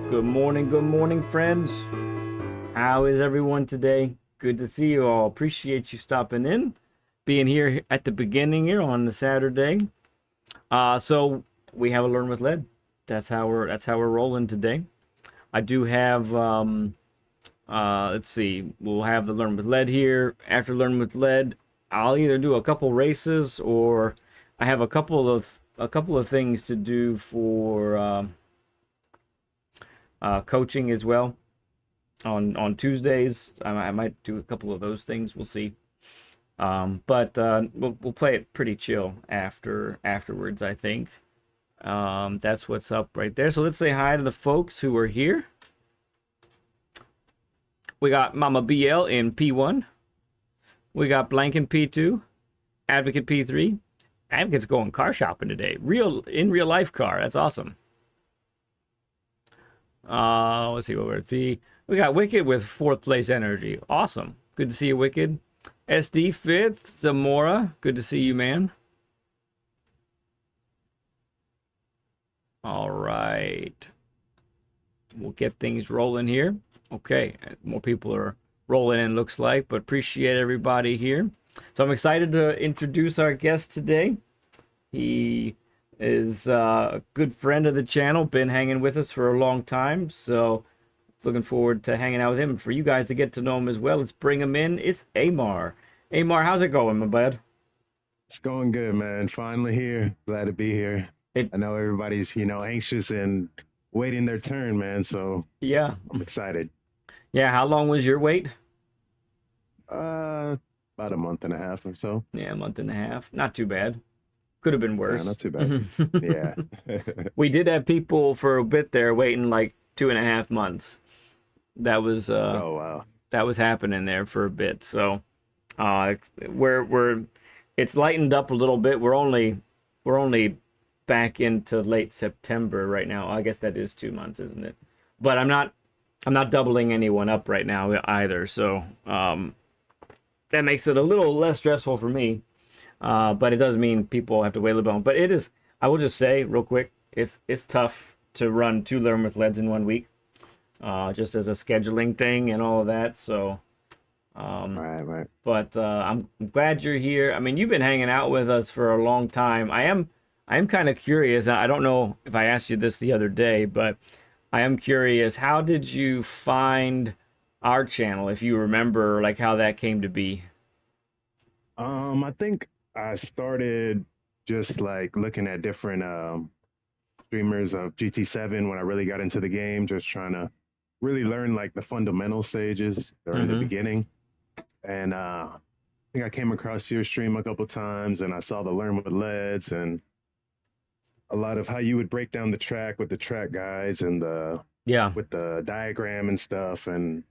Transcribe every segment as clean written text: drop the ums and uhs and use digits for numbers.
Good morning, friends. How is everyone today? Good to see you all. Appreciate you stopping in, being here at the beginning here on the Saturday. So we have a Learn with Lead. That's how we're rolling today. I do have let's see, we'll have the Learn with Lead here. After Learn with Lead, I'll either do a couple races or I have a couple of things to do for coaching as well on Tuesdays. I might do a couple of those things. We'll see. But we'll play it pretty chill afterwards, I think. That's what's up right there. So let's say hi to the folks who are here. We got Mama BL in P1. We got Blank in P2. Advocate P3. Advocate's going car shopping today. In real life car. That's awesome. Let's see what we're at. We got Wicked with 4th place energy. Awesome. Good to see you, Wicked. SD 5th. Zamora. Good to see you, man. All right. We'll get things rolling here. Okay. More people are rolling in, looks like, but appreciate everybody here. So I'm excited to introduce our guest today. He is a good friend of the channel, been hanging with us for a long time, so looking forward to hanging out with him. For you guys to get to know him as well, let's bring him in. It's Amar. Amar, how's it going, my bud? It's going good, man. Finally here. Glad to be here. It, I know everybody's, anxious and waiting their turn, man. So yeah, I'm excited. yeah. How long was your wait? Uh, about a month and a half or so. Yeah, a month and a half. Not too bad. Could have been Yeah, worse. not too bad. Yeah. We did have people for a bit there waiting like 2.5 months. That was Oh, wow. that was happening there for a bit. So we're it's lightened up a little bit. We're only back into late September right now. I guess that is 2 months, isn't it? But I'm not doubling anyone up right now either. So that makes it a little less stressful for me. But it does mean people have to wait a little bit. But it is. I will just say real quick, it's tough to run 2 Learn with Leads in one week, just as a scheduling thing and all of that. So, Right, right. but I'm glad you're here. I mean, you've been hanging out with us for a long time. I am kind of curious. I don't know if I asked you this the other day, but I am curious. How did you find our channel? If you remember, like how that came to be. I think I started just like looking at different streamers of GT7 when I really got into the game, just trying to really learn like the fundamental stages during the Mm-hmm. beginning. And I think I came across your stream a couple times and I saw the Learn with Leads and a lot of how you would break down the track with the track guides and the Yeah. with the diagram and stuff and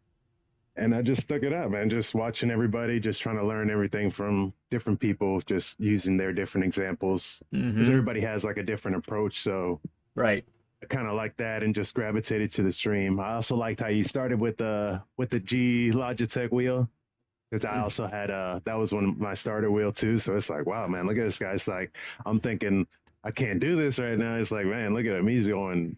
I just stuck it up, man, just watching everybody, just trying to learn everything from different people, just using their different examples because Mm-hmm. everybody has like a different approach. So Right. I kind of like that and just gravitated to the stream. I also liked how you started with the G Logitech wheel because I also had that was one of my starter wheel too. So it's like, wow, man, look at this guy. It's like I'm thinking I can't do this right now. It's like, man, look at him. He's going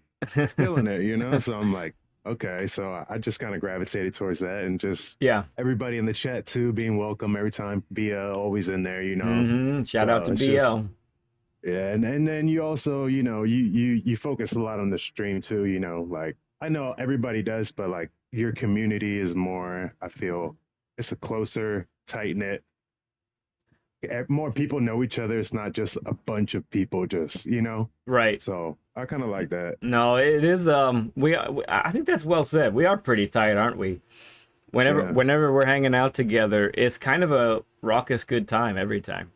killing it. So I'm like, okay. So I just kind of gravitated towards that and just Yeah. everybody in the chat too being welcome every time. Be always in there. Mm-hmm. Shout out So to it's just BL. yeah, and then you also, you focus a lot on the stream too, like I know everybody does, but like your community is more, I feel it's a closer, tight knit. More people know each other. It's not just a bunch of people just. Right. So I kind of like that. No, it is I think that's well said. We are pretty tight, aren't we? Whenever Yeah. whenever we're hanging out together, it's kind of a raucous good time every time.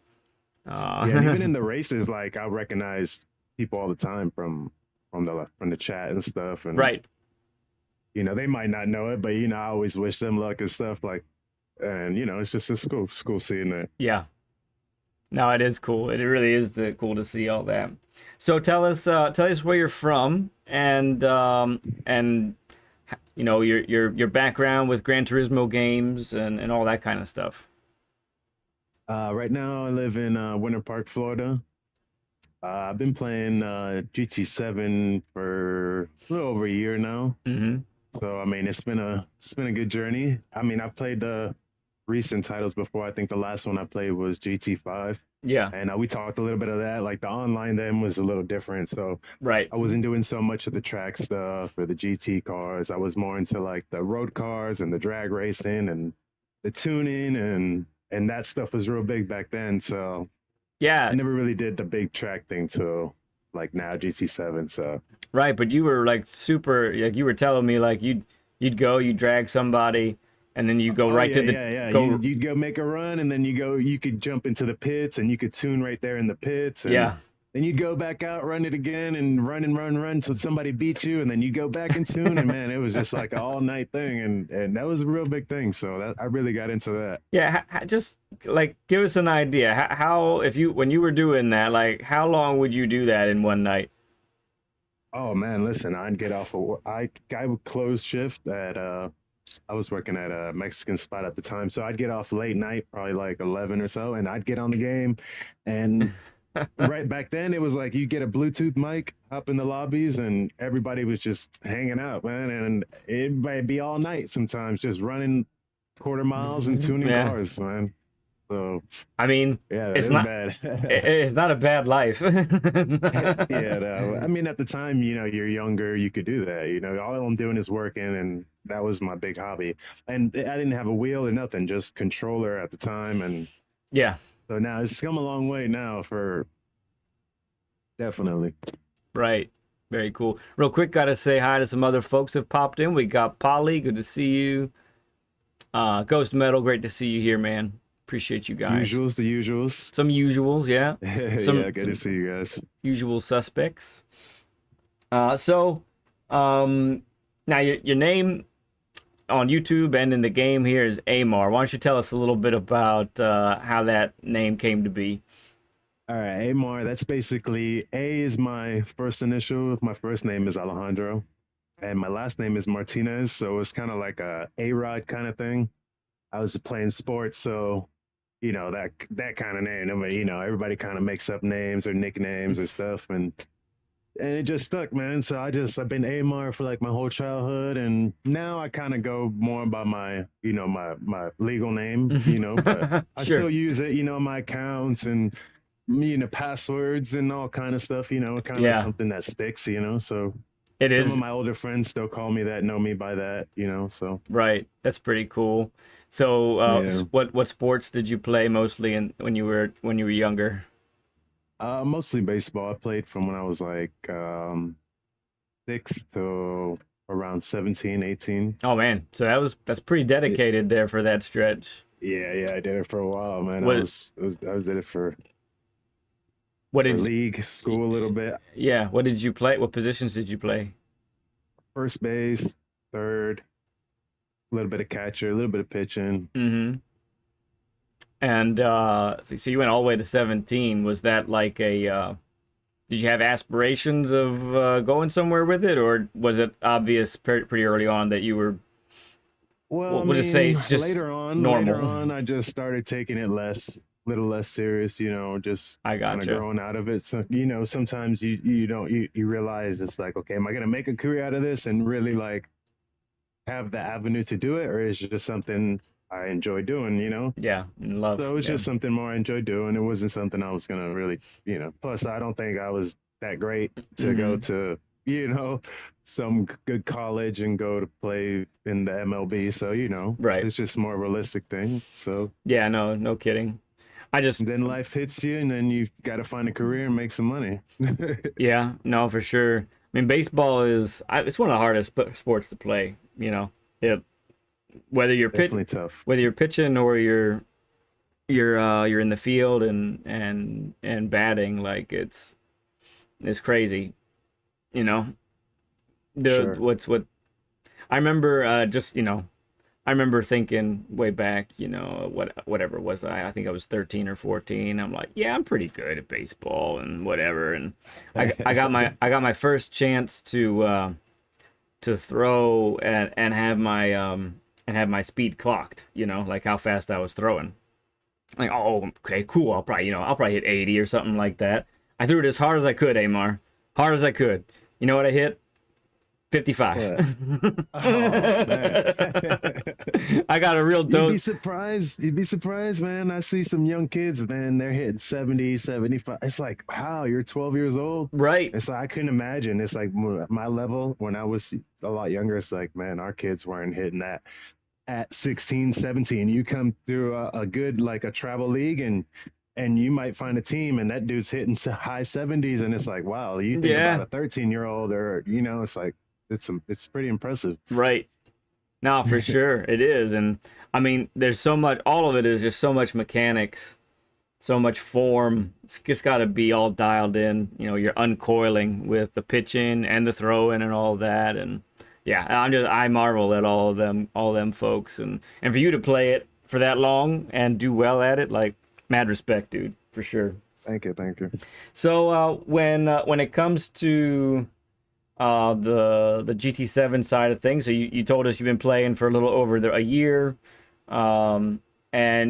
Yeah, and Uh even in the races, like I recognize people all the time from the chat and stuff, and right. they might not know it, but I always wish them luck and stuff like, and it's cool seeing that. Yeah. No, it is cool. It really is cool to see all that. So tell us where you're from and your background with Gran Turismo games and all that kind of stuff. Right now I live in Winter Park, Florida. I've been playing GT7 for a little over a year now. Hmm. So I mean, it's been a good journey. I mean, I've played the recent titles before. I think the last one I played was GT5, Yeah, and we talked a little bit of that. Like the online then was a little different, so right. I wasn't doing so much of the track stuff or the GT cars. I was more into like the road cars and the drag racing and the tuning and that stuff was real big back then. So I Yeah, never really did the big track thing till like now GT7. So right. But you were like super, like you were telling me like you'd go, you drag somebody, and then you go oh right yeah, to the yeah, yeah. go. You'd go make a run and then you could jump into the pits and you could tune right there in the pits and Yeah, then you'd go back out, run it again and run till somebody beat you and then you go back and tune and man, it was just like an all night thing and that was a real big thing. So that I really got into that. yeah. Just like give us an idea. How if you when you were doing that, like how long would you do that in one night? Oh man, listen, I'd get off of I would close shift at I was working at a Mexican spot at the time, so I'd get off late night, probably like 11 or so, and I'd get on the game. And right back then, it was like you get a Bluetooth mic up in the lobbies, and everybody was just hanging out, man. And it might be all night sometimes, just running quarter miles and tuning Yeah, cars, man. So I mean, yeah, it it's was not bad. it's not a bad life. Yeah, no. I mean, at the time, you're younger, you could do that. All I'm doing is working, and that was my big hobby. And I didn't have a wheel or nothing, just controller at the time. And Yeah, so now it's come a long way now for definitely. right. Very cool. Real quick, gotta say hi to some other folks that popped in. We got Polly, good to see you. Ghost Metal, great to see you here, man. Appreciate you guys. Usuals, the usuals. Some usuals, yeah. Yeah, Some good to some see you guys. usual suspects. So, um, now your name on YouTube and in the game here is Amar. Why don't you tell us a little bit about how that name came to be? All right, Amar, that's basically A is my first initial. My first name is Alejandro, and my last name is Martinez. So it's kind of like a Rod kind of thing. I was playing sports, so that kind of name. I mean, everybody kind of makes up names or nicknames or stuff, and it just stuck, man. So I've been Amar for like my whole childhood, and now I kind of go more by my legal name, but I Sure. still use it, my accounts and passwords and all kind of stuff, kind of Yeah, something that sticks, So it some of is. my older friends still call me that, know me by that, So Right. That's pretty cool. So, yeah. what sports did you play mostly in when you were younger? Mostly baseball. I played from when I was like 6 to around 17, 18. Oh man, so that's pretty Yeah, dedicated there for that stretch. yeah, I did it for a while, man. What I was did it what for did league, school a little bit. yeah, what did you play? What positions did you play? First base, third, a little bit of catcher, a little bit of pitching. Mm-hmm. And so you went all the way to 17. Was that like a did you have aspirations of going somewhere with it, or was it obvious pretty early on that you were, Well, I we'll just say mean, it's just later normal? on, I just started taking it little less serious, just I kind of gotcha. growing out of it. So, sometimes you don't, you realize it's like, okay, am I going to make a career out of this and really like have the avenue to do it, or is it just something I enjoy doing? Yeah, in love. So it was Yeah. just something more I enjoyed doing. It wasn't something I was gonna really. Plus, I don't think I was that great to go Mm-hmm. to, you know, some good college and go to play in the MLB. So Right. it's just more realistic thing. So Yeah, no, no kidding. I just, then life hits you, and then you got to find a career and make some money. yeah, no, for sure. I mean, baseball it's one of the hardest sports to play, it, whether you're Definitely tough. whether you're pitching or you're in the field and batting, like it's crazy, you know. The Sure. what I remember just, I remember thinking way back, whatever it was, I think I was 13 or 14. I'm like, yeah, I'm pretty good at baseball and whatever. And I got my first chance to throw and have my speed clocked, like how fast I was throwing. Like, oh, okay, cool. I'll probably hit 80 or something like that. I threw it as hard as I could, Amar. Hard as I could. You know what I hit? 55. What? Oh man. I got a real You'd be dope. surprised. You'd be surprised, man. I see some young kids, man, they're hitting 70, 75. It's like, wow, you're 12 years old. Right. It's like, I couldn't imagine. It's like my level when I was a lot younger. It's like, man, our kids weren't hitting that at 16, 17. You come through a good, like a travel league and you might find a team and that dude's hitting high 70s. And it's like, wow, you think about Yeah. a 13-year-old or, it's like, it's pretty impressive. Right. No, for sure. It is. And I mean, there's so much, all of it is just so much mechanics, so much form. It's just got to be all dialed in. You know, you're uncoiling with the pitching and the throwing and all that. And yeah, I marvel at all them folks. And for you to play it for that long and do well at it, like, mad respect, dude, for sure. Thank you. Thank you. So when it comes to the GT7 side of things, so you told us you've been playing for a little over a year, and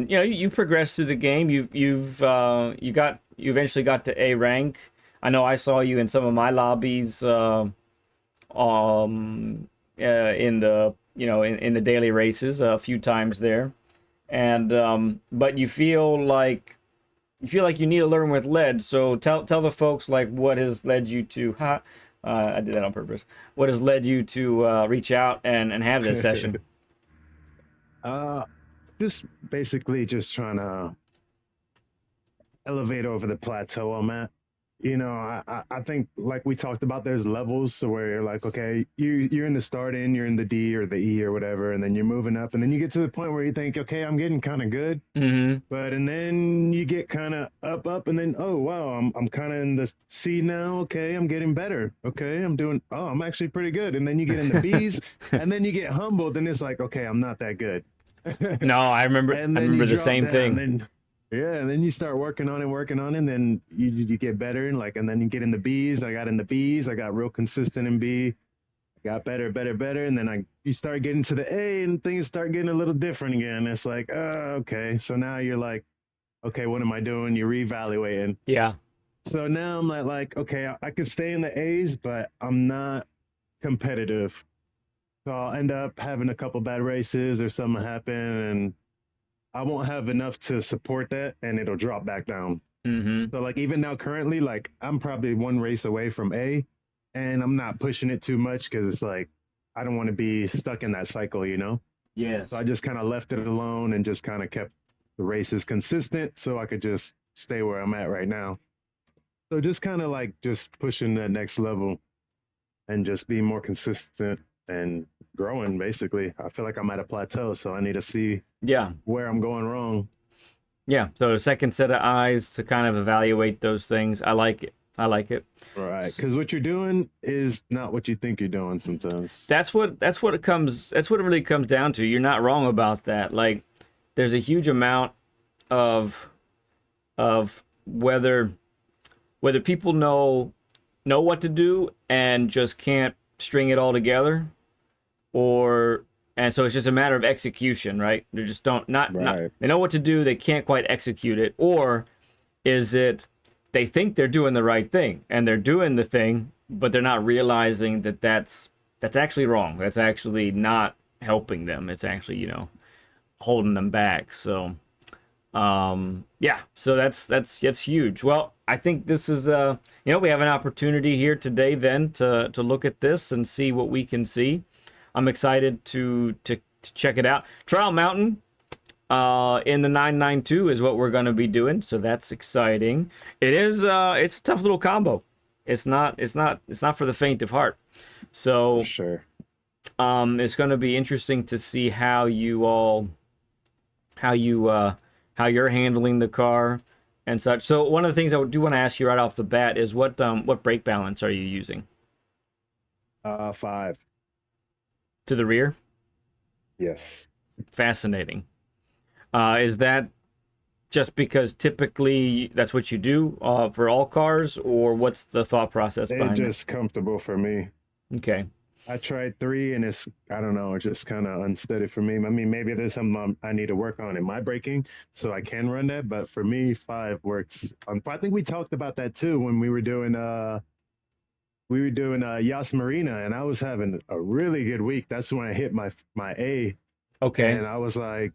you know you progressed through the game. You eventually got to A rank. I know I saw you in some of my lobbies, in the in the daily races a few times there, and but you feel like you need to learn with lead. So tell the folks like what has led you to I did that on purpose. What has led you to reach out and have this session? uh, just basically just trying to elevate over the plateau I'm at. I think like we talked about, there's levels so where you're like, okay, you're in the start in, you're in the D or the E or whatever, and then you're moving up, and then you get to the point where you think, okay, I'm getting kind of good, Mm-hmm. but and then you get kind of up, and then oh wow, I'm kind of in the C now. Okay, I'm getting better. Okay, I'm actually pretty good, and then you get in the B's, and then you get humbled, and it's like, okay, I'm not that good. No, I remember. And I then you remember the drop same down, thing. then yeah, and then you start working on it, and then you get better, and like, and then you get in the B's. I got in the B's. I got real consistent in B. Got better, better, and then you start getting to the A, and things start getting a little different again. It's like, okay, so now you're like, okay, what am I doing? You're reevaluating. Yeah. So now I'm like, okay, I could stay in the A's, but I'm not competitive. So I'll end up having a couple bad races or something happen, and I won't have enough to support that, and it'll drop back down. Mm-hmm. So like even now currently, like I'm probably one race away from A, and I'm not pushing it too much because it's like I don't want to be stuck in that cycle. Yes. So I just kind of left it alone and just kind of kept the races consistent so I could just stay where I'm at right now. So just kind of like just pushing that next level and just being more consistent and growing basically. I feel like I'm at a plateau, so I need to see Yeah. where I'm going wrong. Yeah. So a second set of eyes to kind of evaluate those things. I like it. I like it. Right. Because what you're doing is not what you think you're doing sometimes. That's what it really comes down to. You're not wrong about that. Like there's a huge amount of whether people know what to do and just can't string it all together, or and so it's just a matter of execution, right? They just don't not Right. they know what to do, they can't quite execute it. Or is it they think they're doing the right thing and they're doing the thing, but they're not realizing that that's actually wrong. That's actually not helping them. It's actually, holding them back. So yeah, so that's huge. Well, I think this is we have an opportunity here today then to look at this and see what we can see. I'm excited to check it out. Trial Mountain in the 992 is what we're going to be doing, so that's exciting. It's a tough little combo. It's not for the faint of heart. For So sure. it's going to be interesting to see how you're handling the car and such. So one of the things I do want to ask you right off the bat is what brake balance are you using? 5. To the rear? Yes. Fascinating. Is that just because typically that's what you do for all cars, or what's the thought process It's behind it? just comfortable for me. Okay. I tried 3 and I don't know, it's just kind of unsteady for me. I mean, maybe there's something I need to work on in my braking so I can run that, but for me, 5 works. I think we talked about that too when we were doing Yas Marina, and I was having a really good week. That's when I hit my A, Okay. and I was like,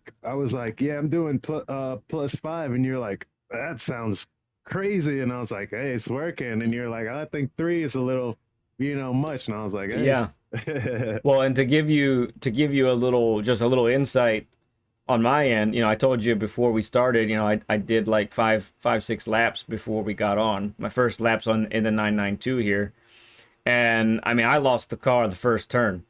yeah, I'm doing +5, and you're like, that sounds crazy, and I was like, hey, it's working, and you're like, I think 3 is a little, much, and I was like, hey. Yeah. Well, and to give you a little just a little insight on my end, I told you before we started, I did like 6 laps before we got on. My first laps on in the 992 here. And I mean, I lost the car the first turn.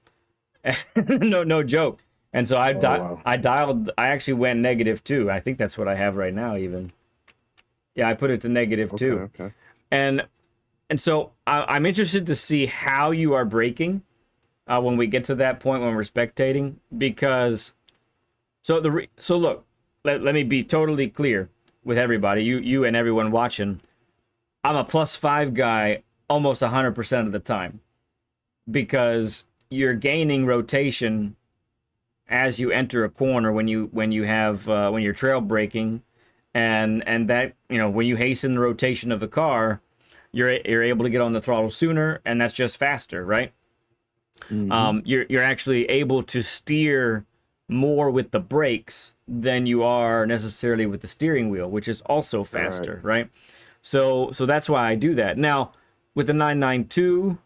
No joke. And so I Oh wow. I dialed I actually went -2. I think that's what I have right now even. Yeah, I put it to negative Okay, 2. okay. And so I'm interested to see how you are braking when we get to that point when we're spectating, because so look, let me be totally clear with everybody, you and everyone watching. I'm a +5 guy almost 100% of the time, because you're gaining rotation as you enter a corner when you're trail braking, and that, when you hasten the rotation of the car, you're able to get on the throttle sooner, and that's just faster, right? Hmm. You're actually able to steer more with the brakes than you are necessarily with the steering wheel, which is also Right. faster, right? So that's why I do that. Now, with the 992,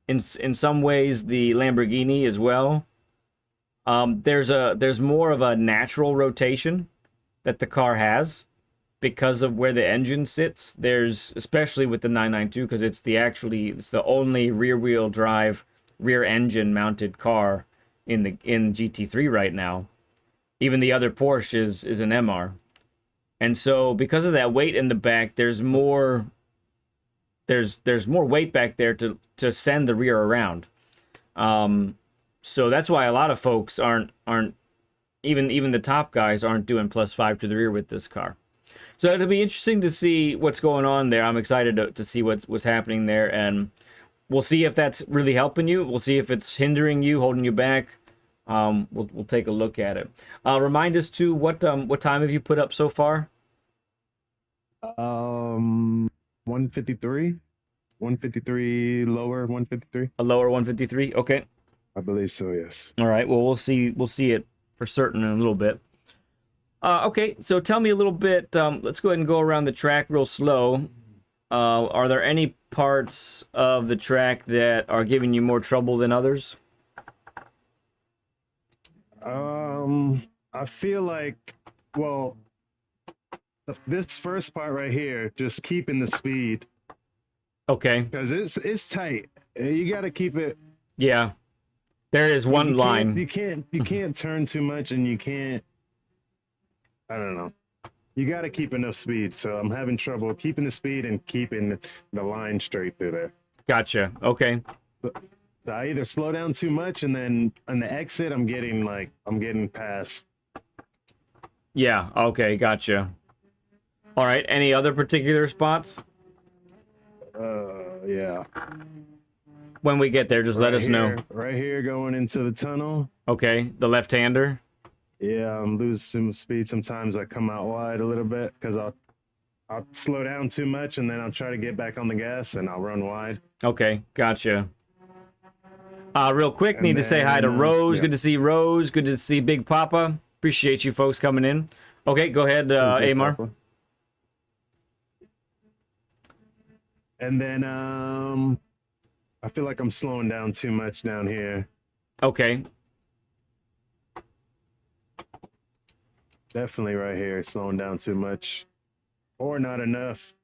in some ways the Lamborghini as well, there's more of a natural rotation that the car has because of where the engine sits. There's, especially with the 992, because it's the only rear wheel drive, rear engine mounted car in GT3 right now. Even the other Porsche is an MR. And so because of that weight in the back, there's more weight back there to send the rear around. So that's why a lot of folks aren't even the top guys aren't doing +5 to the rear with this car. So it'll be interesting to see what's going on there. I'm excited to see what's happening there, and we'll see if that's really helping you. We'll see if it's hindering you, holding you back. We'll take a look at it. Remind us too, what time have you put up so far? 153, 153 lower, 153. A lower 153. Okay. I believe so. Yes. All right. Well, we'll see it for certain in a little bit. Okay, so tell me a little bit. Let's go ahead and go around the track real slow. Are there any parts of the track that are giving you more trouble than others? I feel like, well, this first part right here, just keeping the speed, Okay. because it's tight. You got to keep it. Yeah. There is You, one you can't line. you can't you can't turn too much, and you can't. I don't know. You got to keep enough speed. So I'm having trouble keeping the speed and keeping the line straight through there. Gotcha. Okay. So I either slow down too much, and then on the exit, I'm getting past. Yeah. Okay. Gotcha. All right. Any other particular spots? Yeah. When we get there, just let us know. Right here, going into the tunnel. Okay. The left-hander. Yeah, I'm losing some speed. Sometimes I come out wide a little bit because I'll slow down too much, and then I'll try to get back on the gas, and I'll run wide. Okay. Gotcha. Real quick, And need to say hi to then, Rose. yeah, Good to see Rose. Good to see Big Papa. Appreciate you folks coming in. Okay, go ahead, there's Big Amar. Papa. And then I feel like I'm slowing down too much down here. Okay. Definitely right here, slowing down too much, or not enough.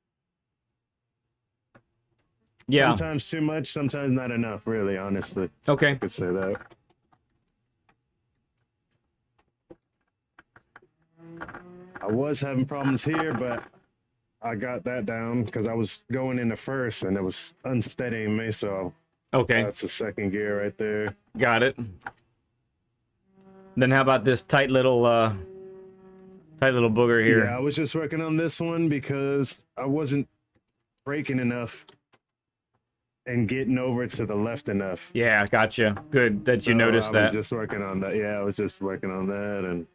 Yeah. Sometimes too much, sometimes not enough. Really, honestly, I Okay. could say that. I was having problems here, but I got that down because I was going into first and it was unsteadying me. So Okay. that's a second gear right there. Got it. Then how about this tight little booger Yeah, here? I was just working on this one because I wasn't braking enough. and getting over to the left enough. Yeah, gotcha. Good that you So noticed I was that. just working on that. Yeah, I was just working on that, and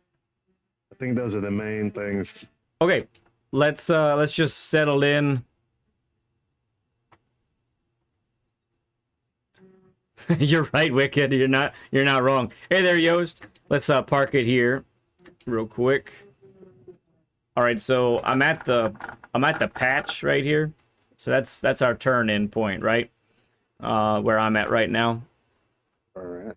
I think those are the main things. Okay, let's just settle in. You're right, Wicked. You're not wrong. Hey there, Yost. Let's park it here real quick. All right, so I'm at the patch right here. So that's our turn in point, right? Where I'm at right now. All right.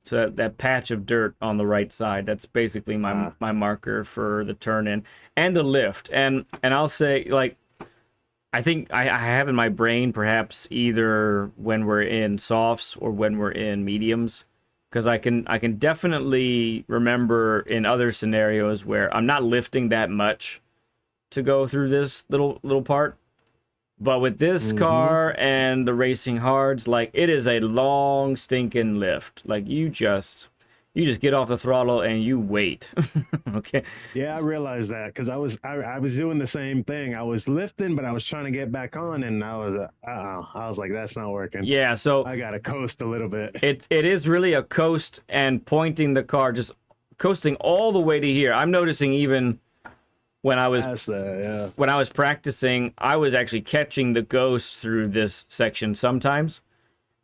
So that patch of dirt on the right side, that's basically my marker for the turn in and the lift. And I'll say, like, I think I have in my brain perhaps either when we're in softs or when we're in mediums, because I can definitely remember in other scenarios where I'm not lifting that much to go through this little part. But with this car and the racing hards, like, it is a long stinking lift. Like, you just get off the throttle and you wait. Okay. Yeah, I realized that because I was doing the same thing. I was lifting, but I was trying to get back on, and I was like, that's not working. Yeah, so I gotta coast a little bit. it is really a coast and pointing the car, just coasting all the way to here. I'm noticing even when I was when I was practicing, I was actually catching the ghost through this section sometimes,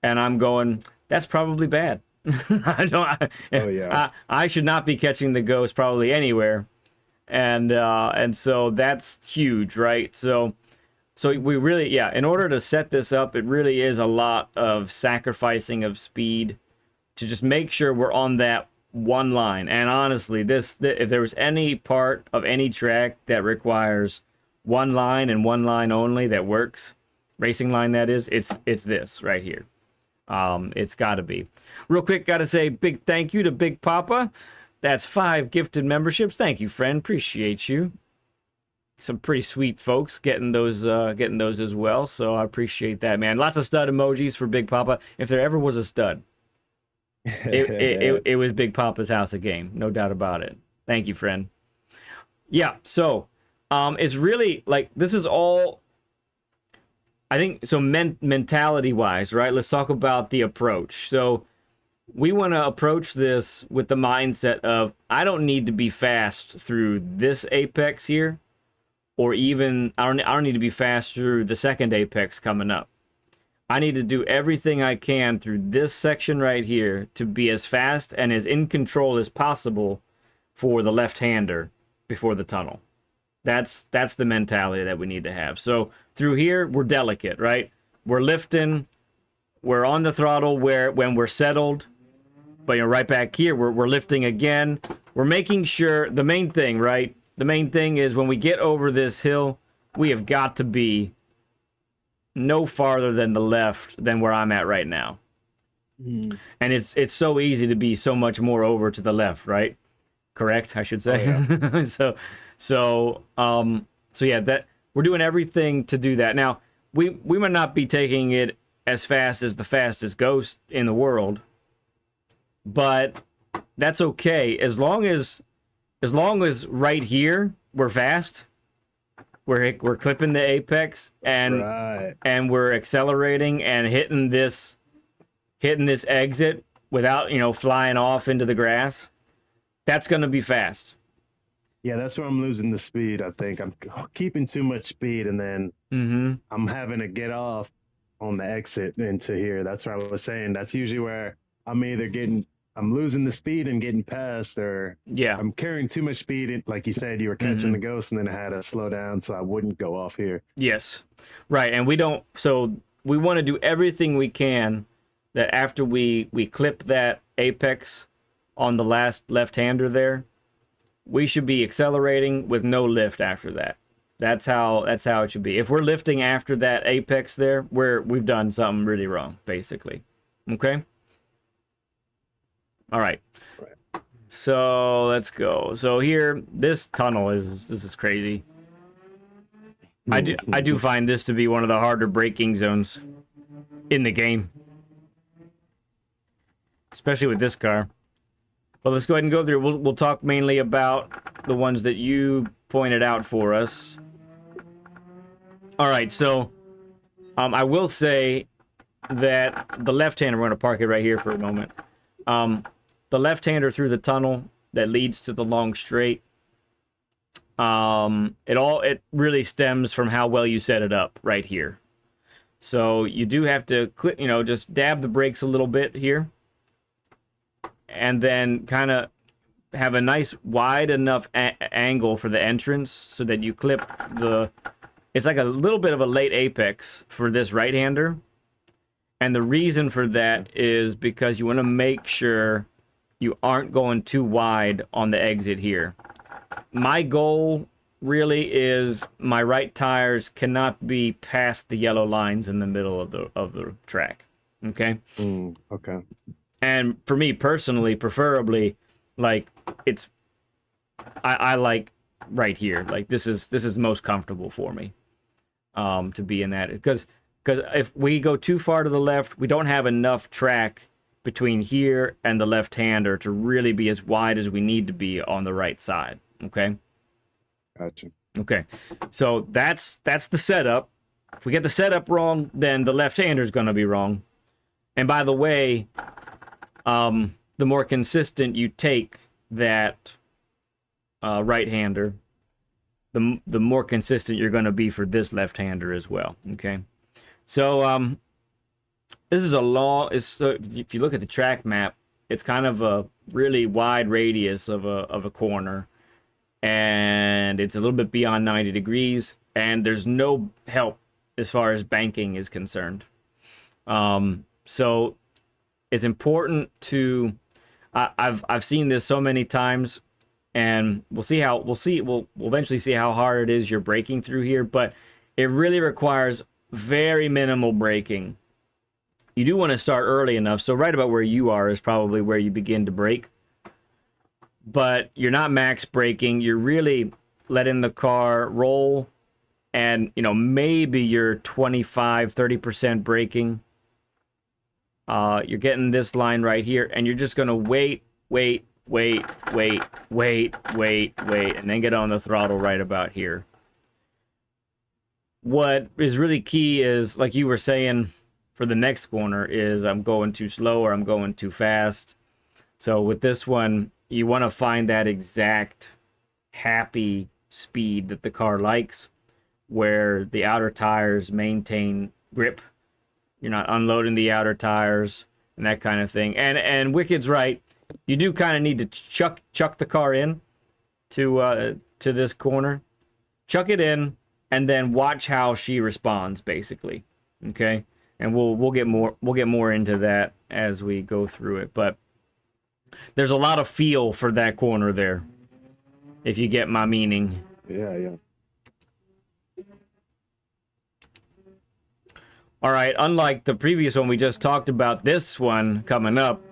and I'm going, that's probably bad. I should not be catching the ghost probably anywhere, and so that's huge, right? So we really, yeah, in order to set this up, it really is a lot of sacrificing of speed to just make sure we're on that one line. And honestly, if there was any part of any track that requires one line and one line only that works, racing line that is, it's this right here. It's got to be. Real quick, got to say big thank you to Big Papa. That's 5 gifted memberships. Thank you, friend. Appreciate you. Some pretty sweet folks getting those as well. So I appreciate that, man. Lots of stud emojis for Big Papa. If there ever was a stud, it was Big Papa's house of game, no doubt about it. Thank you, friend. Yeah. So, it's really like this is all. I think so. Mentality wise, right? Let's talk about the approach. So we want to approach this with the mindset of, I don't need to be fast through this apex here, or even I don't need to be fast through the second apex coming up. I need to do everything I can through this section right here to be as fast and as in control as possible for the left-hander before the tunnel. That's the mentality that we need to have. So through here, we're delicate, right? We're lifting, we're on the throttle when we're settled, but right back here, we're lifting again. We're making sure, the main thing, right? The main thing is when we get over this hill, we have got to be no farther than the left than where I'm at right now. And it's so easy to be so much more over to the left, right? Correct, I should say. Oh, yeah. So yeah, that we're doing everything to do that. Now, we might not be taking it as fast as the fastest ghost in the world, but that's okay as long as right here we're fast. We're clipping the apex and we're accelerating and hitting this exit without flying off into the grass. That's going to be fast. Yeah, that's where I'm losing the speed. I think I'm keeping too much speed, and then I'm having to get off on the exit into here. That's what I was saying. That's usually where I'm losing the speed and getting past, or I'm carrying too much speed. Like you said, you were catching the ghost, and then I had to slow down so I wouldn't go off here. Yes, right. And we want to do everything we can that after we clip that apex on the last left-hander there, we should be accelerating with no lift after that. That's how it should be. If we're lifting after that apex there, we've done something really wrong, basically. Okay? All right. So let's go. So here, this tunnel is crazy. I do find this to be one of the harder braking zones in the game, especially with this car. But let's go ahead and go through. We'll talk mainly about the ones that you pointed out for us. All right, so I will say that the left-hander, we're going to park it right here for a moment. The left-hander through the tunnel that leads to the long straight, it really stems from how well you set it up right here. So you do have to click, just dab the brakes a little bit here, and then kind of have a nice wide enough angle for the entrance so that you clip it's like a little bit of a late apex for this right-hander. And the reason for that is because you want to make sure you aren't going too wide on the exit here. My goal really is my right tires cannot be past the yellow lines in the middle of the track. Okay? Okay. And for me personally, preferably, like, I like right here. Like, this is most comfortable for me to be in that, because if we go too far to the left, we don't have enough track between here and the left-hander to really be as wide as we need to be on the right side. Okay? Gotcha. Okay. So that's the setup. If we get the setup wrong, then the left-hander is going to be wrong. And by the way, the more consistent you take that right-hander, the more consistent you're going to be for this left-hander as well. Okay, so this is if you look at the track map, it's kind of a really wide radius of a corner, and it's a little bit beyond 90 degrees, and there's no help as far as banking is concerned. So it's important to I've seen this so many times, and we'll eventually see how hard it is you're braking through here, but it really requires very minimal braking. You do want to start early enough, so right about where you are is probably where you begin to brake. But you're not max braking, you're really letting the car roll, and maybe you're 25-30% braking. You're getting this line right here, and you're just going to wait, and then get on the throttle right about here. What is really key is, like you were saying, for the next corner, is I'm going too slow or I'm going too fast. So with this one, you want to find that exact happy speed that the car likes, where the outer tires maintain grip. You're not unloading the outer tires and that kind of thing. And Wicked's right. You do kind of need to chuck the car in to this corner. Chuck it in, and then watch how she responds, basically. Okay? And we'll get more into that as we go through it. But there's a lot of feel for that corner there, if you get my meaning. Yeah. All right, unlike the previous one we just talked about, this one coming up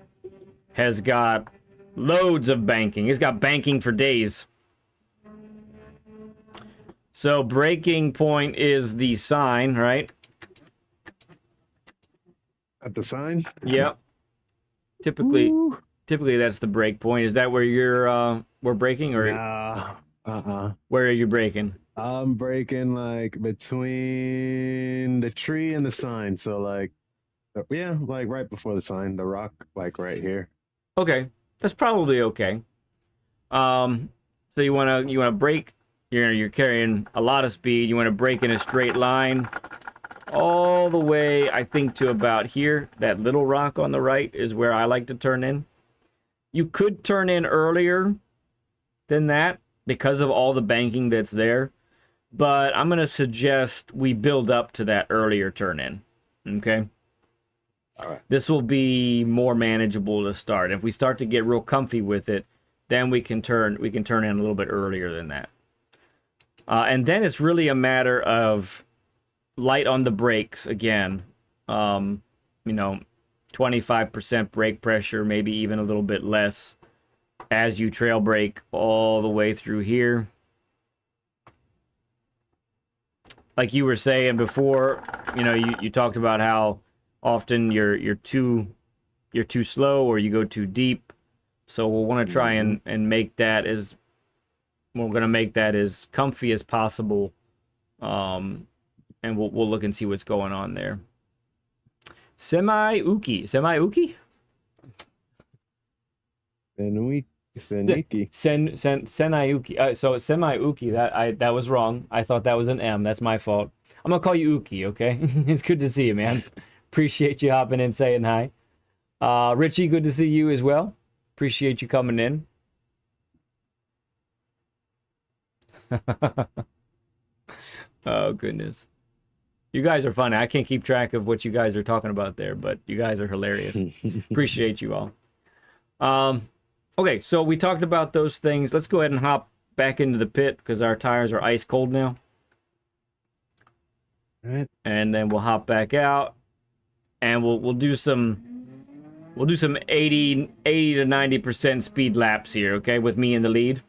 has got loads of banking. It's got banking for days. So braking point is the sign, right? At the sign? Yep. Typically that's the brake point. Is that where we're braking, or where are you braking? I'm braking like between the tree and the sign. So like right before the sign, the rock, like right here. Okay. That's probably okay. So you wanna brake, you're carrying a lot of speed, you wanna brake in a straight line all the way, I think, to about here. That little rock on the right is where I like to turn in. You could turn in earlier than that because of all the banking that's there, but I'm going to suggest we build up to that earlier turn in. Okay? All right. This will be more manageable to start. If we start to get real comfy with it, then we can turn in a little bit earlier than that. And then it's really a matter of light on the brakes again. 25% brake pressure, maybe even a little bit less, as you trail brake all the way through here. Like you were saying before, you talked about how often you're too slow or you go too deep. So we'll want to try and make that we're going to make that as comfy as possible. and we'll look and see what's going on there. Semi-uki. Seniki. Senai-uki. So semi-uki, that was wrong. I thought that was an M. That's my fault. I'm gonna call you Uki, okay? It's good to see you, man. Appreciate you hopping in, saying hi. Richie, good to see you as well. Appreciate you coming in. Oh, goodness. You guys are funny. I can't keep track of what you guys are talking about there, but you guys are hilarious. Appreciate you all. Okay, so we talked about those things. Let's go ahead and hop back into the pit because our tires are ice cold now. All right. And then we'll hop back out and we'll do some 80 to 90% speed laps here, okay, with me in the lead.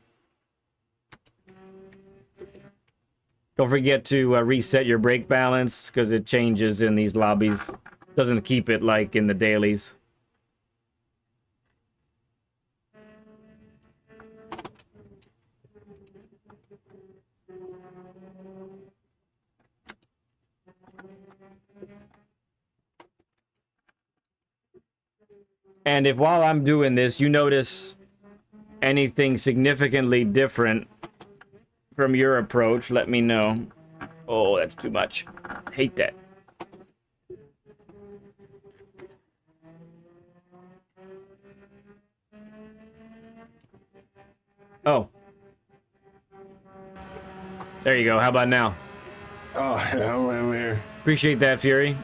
Don't forget to reset your brake balance because it changes in these lobbies. Doesn't keep it like in the dailies. And if while I'm doing this, you notice anything significantly different from your approach, let me know. Oh, that's too much. Hate that. Oh. There you go. How about now? Oh, I'm here. Appreciate that, Fury.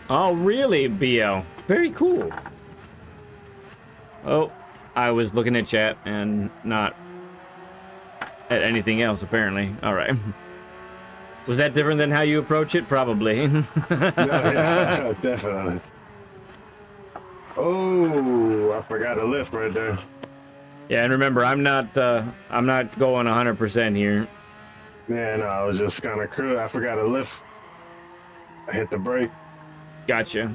Oh, really, BL? Very cool. Oh, I was looking at chat and not at anything else, apparently. All right. Was that different than how you approach it? Probably. No, yeah, definitely. Oh, I forgot a lift right there. Yeah, and remember, I'm not going 100% here. Yeah, no, I was just kind of crew. I forgot a lift. I hit the brake. Gotcha.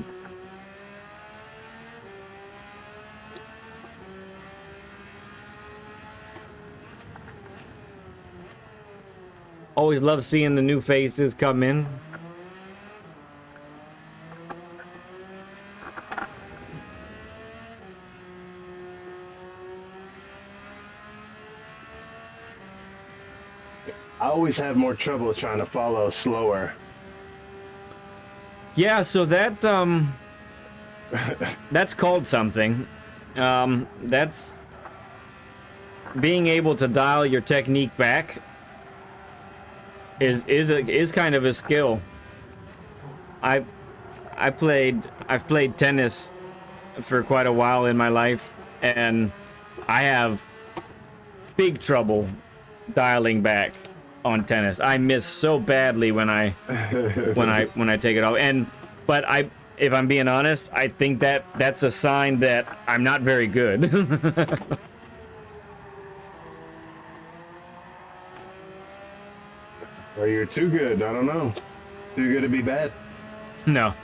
Always love seeing the new faces come in. I always have more trouble trying to follow slower. Yeah, so that that's called something. That's being able to dial your technique back is kind of a skill. I've played tennis for quite a while in my life, and I have big trouble dialing back on tennis. I miss so badly when I take it off. But if I'm being honest, I think that's a sign that I'm not very good. Or you're too good. I don't know. Too good to be bad. No.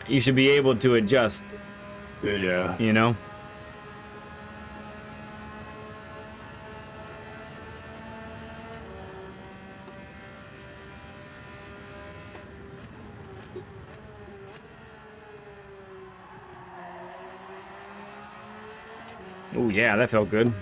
You should be able to adjust, Yeah. you know? Oh yeah, that felt good.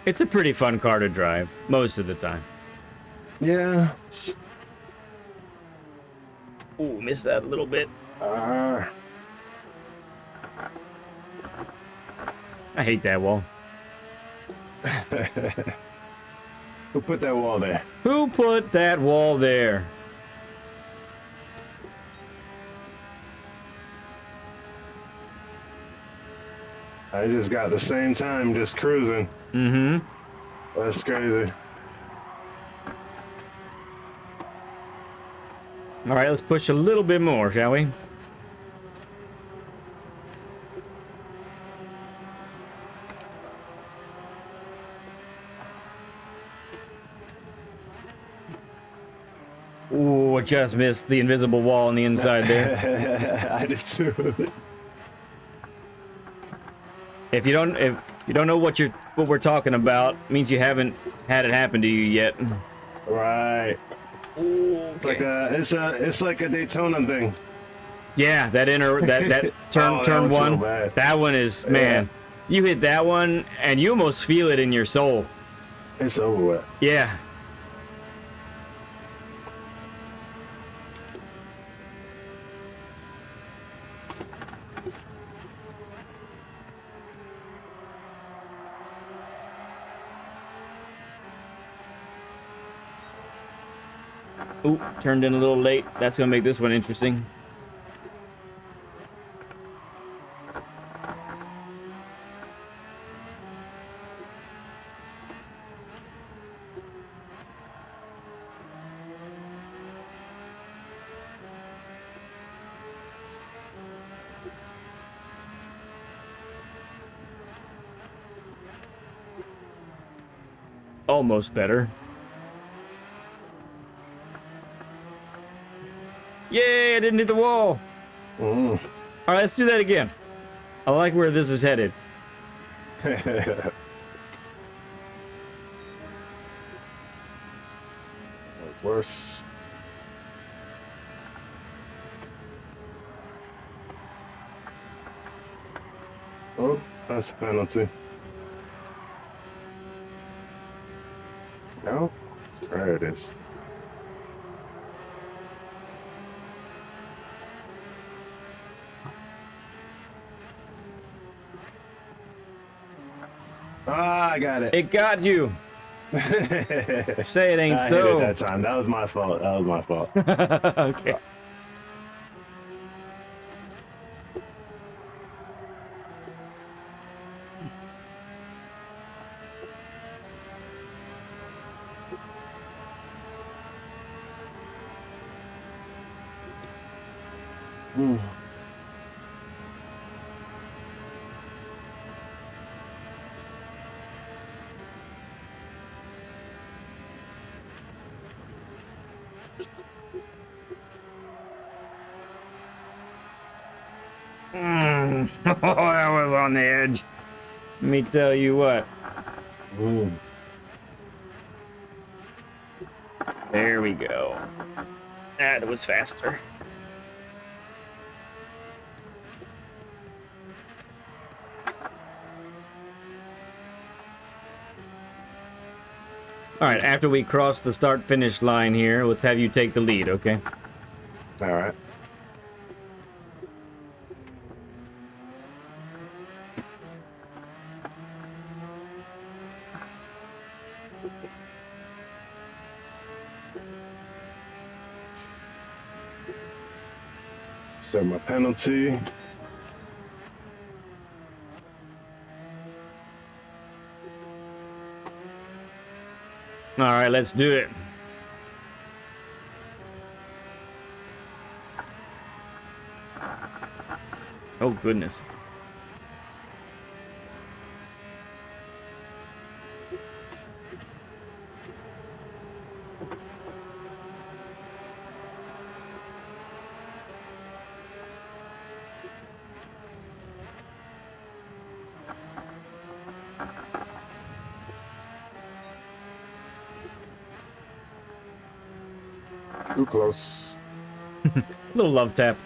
It's a pretty fun car to drive, most of the time. Yeah. Ooh, missed that a little bit. Uh, I hate that wall. Who put that wall there? Who put that wall there? I just got the same time just cruising. Mm-hmm. That's crazy. All right, let's push a little bit more, shall we? Ooh, I just missed the invisible wall on the inside there. I did too. If you don't know what we're talking about, it means you haven't had it happen to you yet. Right. Ooh, Okay. It's like a Daytona thing. Yeah, that turn Oh, turn that one's so one. bad. That one is, man. You hit that one and you almost feel it in your soul. It's over with. Yeah. Ooh, turned in a little late. That's gonna make this one interesting. Almost better. Yay, I didn't hit the wall. Mm. All right, let's do that again. I like where this is headed. That's worse. Oh, that's a penalty. No? There it is. Ah, I got it. It got you. Say it ain't I so. hit it that time. That was my fault. That was my fault. Okay. Hmm. Oh, that was on the edge. Let me tell you what. Mm. There we go. That was faster. All right, after we cross the start-finish line here, let's have you take the lead, okay? All right. So my penalty. All right, let's do it. Oh, goodness. Too close. Little love tap.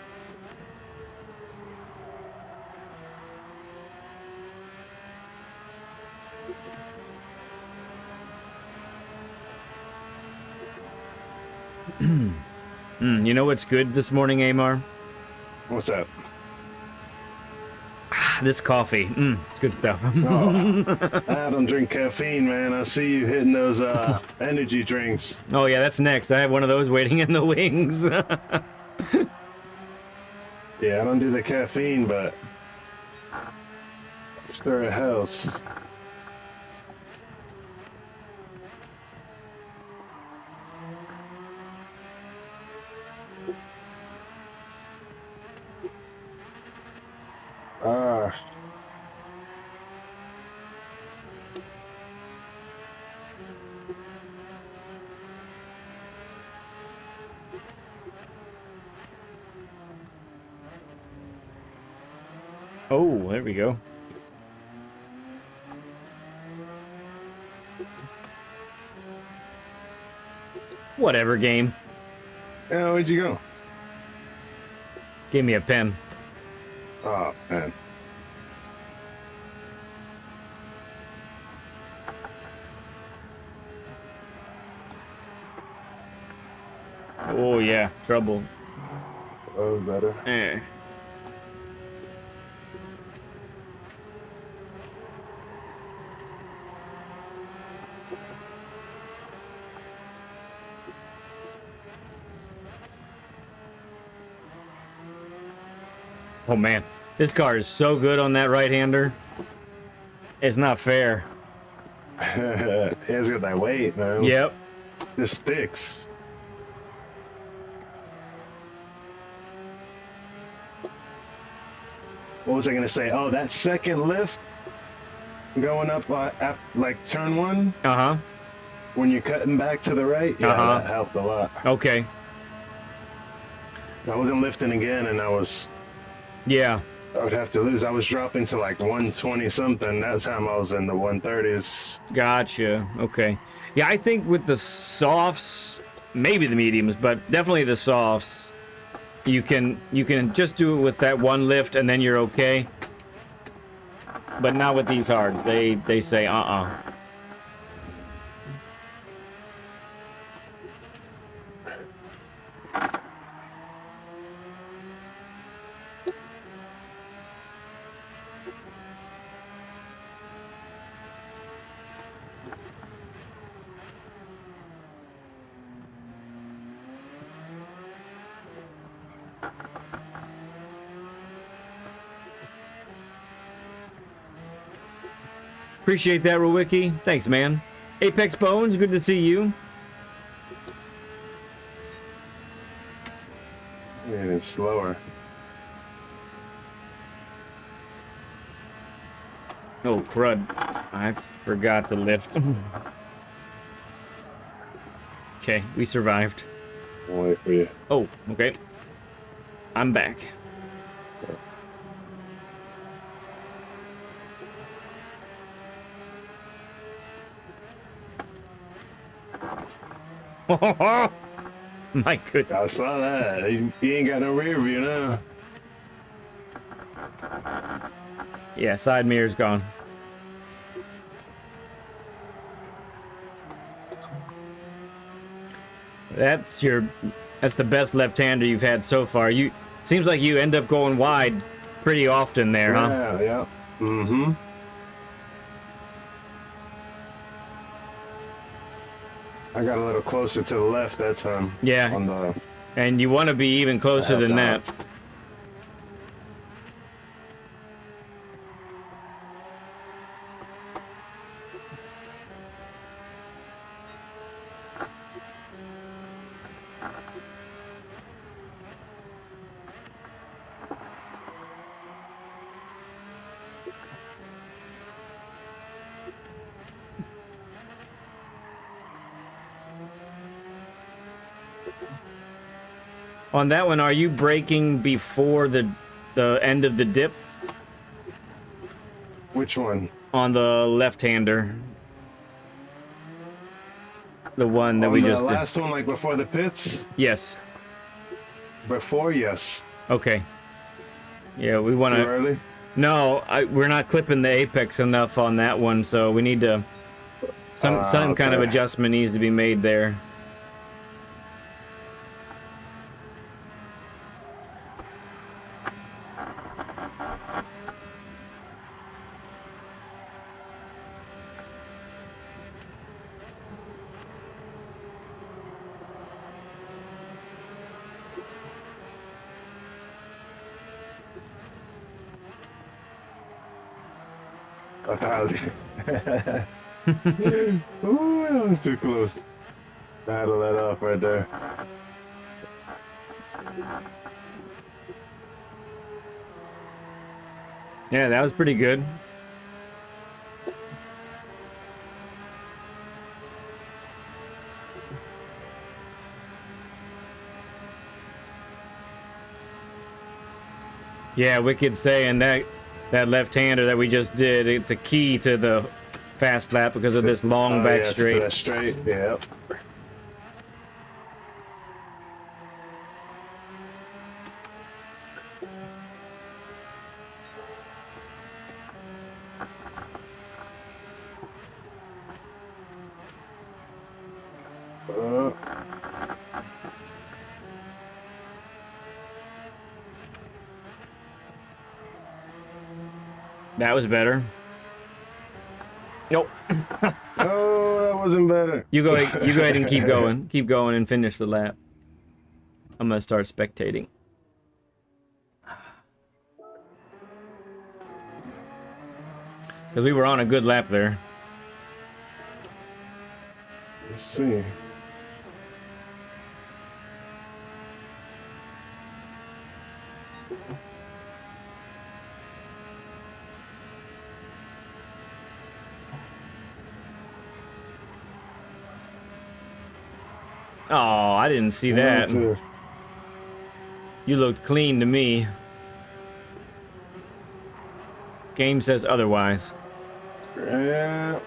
You know what's good this morning, Amar? What's that? This coffee. It's good stuff. Oh, I don't drink caffeine, man. I see you hitting those energy drinks. Oh, yeah, that's next. I have one of those waiting in the wings. Yeah, I don't do the caffeine, but sure it helps. Oh, there we go. Whatever, game. Yeah, where'd you go? Give me a pen. Oh, man. Oh, yeah. Trouble. Oh, better. Eh. Oh, man. This car is so good on that right-hander. It's not fair. It's got that weight, man. Yep. Just sticks. What was I gonna say? Oh, that second lift going up like turn one Uh-huh. when you're cutting back to the right. Yeah, Uh-huh. that helped a lot. Okay. I wasn't lifting again, and I Yeah. would have to lose. I was dropping to like 120 something. That time I was in the 130s. Gotcha. Okay. Yeah, I think with the softs, maybe the mediums, but definitely the softs, you can just do it with that one lift and then you're okay. But not with these hards. They say Appreciate that, Rowicki. Thanks, man. Apex Bones, good to see you. And it's slower. Oh, crud. I forgot to lift. Okay, we survived. I'll wait for you. Oh, okay. I'm back. My goodness. I saw that. He ain't got no rear view now. Yeah, side mirror's gone. That's the best left-hander you've had so far. Seems like you end up going wide pretty often there, huh? Yeah, yeah. Mm-hmm. I got a little closer to the left that time. Yeah. On the And you want to be even closer than that. On that one, are you braking before the end of the dip? Which one? On the left-hander. The one that we just the did. last one, like before the pits? Yes. Before, yes. Okay. Yeah, we want Too to... early? No, we're not clipping the apex enough on that one, so we need to... Some kind of okay. adjustment needs to be made there. Ooh, that was too close. I had to let off right there. Yeah, that was pretty good. Yeah, Wicked saying that that left-hander that we just did, it's a key to the fast lap because of this long back yeah, straight. That straight, yeah. That was better. Nope. Oh, that wasn't better. You go ahead and keep going. Keep going and finish the lap. I'm gonna start spectating. Because we were on a good lap there. Let's see. Oh, I didn't see that. You looked clean to me. Game says otherwise. Yeah.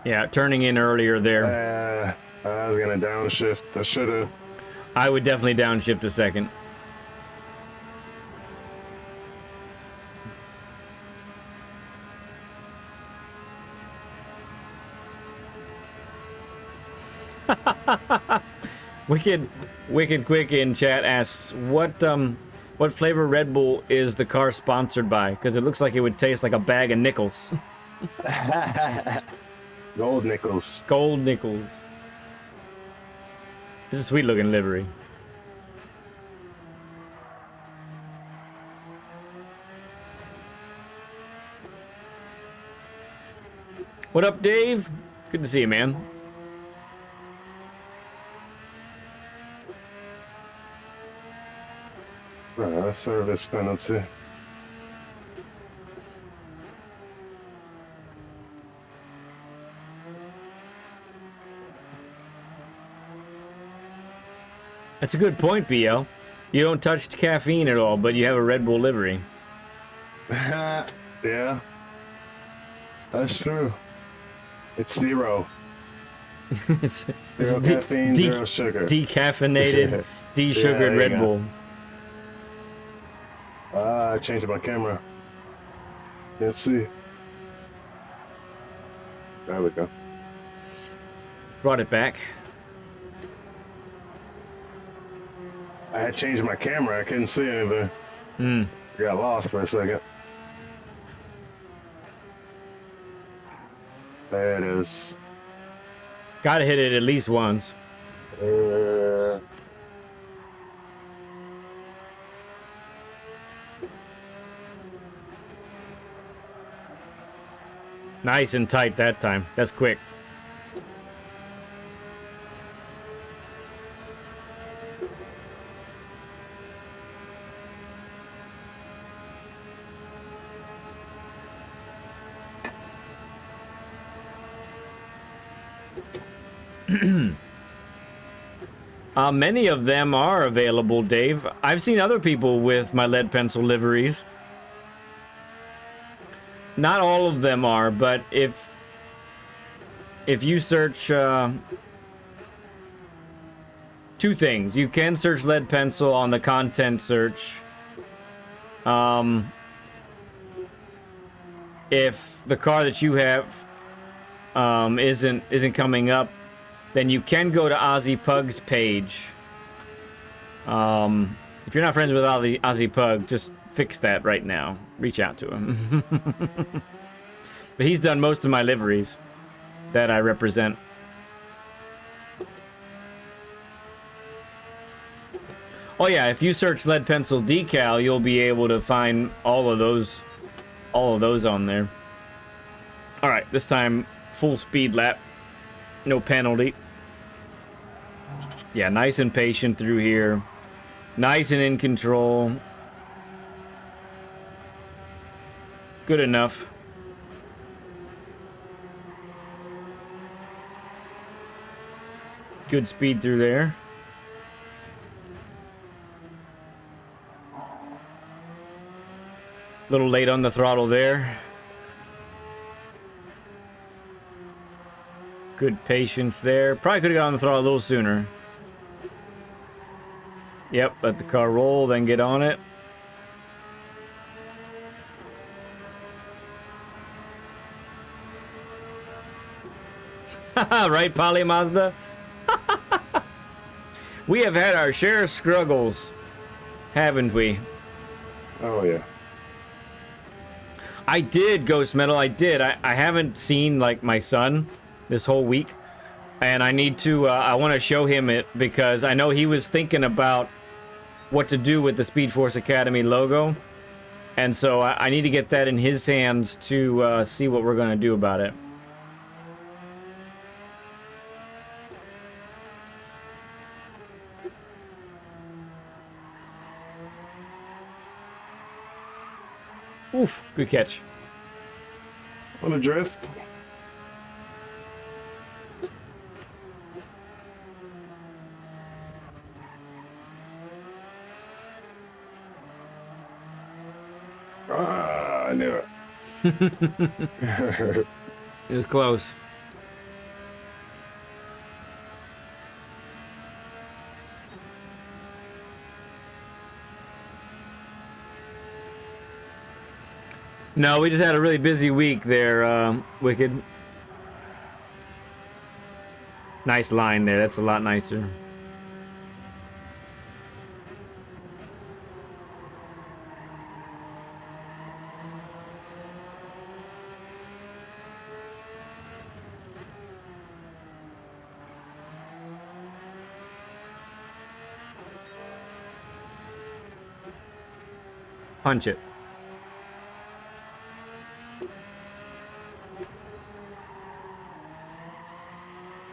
Yeah, turning in earlier there. I was gonna downshift. I should have. I would definitely downshift a second. Wicked Quick in chat asks what flavor Red Bull is the car sponsored by? Because it looks like it would taste like a bag of nickels. Gold nickels. Gold nickels. This is a sweet looking livery. What up, Dave? Good to see you, man. Service penalty. That's a good point, BL. You don't touch caffeine at all, but you have a Red Bull livery. Yeah. That's true. It's zero. it's zero caffeine, zero sugar. Decaffeinated, de-sugared Red Bull. I changed my camera. Let's see. There we go. Brought it back. I had changed my camera. I couldn't see anything. Got lost for a second. There it is. Gotta hit it at least once. Nice and tight that time. That's quick. Many of them are available, Dave. I've seen other people with my lead pencil liveries. Not all of them are, but if you search two things, you can search lead pencil on the content search. If the car that you have isn't coming up, then you can go to Ozzy Pug's page. If you're not friends with Ozzy Pug, just fix that right now. Reach out to him. But he's done most of my liveries that I represent. Oh yeah, if you search lead pencil decal, you'll be able to find all of those on there. All right, this time full speed lap, no penalty. Yeah, nice and patient through here. Nice and in control. Good enough. Good speed through there. A little late on the throttle there. Good patience there. Probably could have got on the throttle a little sooner. Yep, let the car roll, then get on it. Right, Poly Mazda? We have had our share of struggles, haven't we? Oh yeah. I did, Ghost Metal, I did. I haven't seen, like, my son this whole week. And I need to, I want to show him it because I know he was thinking about what to do with the Speed Force Academy logo. And so I need to get that in his hands to see what we're going to do about it. Oof, good catch. On a drift. Ah, I knew it. It was close. No, we just had a really busy week there, Wicked. Nice line there. That's a lot nicer. Punch it.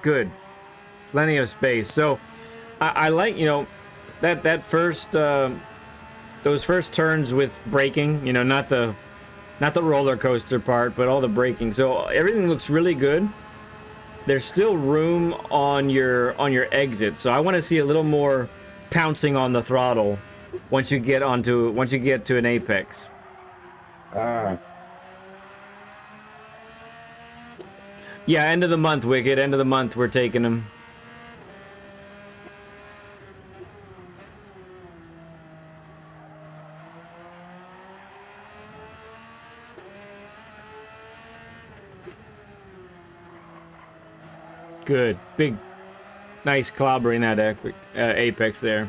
Good. Plenty of space. So I like, you know, that first those first turns with braking, you know, not the roller coaster part, but all the braking. So everything looks really good. There's still room on your exit. So I want to see a little more pouncing on the throttle once you get to an apex. Yeah, end of the month, Wicked. End of the month, we're taking them. Good. Big, nice clobbering that apex there.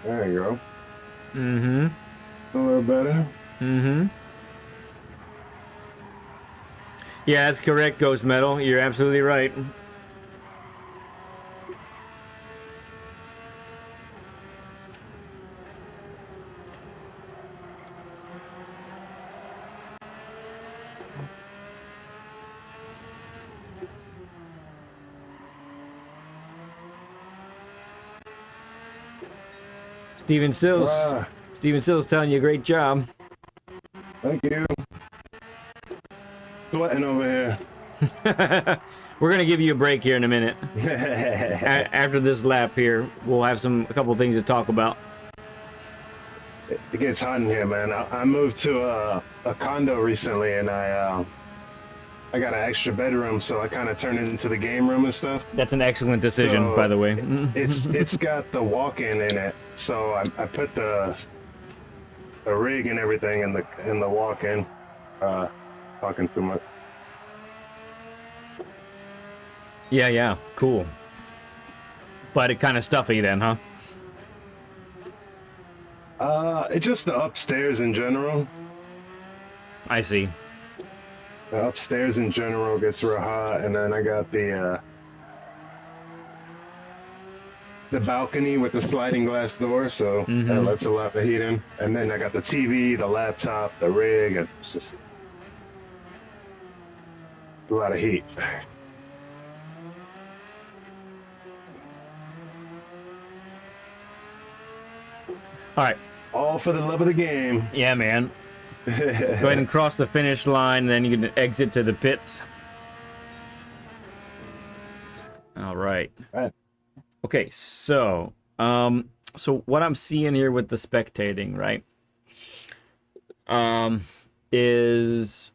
There you go. Mm-hmm. A little better. Mm-hmm. Yeah, that's correct, Ghost Metal. You're absolutely right. Steven Sills. Steven Sills telling you a great job. Thank you. Sweating over here. We're gonna give you a break here in a minute. After this lap here, we'll have a couple of things to talk about. It gets hot in here, man. I moved to a condo recently, and I got an extra bedroom, so I kind of turned it into the game room and stuff. That's an excellent decision, So, by the way. It's got the walk-in in it, so I put the rig and everything in the walk-in. Talking too much. Yeah, cool. But it kind of stuffy then, huh? It's just the upstairs in general. I see. Upstairs in general gets real hot, and then I got the balcony with the sliding glass door, so that Mm-hmm. lets a lot of heat in. And then I got the TV, the laptop, the rig, and it's just a lot of heat. All right. All for the love of the game. Yeah, man. Go ahead and cross the finish line, and then you can exit to the pits. All right. Right. Okay, so what I'm seeing here with the spectating, right, is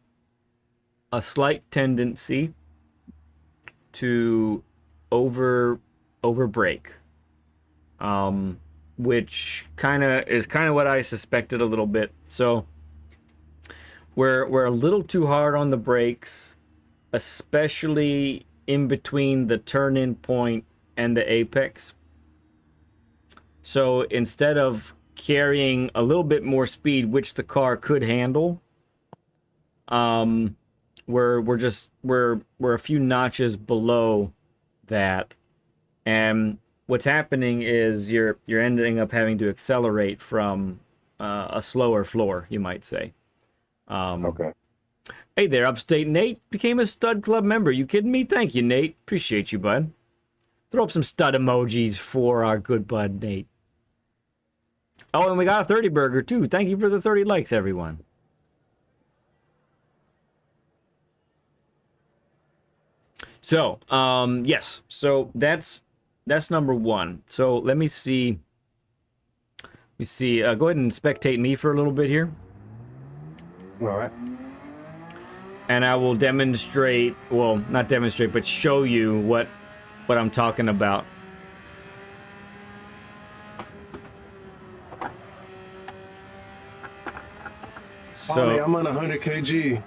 a slight tendency to over brake, which is kind of what I suspected a little bit. So we're a little too hard on the brakes, especially in between the turn-in point and the apex. So instead of carrying a little bit more speed, which the car could handle, we're a few notches below that, and what's happening is you're ending up having to accelerate from a slower floor, you might say. Okay. Hey there, Upstate Nate became a Stud Club member. You kidding me? Thank you, Nate. Appreciate you, bud. Throw up some stud emojis for our good bud, Nate. Oh, and we got a 30 burger, too. Thank you for the 30 likes, everyone. So, yes. So, that's number one. So, let me see. Go ahead and spectate me for a little bit here. All right. And I will demonstrate, well, not demonstrate, but show you what I'm talking about. Ollie, So I'm on 100 kg.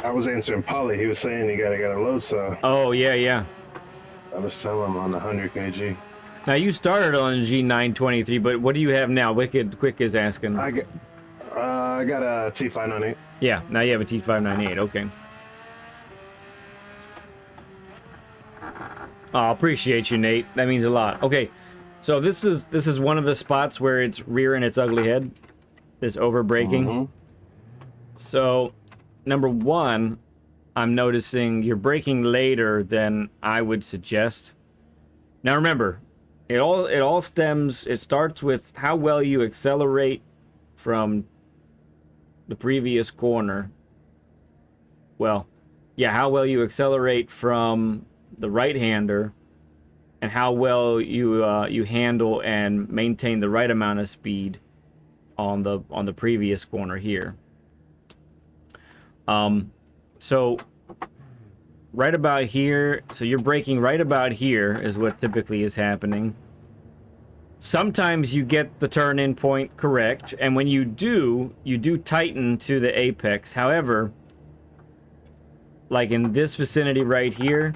I was answering Polly. He was saying you gotta load, so oh yeah. I was telling him on 100 kg. Now you started on G923, but what do you have now? Wicked Quick is asking. I got a T598. Yeah, now you have a T598. Okay. Oh, appreciate you, Nate. That means a lot. Okay, so this is one of the spots where it's rearing its ugly head. This over braking. Mm-hmm. So, number one, I'm noticing you're braking later than I would suggest. Now remember, it all starts with how well you accelerate from the previous corner. Well, yeah, how well you accelerate from the right-hander, and how well you handle and maintain the right amount of speed on the previous corner here. So right about here, so you're braking right about here is what typically is happening. Sometimes you get the turn-in point correct, and when you do tighten to the apex. However, like in this vicinity right here,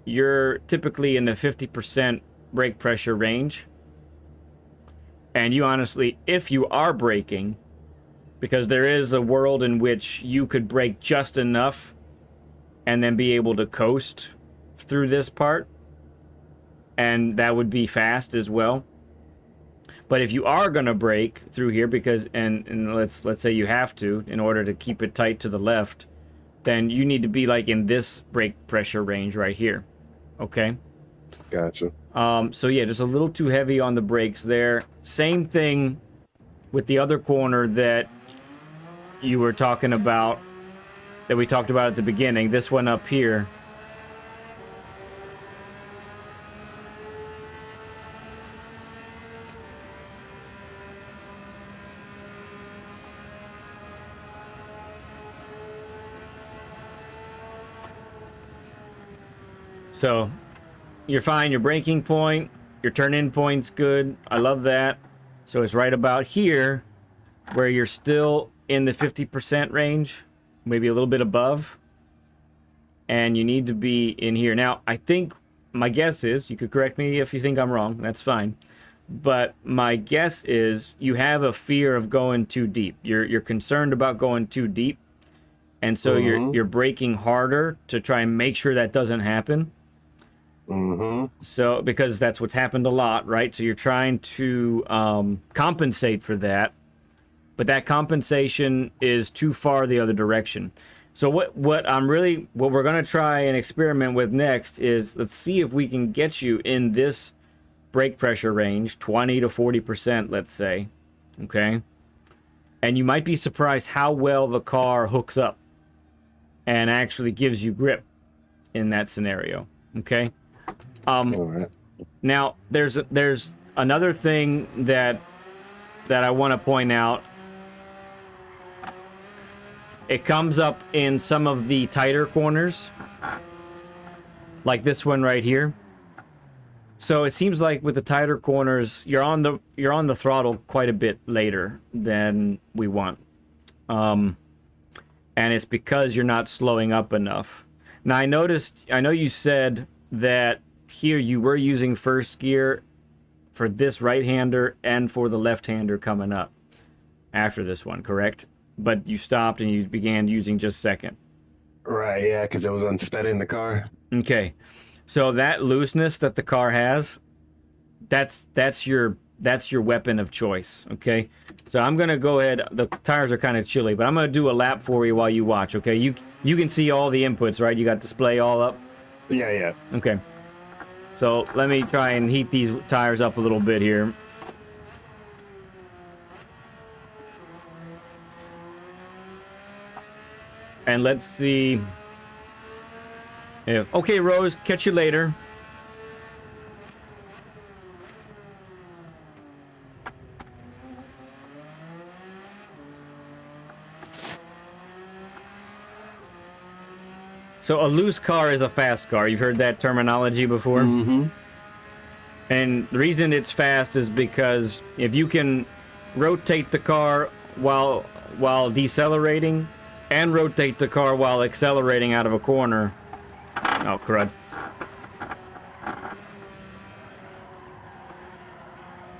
you're typically in the 50% brake pressure range. And you honestly, if you are braking, because there is a world in which you could brake just enough and then be able to coast through this part, and that would be fast as well. But if you are going to brake through here, because and let's say you have to in order to keep it tight to the left, then you need to be like in this brake pressure range right here. Okay? Gotcha. So yeah, just a little too heavy on the brakes there. Same thing with the other corner that you were talking about, that we talked about at the beginning. This one up here. So, you're fine, your braking point, your turn-in point's good. I love that. So it's right about here where you're still in the 50% range, maybe a little bit above. And you need to be in here. Now, I think, my guess is, you could correct me if you think I'm wrong, that's fine. but my guess is you have a fear of going too deep. You're concerned about going too deep, and so you're braking harder to try and make sure that doesn't happen. So because that's what's happened a lot, right? So you're trying to compensate for that, but that compensation is too far the other direction. So what we're gonna try and experiment with next is, let's see if we can get you in this brake pressure range, 20 to 40%, let's say, okay? And you might be surprised how well the car hooks up and actually gives you grip in that scenario, okay? All right. Now, there's another thing that I want to point out. It comes up in some of the tighter corners, like this one right here. So it seems like with the tighter corners, you're on the throttle quite a bit later than we want, and it's because you're not slowing up enough. Now I know you said that here you were using first gear for this right-hander and for the left-hander coming up after this one, correct? But you stopped and you began using just second. Right, yeah, because it was unsteady in the car. Okay. So that looseness that the car has, that's your weapon of choice, okay? So I'm going to go ahead. The tires are kind of chilly, but I'm going to do a lap for you while you watch, okay? You can see all the inputs, right? You got display all up? Yeah, yeah. Okay. So let me try and heat these tires up a little bit here. And let's see if... Okay, Rose, catch you later. So a loose car is a fast car. You've heard that terminology before? Mm-hmm. And the reason it's fast is because if you can rotate the car while decelerating and rotate the car while accelerating out of a corner. Oh, crud.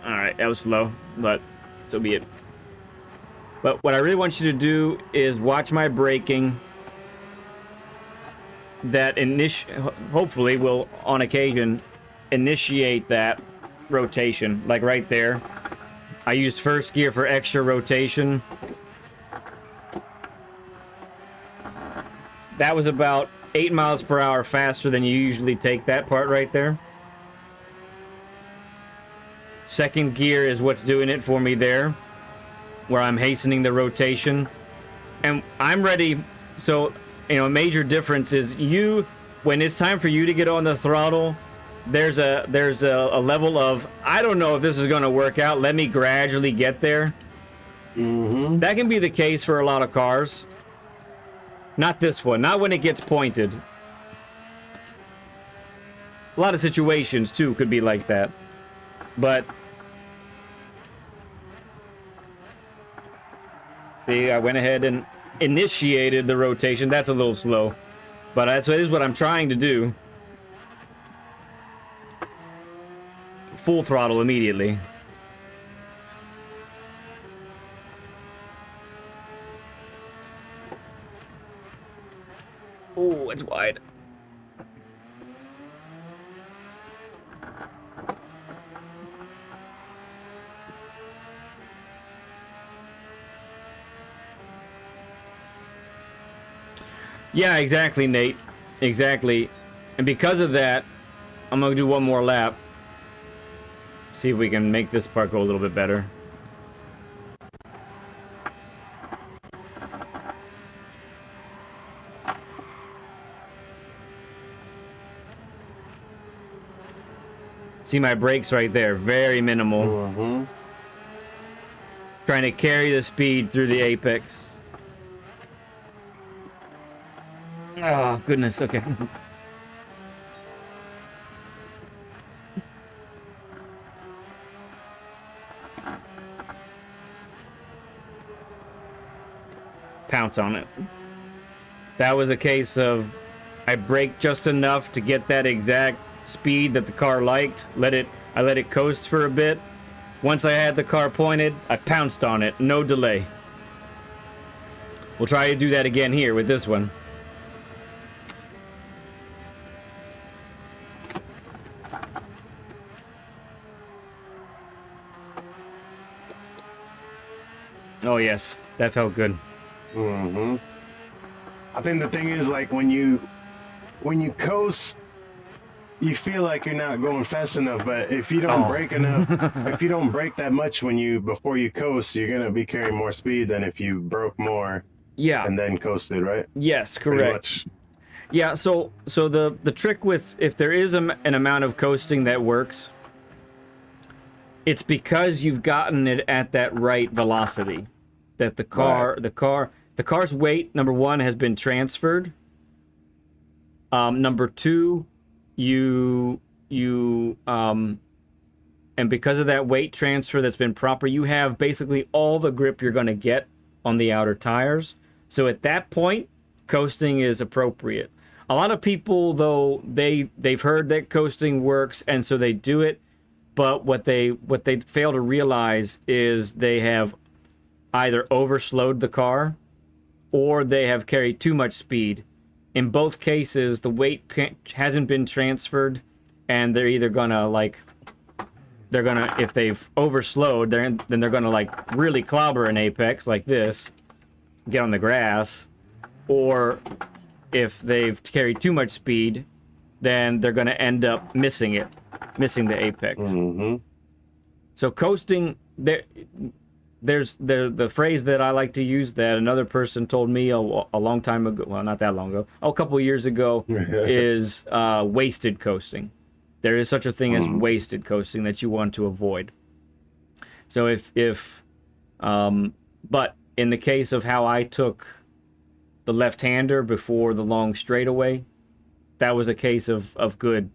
Alright, that was slow, but so be it. But what I really want you to do is watch my braking. That hopefully will, on occasion, initiate that rotation. Like right there. I used first gear for extra rotation. That was about 8 miles per hour faster than you usually take that part right there. Second gear is what's doing it for me there, where I'm hastening the rotation. And I'm ready. So, you know, a major difference is when it's time for you to get on the throttle, there's a level of, I don't know if this is going to work out. Let me gradually get there. Mm-hmm. That can be the case for a lot of cars. Not this one. Not when it gets pointed. A lot of situations, too, could be like that. But... see, I went ahead and initiated the rotation. That's a little slow. But that is what I'm trying to do. Full throttle immediately. Oh, it's wide. Yeah, exactly, Nate. Exactly. And because of that, I'm going to do one more lap. See if we can make this part go a little bit better. See my brakes right there, very minimal. Mm-hmm. Trying to carry the speed through the apex. Oh, goodness, okay. Pounce on it. That was a case of I braked just enough to get that exact speed that the car liked. I let it coast for a bit, Once I had the car pointed, I pounced on it, no delay. We'll try to do that again here with this one. Oh yes, that felt good. Mm-hmm. I think the thing is, like, when you coast, you feel like you're not going fast enough, but if you don't brake enough, if you don't brake that much before you coast, you're gonna be carrying more speed than if you broke more Yeah. and then coasted, right? Yes, Pretty correct. much. Yeah, so the trick with, if there is an amount of coasting that works, it's because you've gotten it at that right velocity, that the car's weight, number one, has been transferred. Number two, and because of that weight transfer that's been proper, you have basically all the grip you're going to get on the outer tires. So at that point, coasting is appropriate. A lot of people, though, they've heard that coasting works, and so they do it. But what they fail to realize is they have either overslowed the car, or they have carried too much speed. In both cases, the weight hasn't been transferred, and they're either gonna if they've overslowed, then they're gonna like really clobber an apex like this, get on the grass, or if they've carried too much speed, then they're gonna end up missing the apex. Mm-hmm. So coasting, there's the phrase that I like to use that another person told me a long time ago, well, not that long ago, a couple of years ago, is wasted coasting. There is such a thing as wasted coasting that you want to avoid. So but in the case of how I took the left-hander before the long straightaway, that was a case of good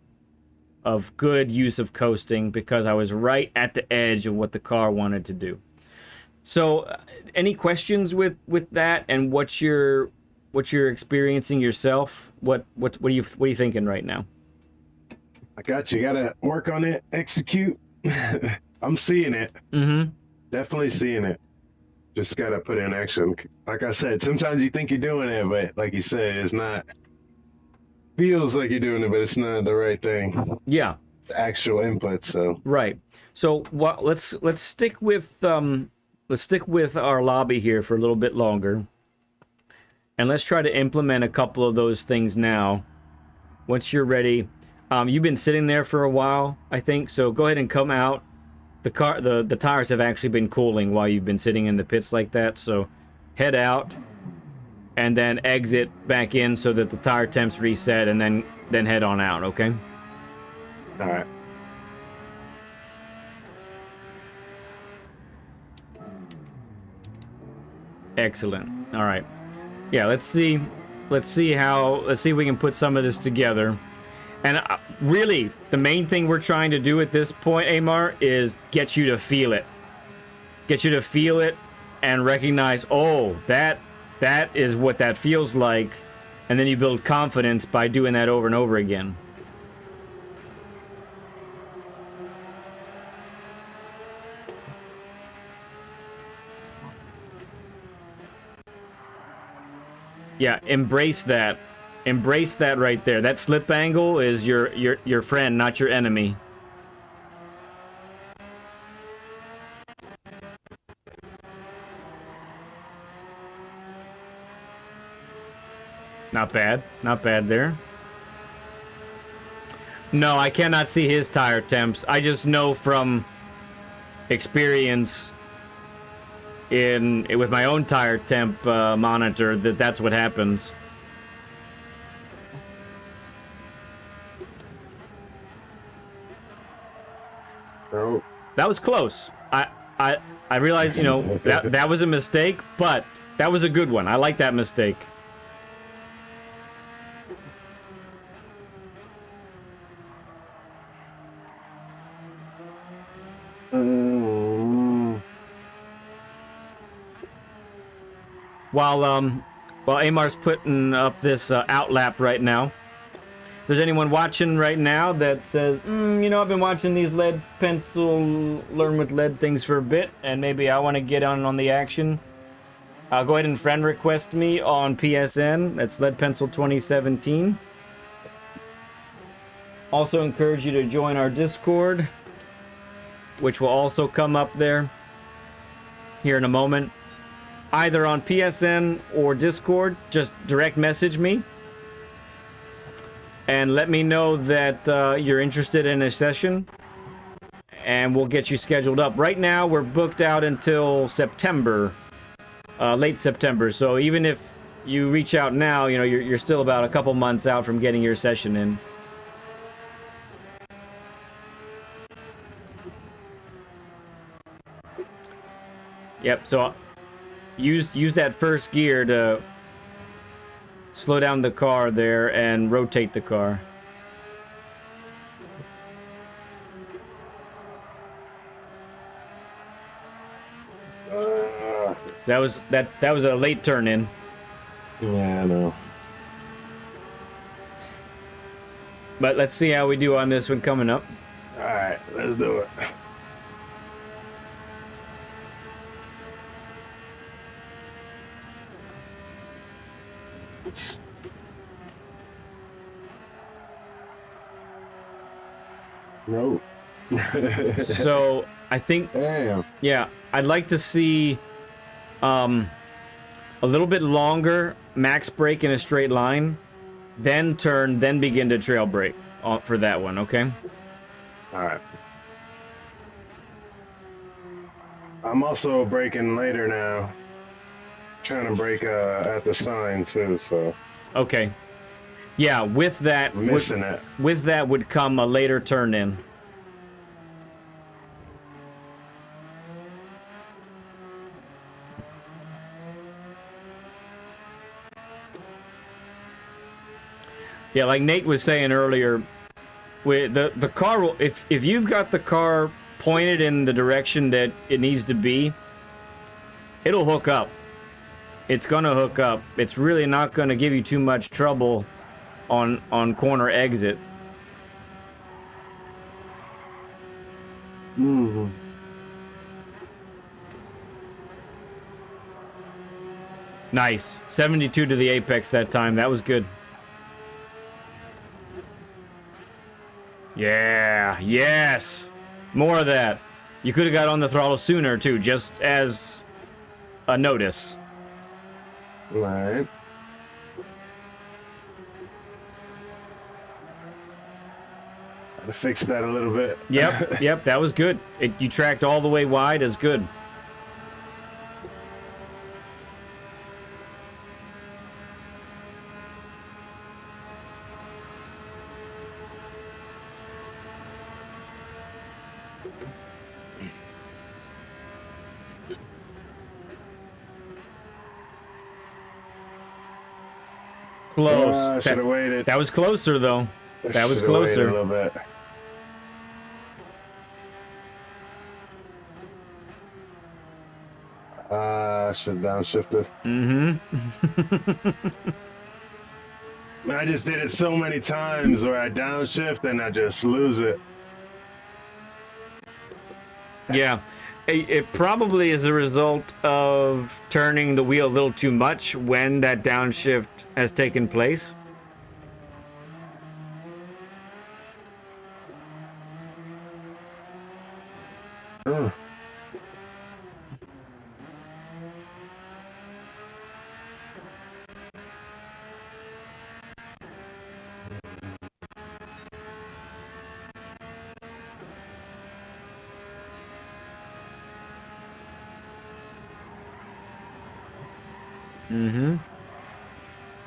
use of coasting, because I was right at the edge of what the car wanted to do. So, any questions with that, and what you're experiencing yourself? What are you thinking right now? I got you. Gotta work on it. Execute. I'm seeing it. Mm-hmm. Definitely seeing it. Just gotta put it in action. Like I said, sometimes you think you're doing it, but like you said, it's not. Feels like you're doing it, but it's not the right thing. Yeah. The actual input. So. Right. So let's stick with our lobby here for a little bit longer, and let's try to implement a couple of those things now. Once you're ready, you've been sitting there for a while, I think. So go ahead and come out. The tires have actually been cooling while you've been sitting in the pits like that. So head out, and then exit back in so that the tire temps reset, and then head on out. Okay. All right. Excellent. All right. Yeah, let's see if we can put some of this together. And really, the main thing we're trying to do at this point, Amar, is get you to feel it. Get you to feel it and recognize, oh, that is what that feels like. And then you build confidence by doing that over and over again. Yeah, embrace that. Embrace that right there. That slip angle is your friend, not your enemy. Not bad. Not bad there. No, I cannot see his tire temps. I just know from experience with my own tire temp monitor that's what happens. Oh. That was close. I realized, that was a mistake, but that was a good one. I like that mistake. While Amar's putting up this outlap right now, there's anyone watching right now that says, you know, I've been watching these lead pencil, learn with lead things for a bit, and maybe I want to get on the action, go ahead and friend request me on PSN. That's Lead Pencil 2017. Also encourage you to join our Discord, which will also come up there here in a moment. Either on PSN or Discord, just direct message me and let me know that you're interested in a session, and we'll get you scheduled up. Right now, we're booked out until September, late September. So even if you reach out now, you know, you're still about a couple months out from getting your session in. Yep, so use that first gear to slow down the car there and rotate the car. That was a late turn in. Yeah, I know. But let's see how we do on this one coming up. All right, let's do it. No. So I think, Damn. yeah, I'd like to see a little bit longer max brake in a straight line, then turn, then begin to trail brake for that one, okay? All right. I'm also braking later now. Trying to brake at the sign too, so. Okay. Yeah, with that, Missing it. with that would come a later turn in. Yeah, like Nate was saying earlier, with the car will, if you've got the car pointed in the direction that it needs to be, it'll hook up. It's gonna hook up. It's really not gonna give you too much trouble on corner exit. Mm-hmm. Nice. 72 to the apex that time. That was good. Yeah, yes. More of that. You could have got on the throttle sooner too, just as a notice. All right. Gotta fix that a little bit. Yep, yep, that was good. You tracked all the way wide as good. Close. I should have waited. That was closer though. That was closer. A little bit. I should downshifted. I just did it so many times where I downshift and I just lose it. Yeah. It probably is a result of turning the wheel a little too much when that downshift has taken place.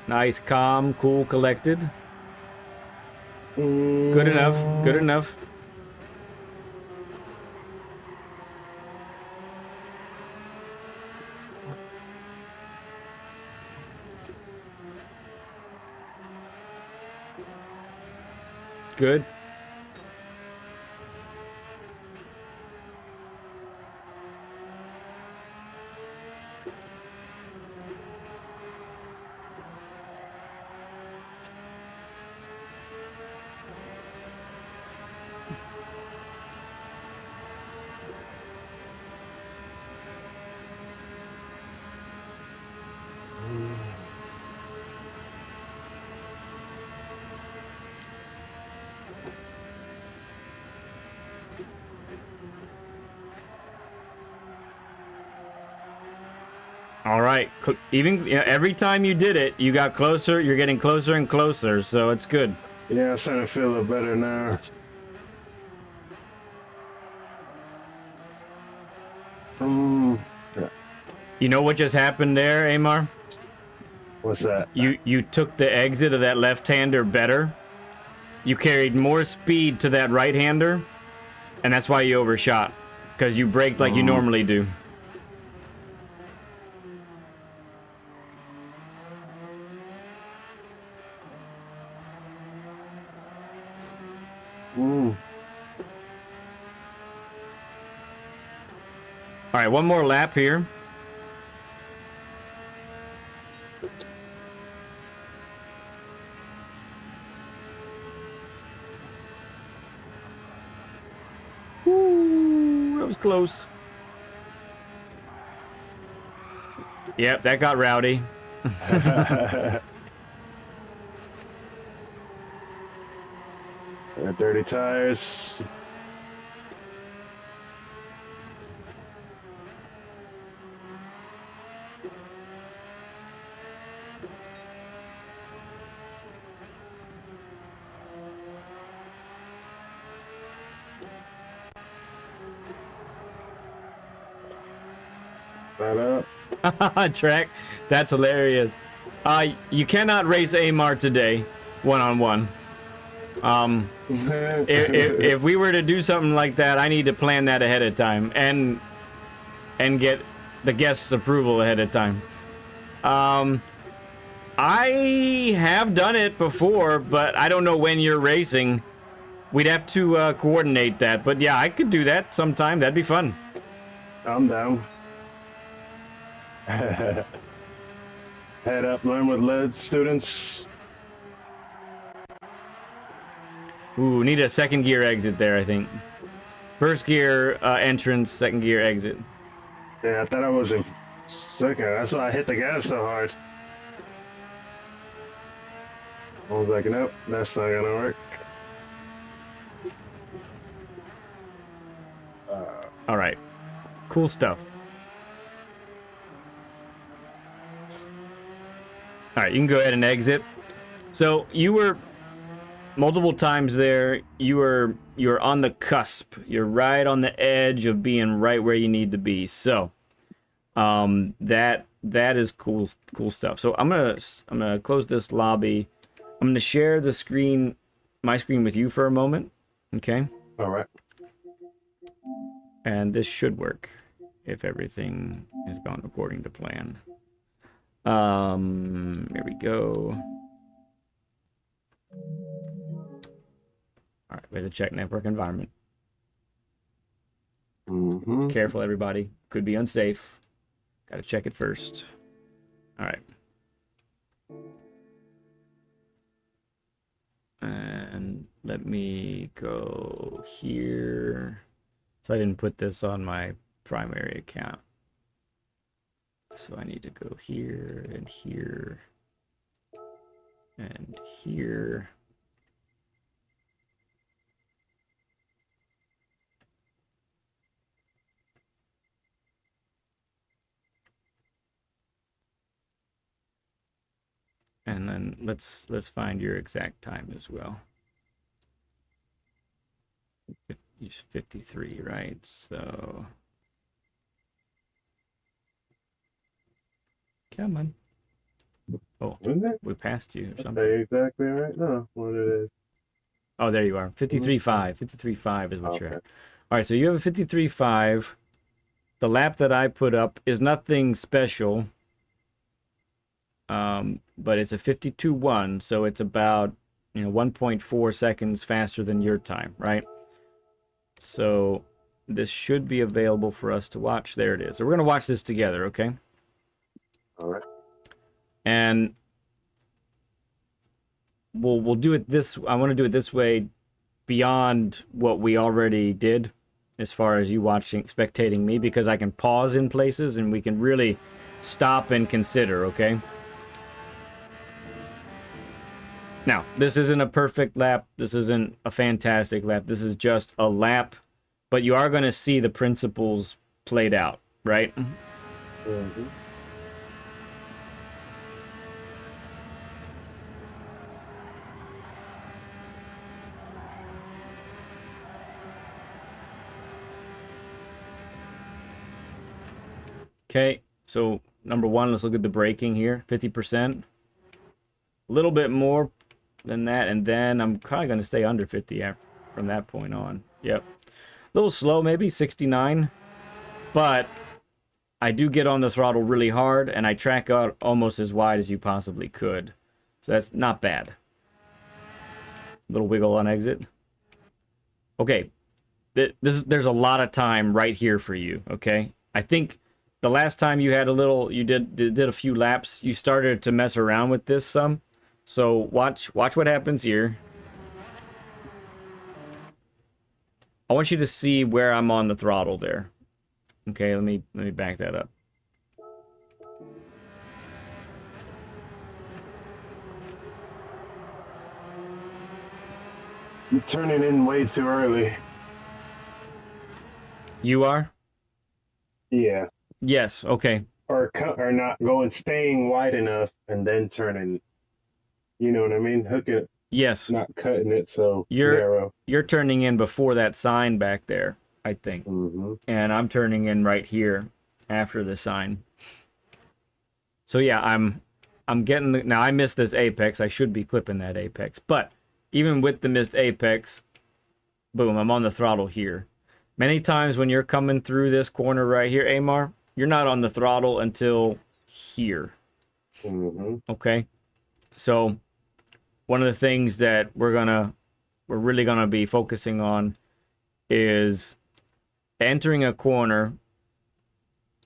Nice, calm, cool, collected. Good enough. Good enough. Good. All right. Even every time you did it, you got closer. You're getting closer and closer, so it's good. Yeah, I'm starting to feel a little better now. Yeah. You know what just happened there, Amar? What's that? You took the exit of that left-hander better. You carried more speed to that right-hander, and that's why you overshot, because you braked like you normally do. All right, one more lap here. Woo, that was close. Yep, that got rowdy. Dirty tires. That up. Track, that's hilarious. You cannot race Amar today, one-on-one. If we were to do something like that, I need to plan that ahead of time and get the guests' approval ahead of time. I have done it before, but I don't know when you're racing. We'd have to coordinate that. But yeah, I could do that sometime. That'd be fun. I'm down. Head up, learn with lead, students. Ooh, need a second gear exit there, I think. First gear entrance, second gear exit. Yeah, I thought I was in second. That's why I hit the gas so hard. I was like, nope, that's not gonna work. All right, cool stuff. All right, you can go ahead and exit. So you were multiple times there. You're on the cusp. You're right on the edge of being right where you need to be. So, that is cool stuff. So I'm gonna close this lobby. I'm gonna share the screen, my screen, with you for a moment. Okay. All right. And this should work if everything has gone according to plan. There we go. All right, way to check network environment. Careful, everybody. Could be unsafe. Got to check it first. All right. And let me go here. So I didn't put this on my primary account. So I need to go here and here and here. And then let's find your exact time as well. It's 53, right? So come on. Oh, we passed you or something. Exactly right now what it is. Oh, there you are. 53.5. 53.5 is what you're at. All right, so you have a 53.5. The lap that I put up is nothing special. But it's a 52.1, so it's about 1.4 seconds faster than your time, right? So this should be available for us to watch. There it is. So we're gonna watch this together, okay? All right. And we'll do it this. I want to do it this way, beyond what we already did, as far as you watching, spectating me, because I can pause in places and we can really stop and consider, okay? Now, this isn't a perfect lap. This isn't a fantastic lap. This is just a lap, but you are going to see the principles played out, right? Okay, so number one, let's look at the braking here. 50%. A little bit more than that, and then I'm probably going to stay under 50 from that point on. Yep. A little slow, maybe 69. But I do get on the throttle really hard, and I track out almost as wide as you possibly could. So that's not bad. Little wiggle on exit. Okay. There's a lot of time right here for you, okay? I think the last time you had you did a few laps, you started to mess around with this some. So watch what happens here. I want you to see where I'm on the throttle there. Okay, let me back that up. You're turning in way too early. You are? Yeah. Yes, okay. Or not staying wide enough and then turning. You know what I mean? Hook it. Yes. Not cutting it so narrow. You're turning in before that sign back there, I think. Mm-hmm. And I'm turning in right here after the sign. So yeah, I'm getting now I missed this apex. I should be clipping that apex. But even with the missed apex, boom, I'm on the throttle here. Many times when you're coming through this corner right here, Amar, you're not on the throttle until here. Mm-hmm. Okay? So one of the things that we're really gonna be focusing on is entering a corner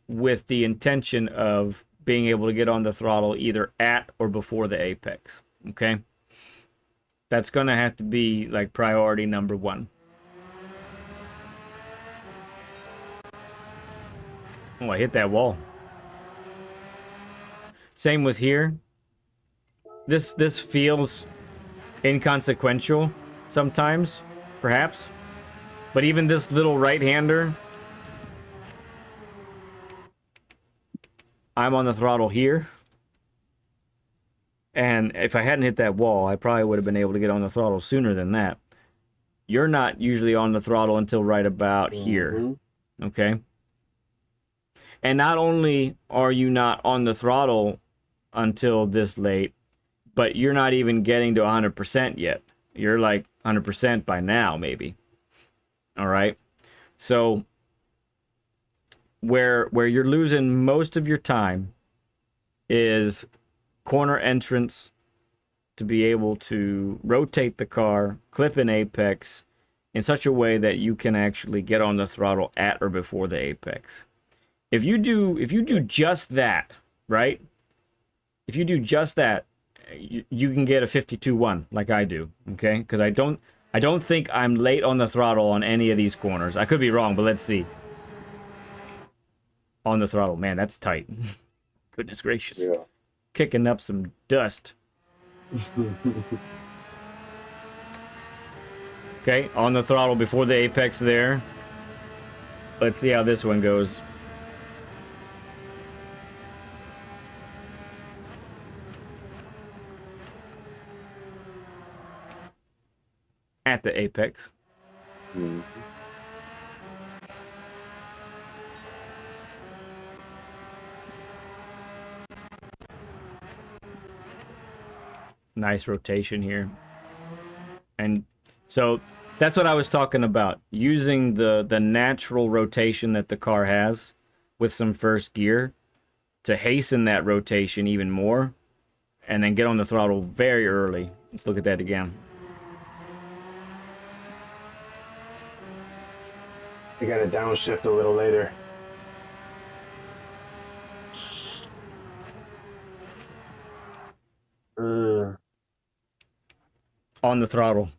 with the intention of being able to get on the throttle either at or before the apex. Okay? That's gonna have to be like priority number one. Oh, I hit that wall. Same with here. This feels inconsequential sometimes, perhaps. But even this little right-hander, I'm on the throttle here. And if I hadn't hit that wall, I probably would have been able to get on the throttle sooner than that. You're not usually on the throttle until right about here. Okay? And not only are you not on the throttle until this late, but you're not even getting to 100% yet. You're like 100% by now, maybe. All right? So where you're losing most of your time is corner entrance to be able to rotate the car, clip an apex in such a way that you can actually get on the throttle at or before the apex. If you do just that, right? If you do just that, you can get a 52-1 like I do, okay? Because I don't think I'm late on the throttle on any of these corners. I could be wrong, but let's see. On the throttle, man, that's tight. Goodness gracious. Yeah. Kicking up some dust. Okay, on the throttle before the apex there. Let's see how this one goes. At the apex. Mm-hmm. Nice rotation here. And so that's what I was talking about. Using the natural rotation that the car has with some first gear to hasten that rotation even more and then get on the throttle very early. Let's look at that again. You got to downshift a little later. On the throttle.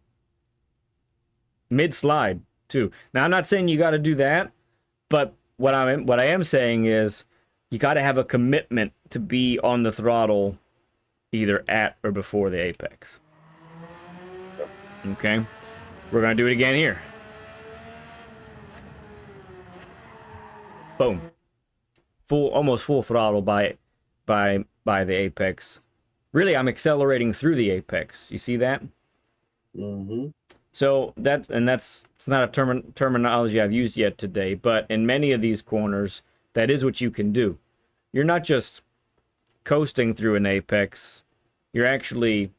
Mid-slide, too. Now, I'm not saying you got to do that, but what I am saying is you got to have a commitment to be on the throttle either at or before the apex. Okay? We're going to do it again here. Boom. Almost full throttle by the apex. Really, I'm accelerating through the apex. You see that? Mm-hmm. So it's not a terminology I've used yet today, but in many of these corners, That is what you can do. You're not just coasting through an apex. You're actually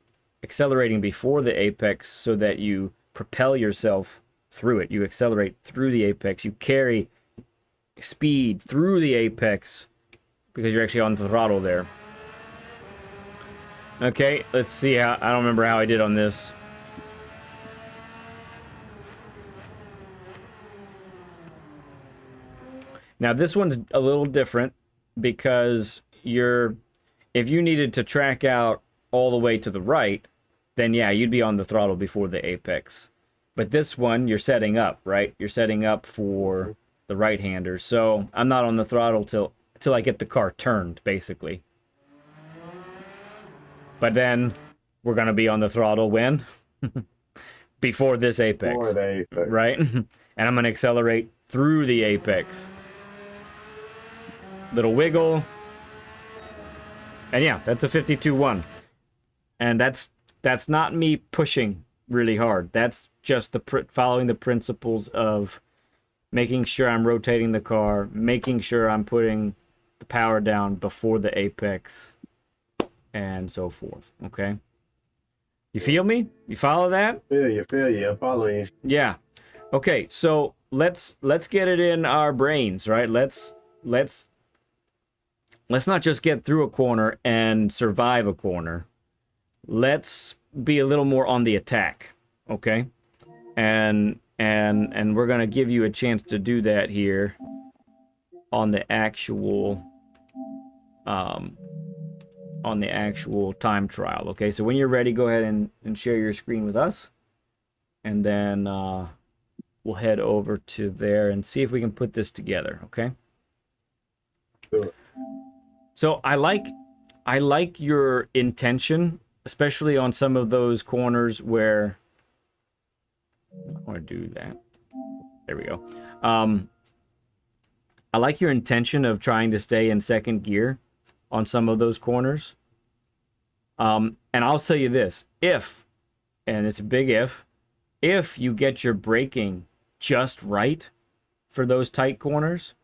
accelerating before the apex so that you propel yourself through it. You accelerate through the apex. You carry speed through the apex because you're actually on the throttle there. Okay, let's see how, I don't remember how I did on this. Now this one's a little different because if you needed to track out all the way to the right, then yeah, you'd be on the throttle before the apex. But this one, you're setting up, right? You're setting up for the right-hander. So I'm not on the throttle till I get the car turned, basically. But then we're going to be on the throttle when? Before this apex. Before the apex. Right? And I'm going to accelerate through the apex. Little wiggle. And yeah, that's a 52-1. And that's not me pushing really hard. That's just following the principles of making sure I'm rotating the car, making sure I'm putting the power down before the apex, and so forth. Okay? You feel me? You follow that? Feel you. I'm following you. Yeah. Okay, so let's get it in our brains, right? Let's not just get through a corner and survive a corner. Let's be a little more on the attack, okay? And we're gonna give you a chance to do that here on the actual time trial. Okay, so when you're ready, go ahead and share your screen with us, and then we'll head over to there and see if we can put this together. Okay. Sure. So I like your intention, especially on some of those corners where I want to do that. There we go. I like your intention of trying to stay in second gear on some of those corners. And I'll tell you this, and it's a big if you get your braking just right for those tight corners,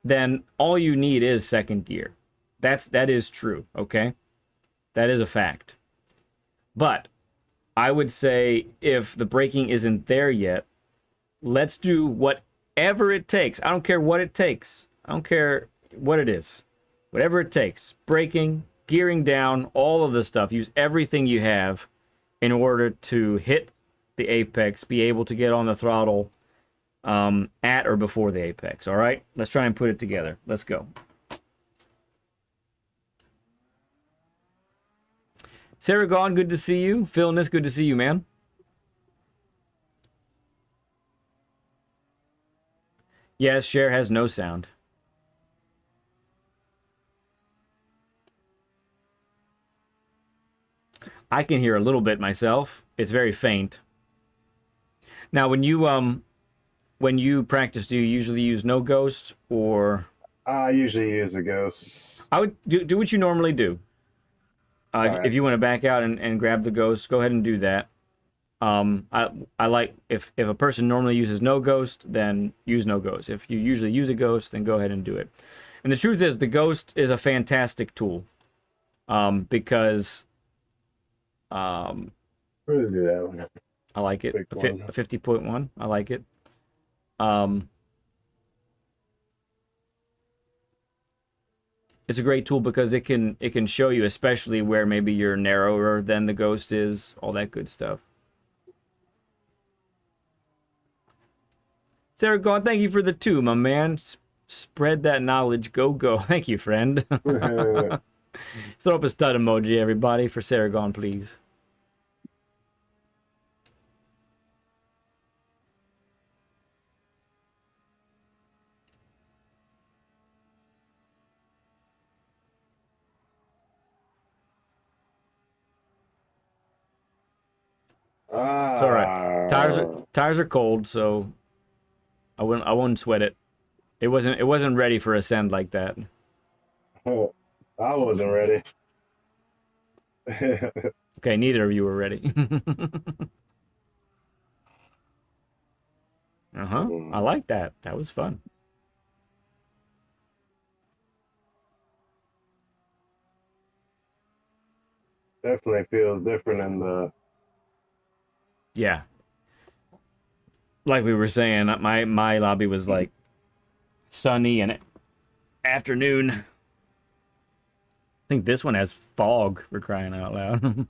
then all you need is second gear. That is true, okay? That is a fact. But I would say if the braking isn't there yet, let's do whatever it takes. I don't care what it takes. I don't care what it is. Whatever it takes. Braking, gearing down, all of the stuff. Use everything you have in order to hit the apex, be able to get on the throttle at or before the apex. All right? Let's try and put it together. Let's go. Sarah Gone, good to see you. Philness, good to see you, man. Yes, Cher has no sound. I can hear a little bit myself. It's very faint. Now, when you practice, do you usually use no ghost or? I usually use the ghost. I would do what you normally do. If you want to back out and grab the ghost, go ahead and do that. I like if a person normally uses no ghost, then use no ghost. If you usually use a ghost, then go ahead and do it. And the truth is, the ghost is a fantastic tool, because We're gonna do that one. I like it. A 50.1. I like it. It's a great tool because it can show you, especially where maybe you're narrower than the ghost is, all that good stuff. Sarah God, thank you for the 2, my man. Spread that knowledge. Go, go. Thank you, friend. Throw up a stud emoji, everybody, for Sarah Gone, please. It's all right. Tires are cold, so I wouldn't sweat it. It wasn't ready for ascend like that. I wasn't ready. Okay, neither of you were ready. I like that. That was fun. definitely feels different in the. Yeah. Like we were saying, my lobby was like sunny and afternoon. I think this one has fog, for crying out loud.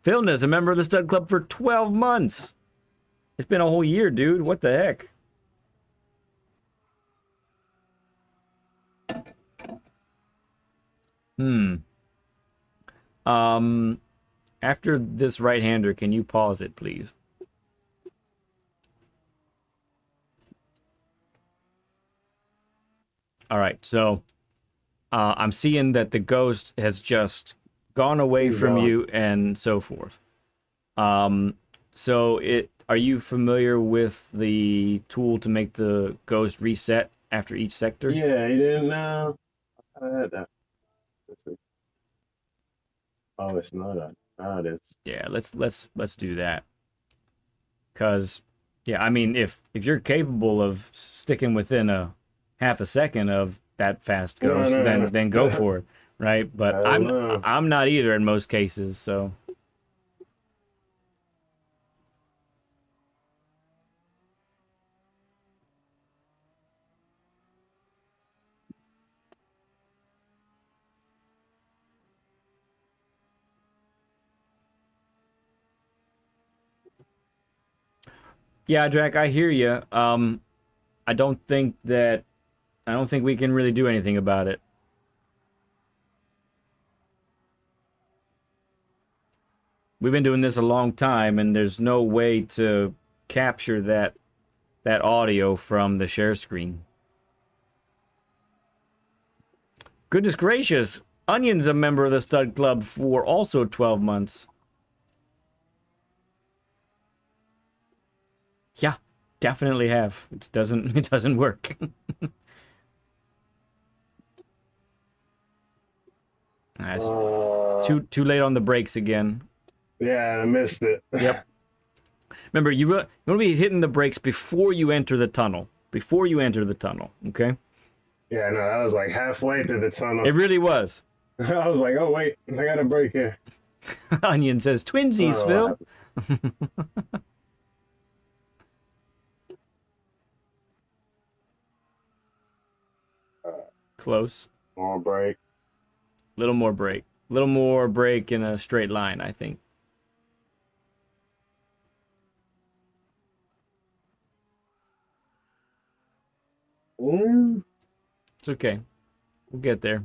Phil is a member of the Stud Club for 12 months. It's been a whole year, dude. What the heck? Hmm. Um, After this right-hander, can you pause it, please? All right, so I'm seeing that the ghost has just gone away He's from gone. you and so forth. Um, so are you familiar with the tool to make the ghost reset after each sector? Yeah, he didn't know. I had that. Let's see. Oh, it's not a. Ah, it is. Yeah, let's do that. Cause yeah, I mean if you're capable of sticking within a half a second of that fast No, ghost, no, then go no. for it, right? But I don't know. I'm not either in most cases, so yeah, Jack, I hear you. I don't think that I don't think we can really do anything about it. We've been doing this a long time, and there's no way to capture that audio from the share screen. Goodness gracious, Onion's a member of the Stud Club for also 12 months. Yeah, definitely have. It doesn't work. Nice. Uh, Too late on the brakes again. yeah, I missed it. Yep. Remember, you want to be hitting the brakes before you enter the tunnel. Before you enter the tunnel, okay? Yeah, no, that was like halfway through the tunnel. It really was. I was like, oh wait, I got a break here. Onion says twinsies, Oh, what Phil. happened? Close. More break. Little more break. Little more break in a straight line, I think. Mm. It's okay. We'll get there.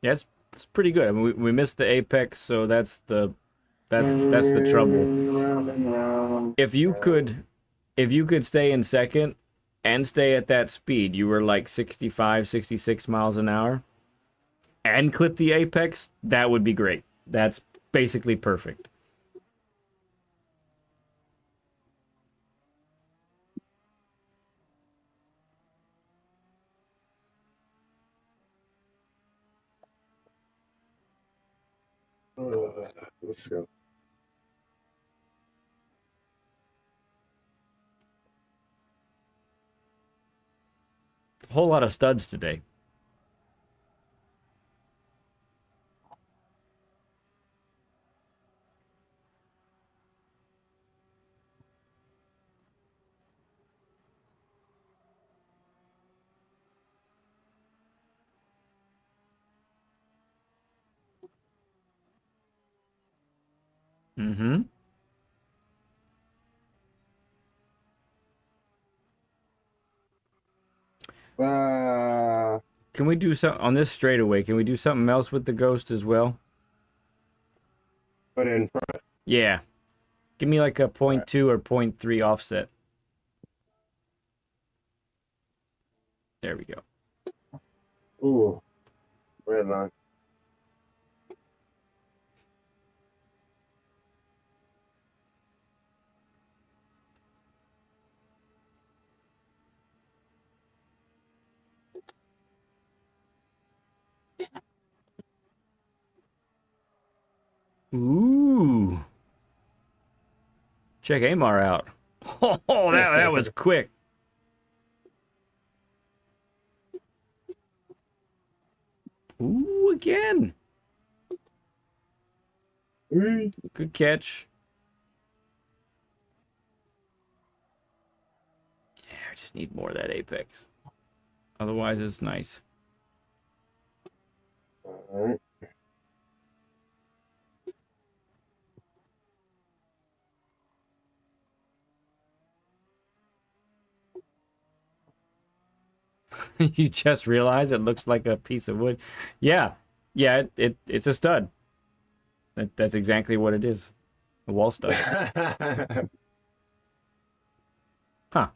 Yeah, it's pretty good. I mean, we missed the apex, so that's the trouble. If you could if you could stay in second and stay at that speed, you were like 65, 66 miles an hour, and clip the apex, that would be great. That's basically perfect. Let's go. A whole lot of studs today. Mm-hmm. Uh, Can we do something on this straightaway? Can we do something else with the ghost as well? put it in front. Yeah. Give me like a Right. 0.2 or 0.3 offset. There we go. Ooh, red line. Ooh. Check Amar out. Oh, that was quick. Ooh, again. Good catch. Yeah, I just need more of that apex. Otherwise, it's nice. All right. You just realize it looks like a piece of wood. Yeah, yeah, it's a stud. That's exactly what it is. A wall stud. Huh.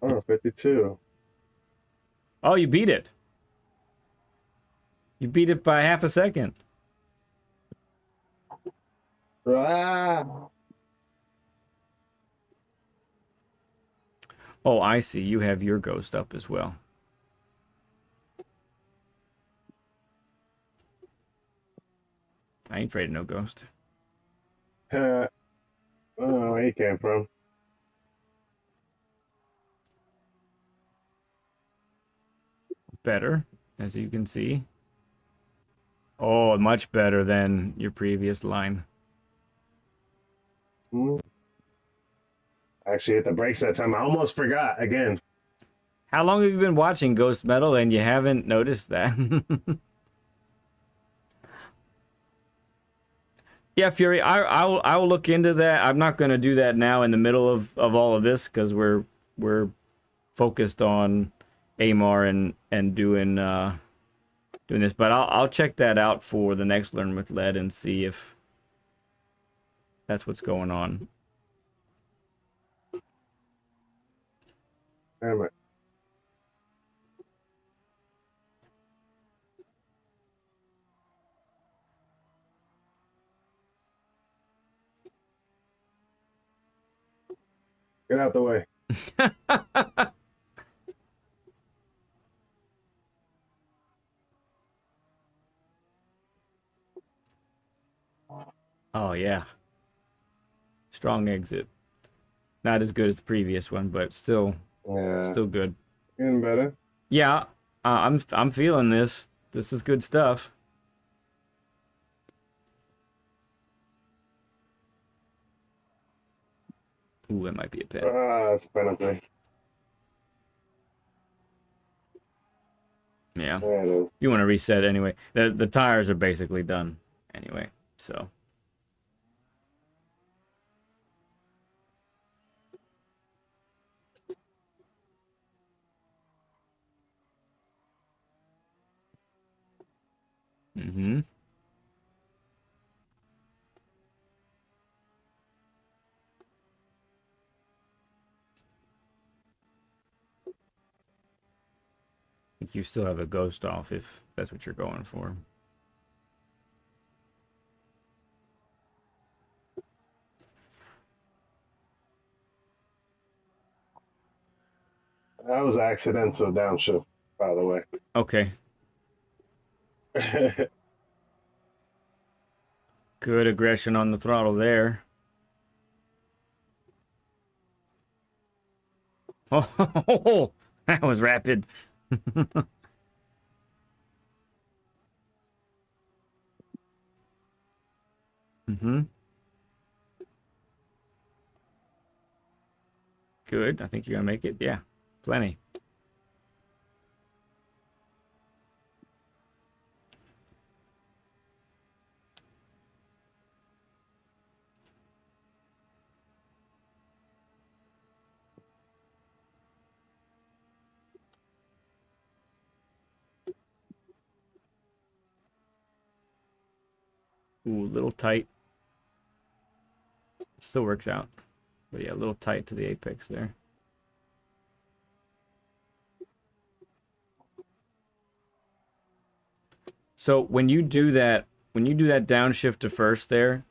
Oh, 52. Oh, you beat it. You beat it by half a second. Ah. Oh, I see. You have your ghost up as well. I ain't afraid of no ghost. I don't know where he came from. Better, as you can see. Oh, much better than your previous line. Hmm. Actually hit the brakes that time. I almost forgot again. How long have you been watching Ghost Metal and you haven't noticed that? Yeah, Fury, I will look into that. I'm not going to do that now in the middle of all of this because we're focused on AMAR and doing this. But I'll check that out for the next Learn with Lead and see if that's what's going on. Damn it. Get out the way. Oh yeah, strong exit. Not as good as the previous one, but still Yeah, good. getting better. Yeah, I'm feeling this. This is good stuff. Ooh, that might be a pin. It's penalty. Yeah. There it is. You want to reset anyway. The tires are basically done anyway. So mm-hmm. I think you still have a ghost off if that's what you're going for. That was accidental downshift, by the way. Okay. Good aggression on the throttle there. Oh, that was rapid. Mm-hmm. Good. I think you're gonna make it. Yeah, plenty. Ooh, a little tight. Still works out. But yeah, a little tight to the apex there. So when you do that downshift to first there,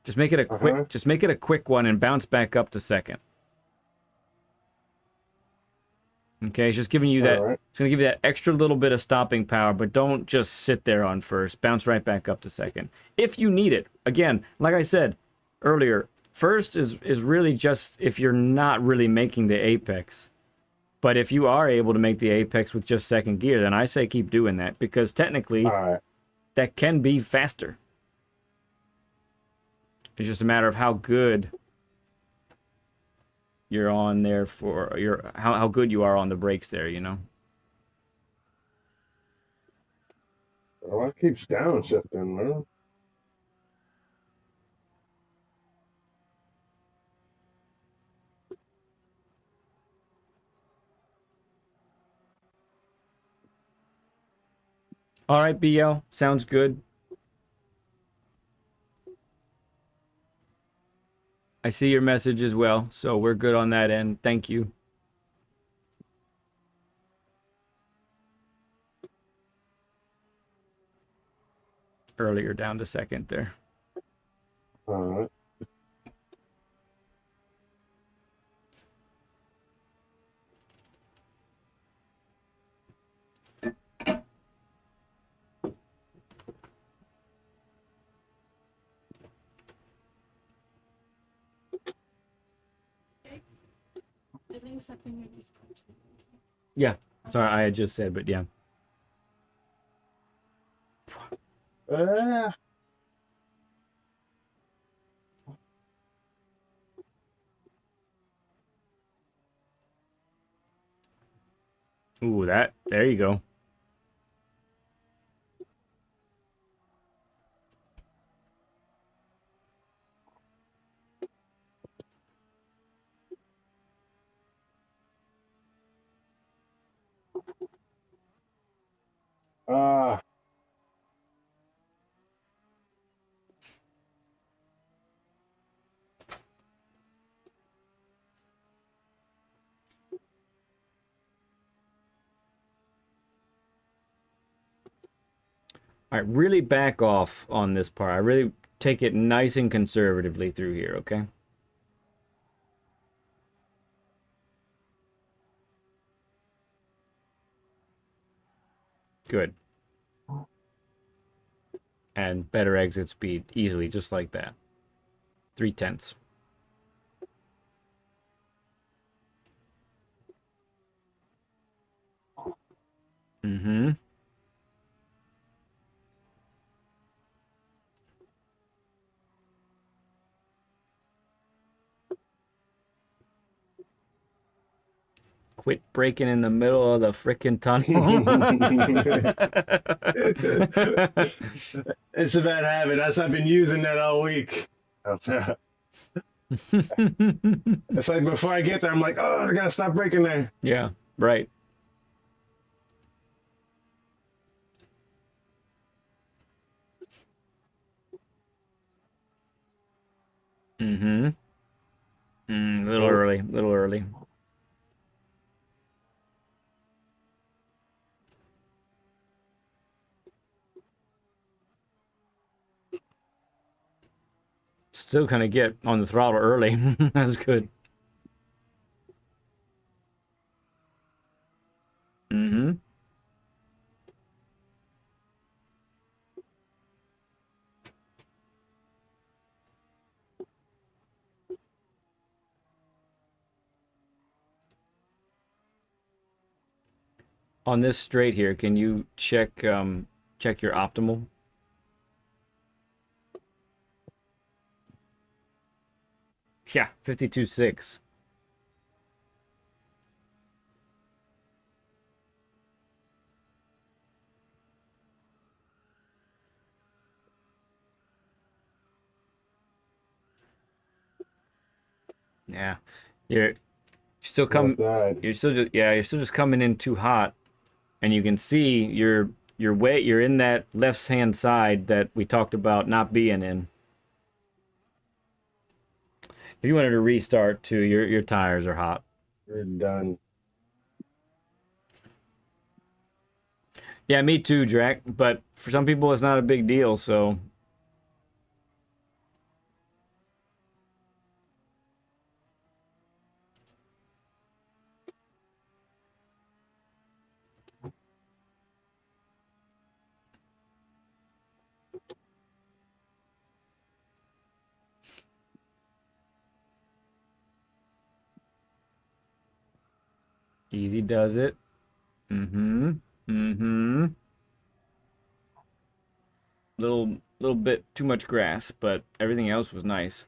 just make it a Uh-huh. quick one and bounce back up to second. Okay, it's just giving you All that. right. It's gonna give you that extra little bit of stopping power, but don't just sit there on first. Bounce right back up to second if you need it. Again, like I said earlier, first is really just if you're not really making the apex. But if you are able to make the apex with just second gear, then I say keep doing that because technically All right. that can be faster. It's just a matter of how good you're on there for your how good you are on the brakes there, you know. Oh, it keeps downshifting, man. All right, BL, sounds good. I see your message as well, so we're good on that end. Thank you. Earlier down to second there. All right. Yeah, sorry, I had just said, but yeah. Ah. Ooh, there you go. Ah. All right, really back off on this part. I really take it nice and conservatively through here, okay? Good. And better exit speed easily, just like that. 3/10. Mm-hmm. Quit braking in the middle of the frickin' tunnel. It's a bad habit. I've been using that all week. It's like before I get there, I'm like, oh, I gotta stop braking there. Yeah, right. Mm-hmm. Little Oh, early, little early. Still gonna get on the throttle early. That's good. Mm-hmm. On this straight here, can you check your optimal? Yeah, 52.6. Yeah. You're still almost come died. you're still just coming in too hot, and you can see your weight, you're in that left hand side that we talked about not being in. If you wanted to restart too, your tires are hot. You're done. Yeah, me too, Drac. But for some people, it's not a big deal. So easy does it. Mm-hmm. Mm-hmm. Little bit too much grass, but everything else was nice.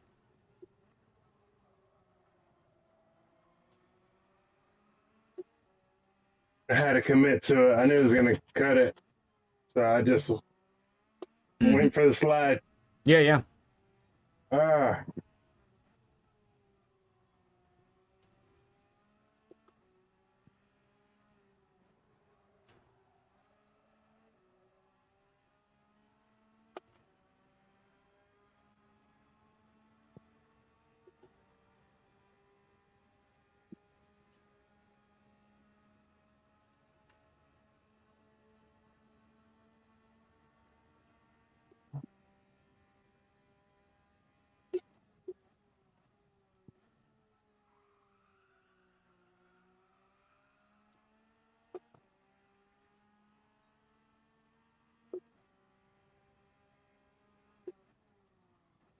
I had to commit to it. I knew it was gonna cut it, so I just Hmm. went for the slide. Yeah, yeah. Ah,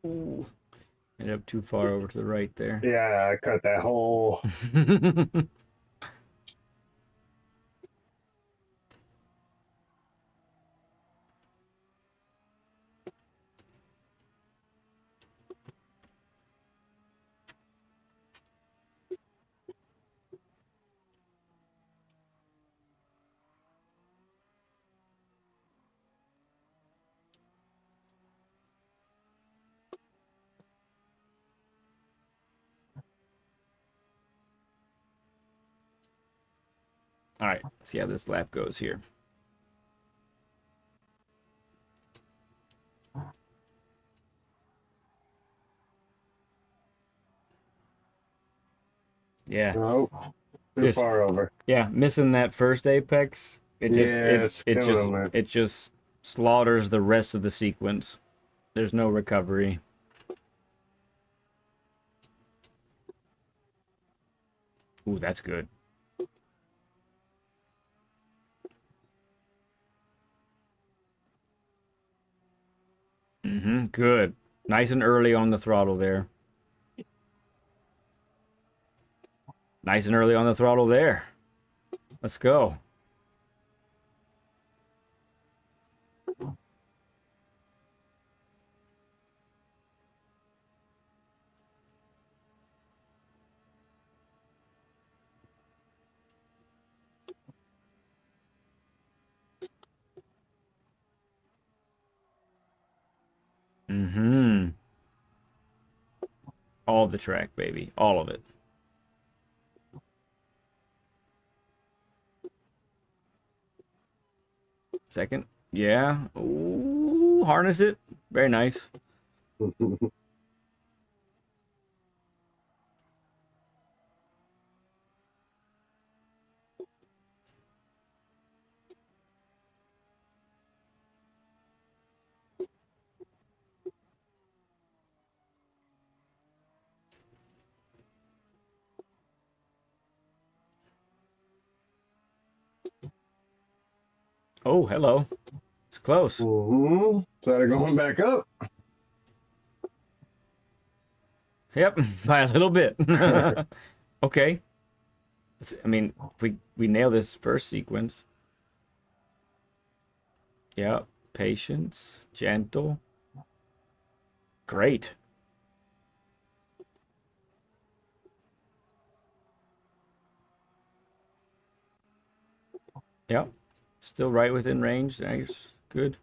Ooh, ended up too far over to the right there. yeah, I cut that hole. All right, let's see how this lap goes here. Yeah, Nope, too just far over. yeah, missing that first apex. It just Yeah, it's killing him, man. it just slaughters the rest of the sequence. There's no recovery. Ooh, that's good. Good. Nice and early on the throttle there. Nice and early on the throttle there. Let's go. Mm-hmm. All of the track, baby. All of it. Second. Yeah. Ooh, harness it. Very nice. Oh, hello. It's close. Started going back up. Yep, by a little bit. Okay. I mean, if we nail this first sequence. Yep. Patience. Gentle. Great. Yep. Still right within range. Nice. Good.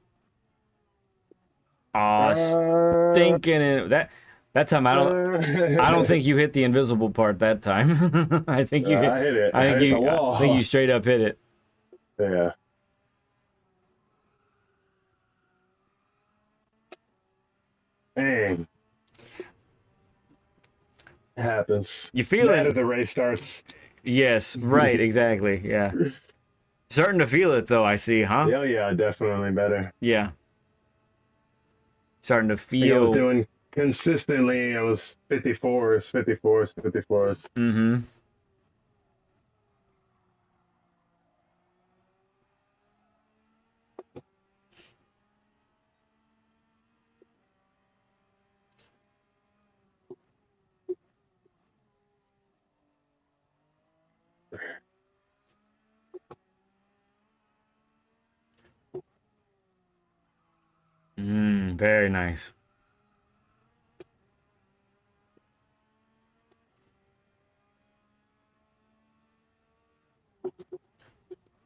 Aw, Uh, stinking in that time I don't uh, think you hit the invisible part that time. I think you hit I hit it. I hit the I think you wall. straight up hit it. Yeah. Dang. It happens. You Bad feeling as the race starts. yes, right, exactly. Yeah. Starting to feel it though, I see, huh? Hell yeah, definitely better. Yeah. Starting to I think I was feel doing consistently, I was 54s, 54s, 54s. mm-hmm. Very nice.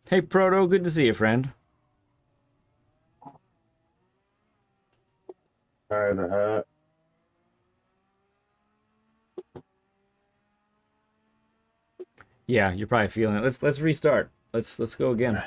Hey, Proto, good to see you, friend. All right, Yeah, you're probably feeling it. Let's restart. Let's go again.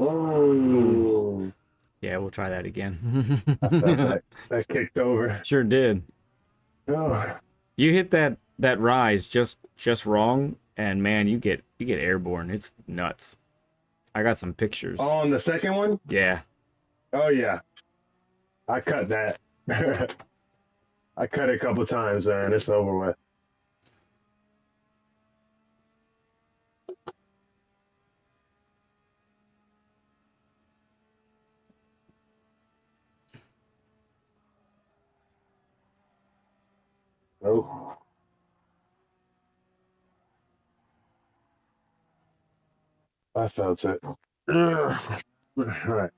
Ooh. oh, Yeah, we'll try that I felt again. that kicked over. Sure did. Oh, You hit that rise just wrong, and man, you get airborne. It's nuts. I got some pictures. on the second one? Yeah. Oh yeah, I cut that. I cut it a couple times, man. It's over with. Oh, I felt it. Ugh. All right.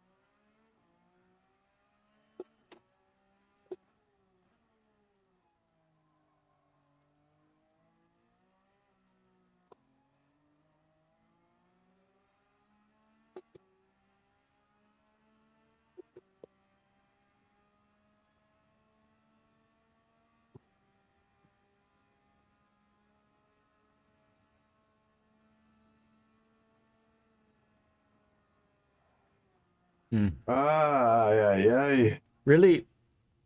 Hmm. Yeah, yeah. Really,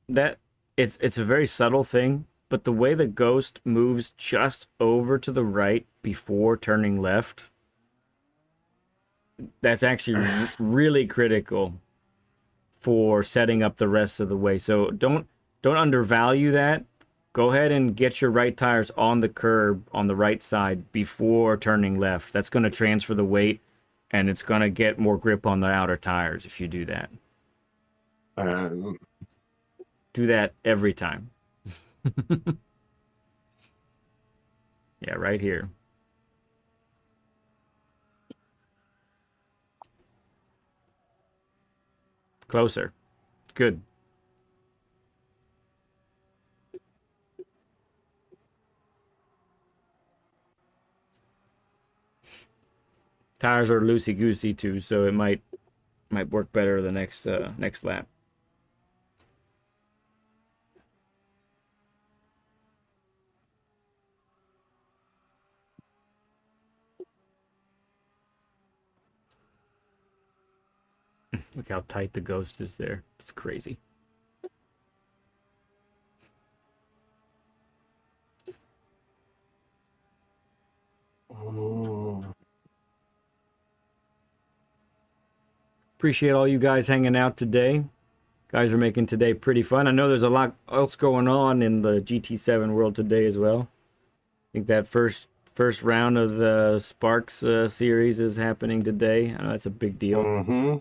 that it's a very subtle thing, but the way the ghost moves just over to the right before turning left, that's actually really critical for setting up the rest of the way. So don't undervalue that. Go ahead and get your right tires on the curb on the right side before turning left. That's going to transfer the weight and it's going to get more grip on the outer tires if you do that. Um, Do that every time. Yeah, right here. Closer. Good. Tires are loosey goosey too, so it might work better the next lap. Look how tight the ghost is there. It's crazy. mm, Appreciate all you guys hanging out today. Guys are making today pretty fun. I know there's a lot else going on in the GT7 world today as well. I think that first round of the Sparks series is happening today. I know that's a big deal. mm-hmm.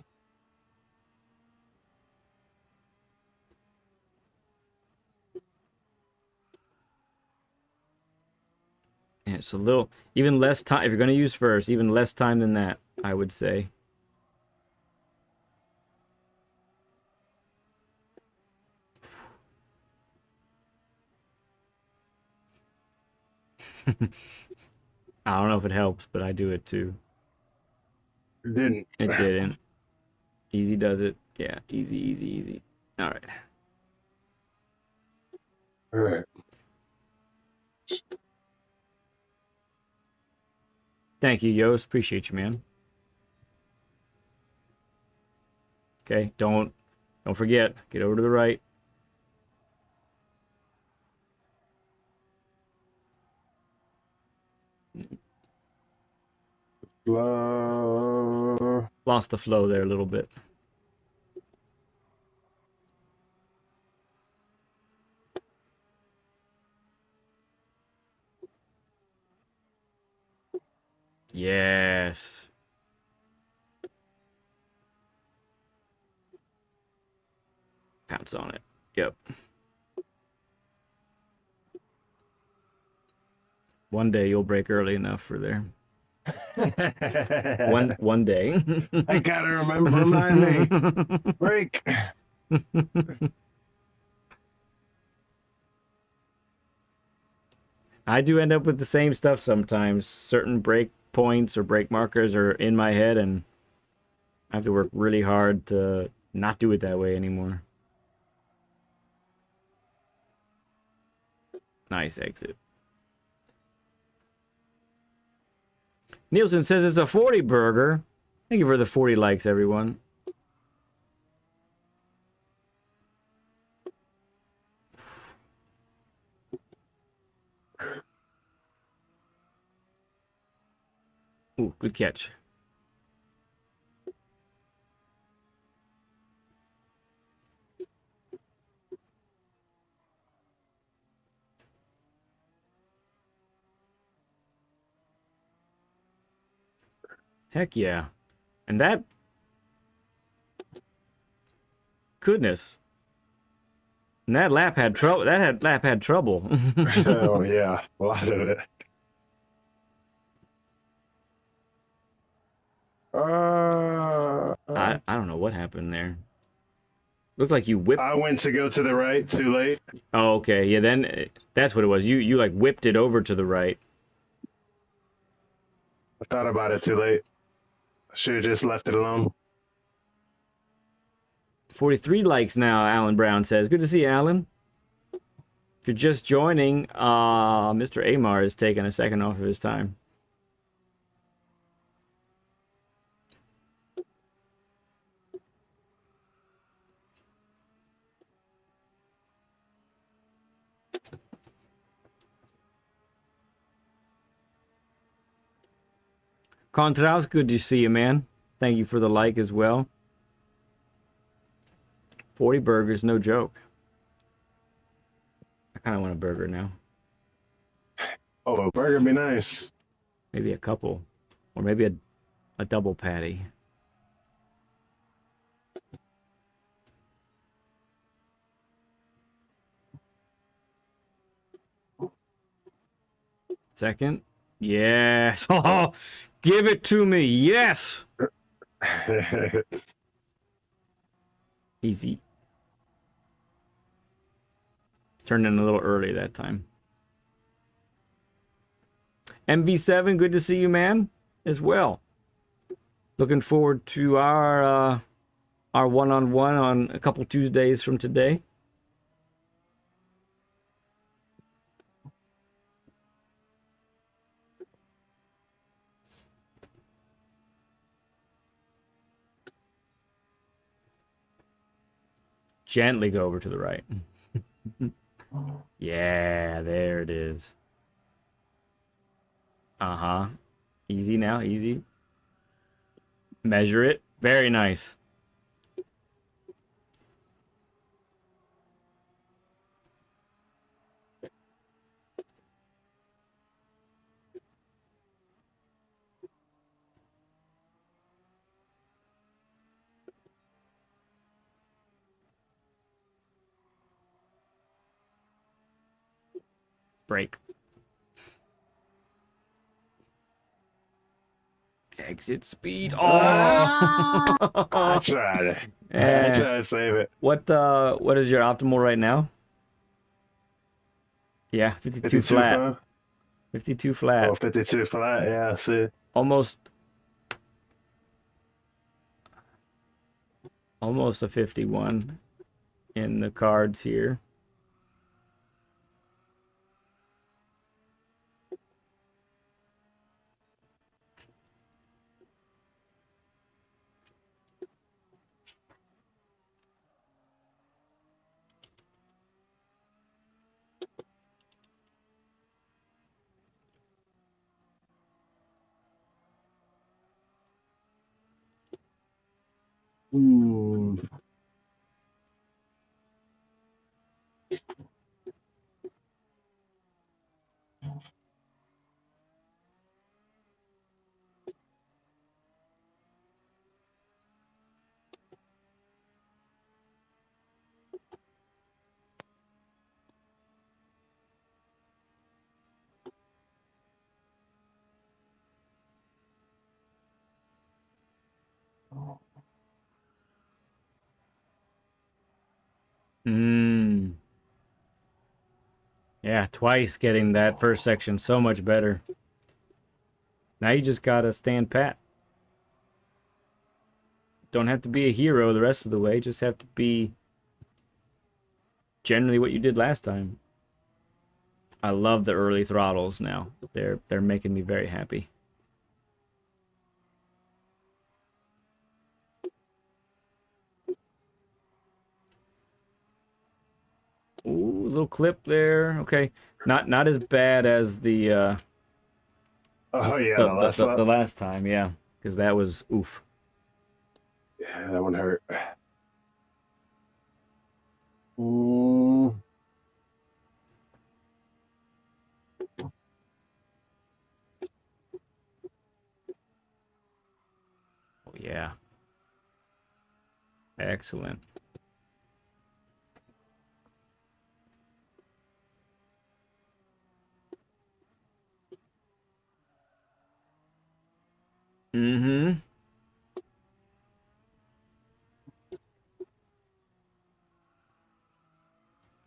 And it's a little even less time if you're going to use first, even less time than that, I would say. I don't know if it helps, but I do it too. It didn't. It didn't. Easy does it. Yeah, easy, easy, easy. All right. All right. Thank you, Yost. Appreciate you, man. Okay, don't forget. Get over to the right. Slow. Lost the flow there a little bit. Yes. Pounce on it. Yep. One day you'll break early enough for there. One day. I gotta remind me. Break. I do end up with the same stuff sometimes. Certain break points or break markers are in my head, and I have to work really hard to not do it that way anymore. Nice exit. Nielsen says it's a 40 burger. Thank you for the 40 likes, everyone. Ooh, good catch. Heck yeah. And that, goodness. And that lap had trouble. Lap had trouble. Oh yeah, a lot of it. I don't know what happened there. Looked like you whipped. I went to go to the right too late. Oh, okay. Yeah, then that's what it was. You like whipped it over to the right. I thought about it too late. I should have just left it alone. 43 likes now, Alan Brown says. Good to see you, Alan. If you're just joining, Mr. Amar is taking a second off of his time. Contraus, good to see you, man. Thank you for the like as well. 40 burgers, no joke. I kind of want a burger now. Oh, a burger would be nice. Maybe a couple. Or maybe a double patty. Second. Yes. Oh, give it to me. Yes. Easy. Turned in a little early that time. MV7, good to see you, man, as well. Looking forward to our one-on-one on a couple Tuesdays from today. Gently go over to the right. Yeah, there it is. Uh-huh. Easy now, easy. Measure it. Very nice. Break. Exit speed. Oh. I tried it. I tried to save it. What is your optimal right now? Yeah, 52 flat. 5? 52 flat. Oh, 52 flat. Yeah, see. Almost a 51 in the cards here. Ooh. Mm. Yeah, twice getting that first section so much better. Now you just gotta stand pat. Don't have to be a hero the rest of the way. Just have to be generally what you did last time. I love the early throttles now. They're making me very happy. Ooh, little clip there. Okay, not as bad as Oh yeah, the last lap. the last time. Yeah, because that was oof. Yeah, that one hurt. Ooh. Oh, yeah, excellent. Mm-hmm.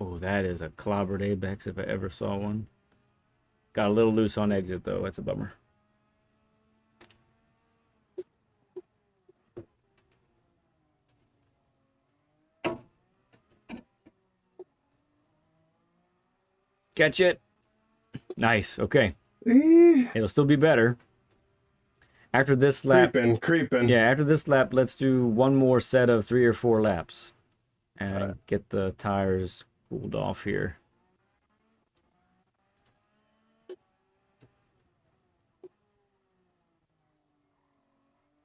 Oh, that is a clobbered Apex if I ever saw one. Got a little loose on exit though. That's a bummer. Catch it. Nice. Okay. It'll still be better. After this lap, Creeping. yeah, after this lap, let's do one more set of 3 or 4 laps and get the tires cooled off here.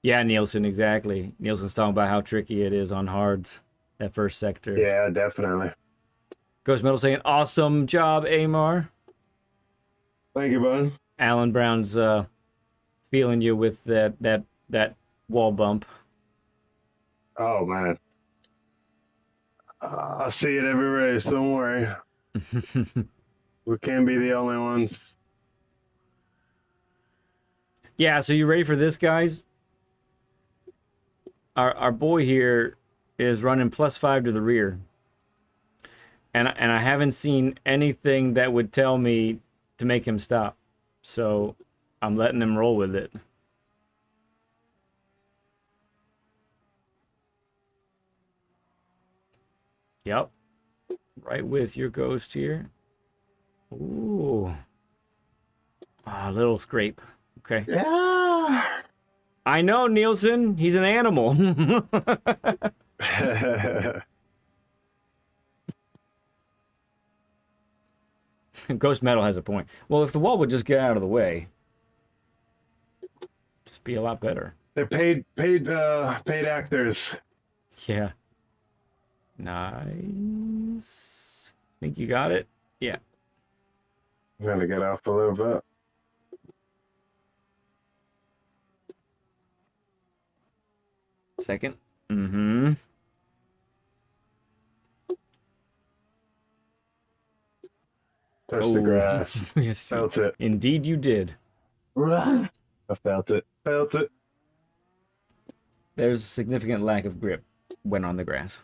Yeah, Nielsen, exactly. Nielsen's talking about how tricky it is on hards, that first sector. Yeah, definitely. Ghost Metal saying, awesome job, Amar. Thank you, bud. Alan Brown's feeling you with that wall bump. Oh man, I see it every race. Don't worry. We can't be the only ones. Yeah, so you ready for this, guys? Our boy here is running +5 to the rear. And I haven't seen anything that would tell me to make him stop. So I'm letting him roll with it. Yep. Right with your ghost here. Ooh. Ah, little scrape. Okay. Yeah. I know, Nielsen. He's an animal. Ghost Metal has a point. Well, if the wall would just get out of the way, just be a lot better. They're paid actors. Yeah. Nice. Think you got it? Yeah. I'm gonna get off a little bit. Second. Mm-hmm. Touch the Oh, grass. yes. Felt it. Indeed you did. I felt it. Felt it. There's a significant lack of grip when on the grass.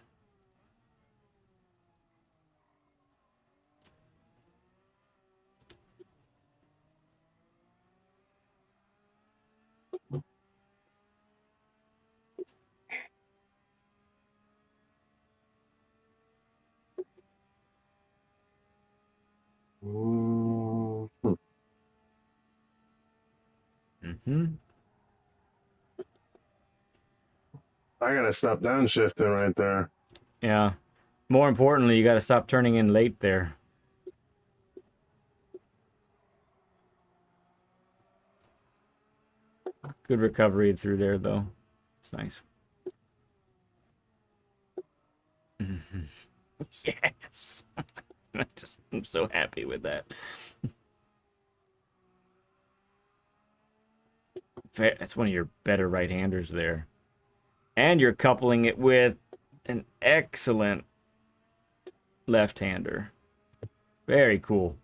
Mm-hmm. Mm-hmm. I gotta stop downshifting right there. Yeah. More importantly, you got to stop turning in late there. Good recovery through there, though. It's nice. Yes. I'm so happy with that. That's one of your better right-handers there. And you're coupling it with an excellent left-hander. Very cool.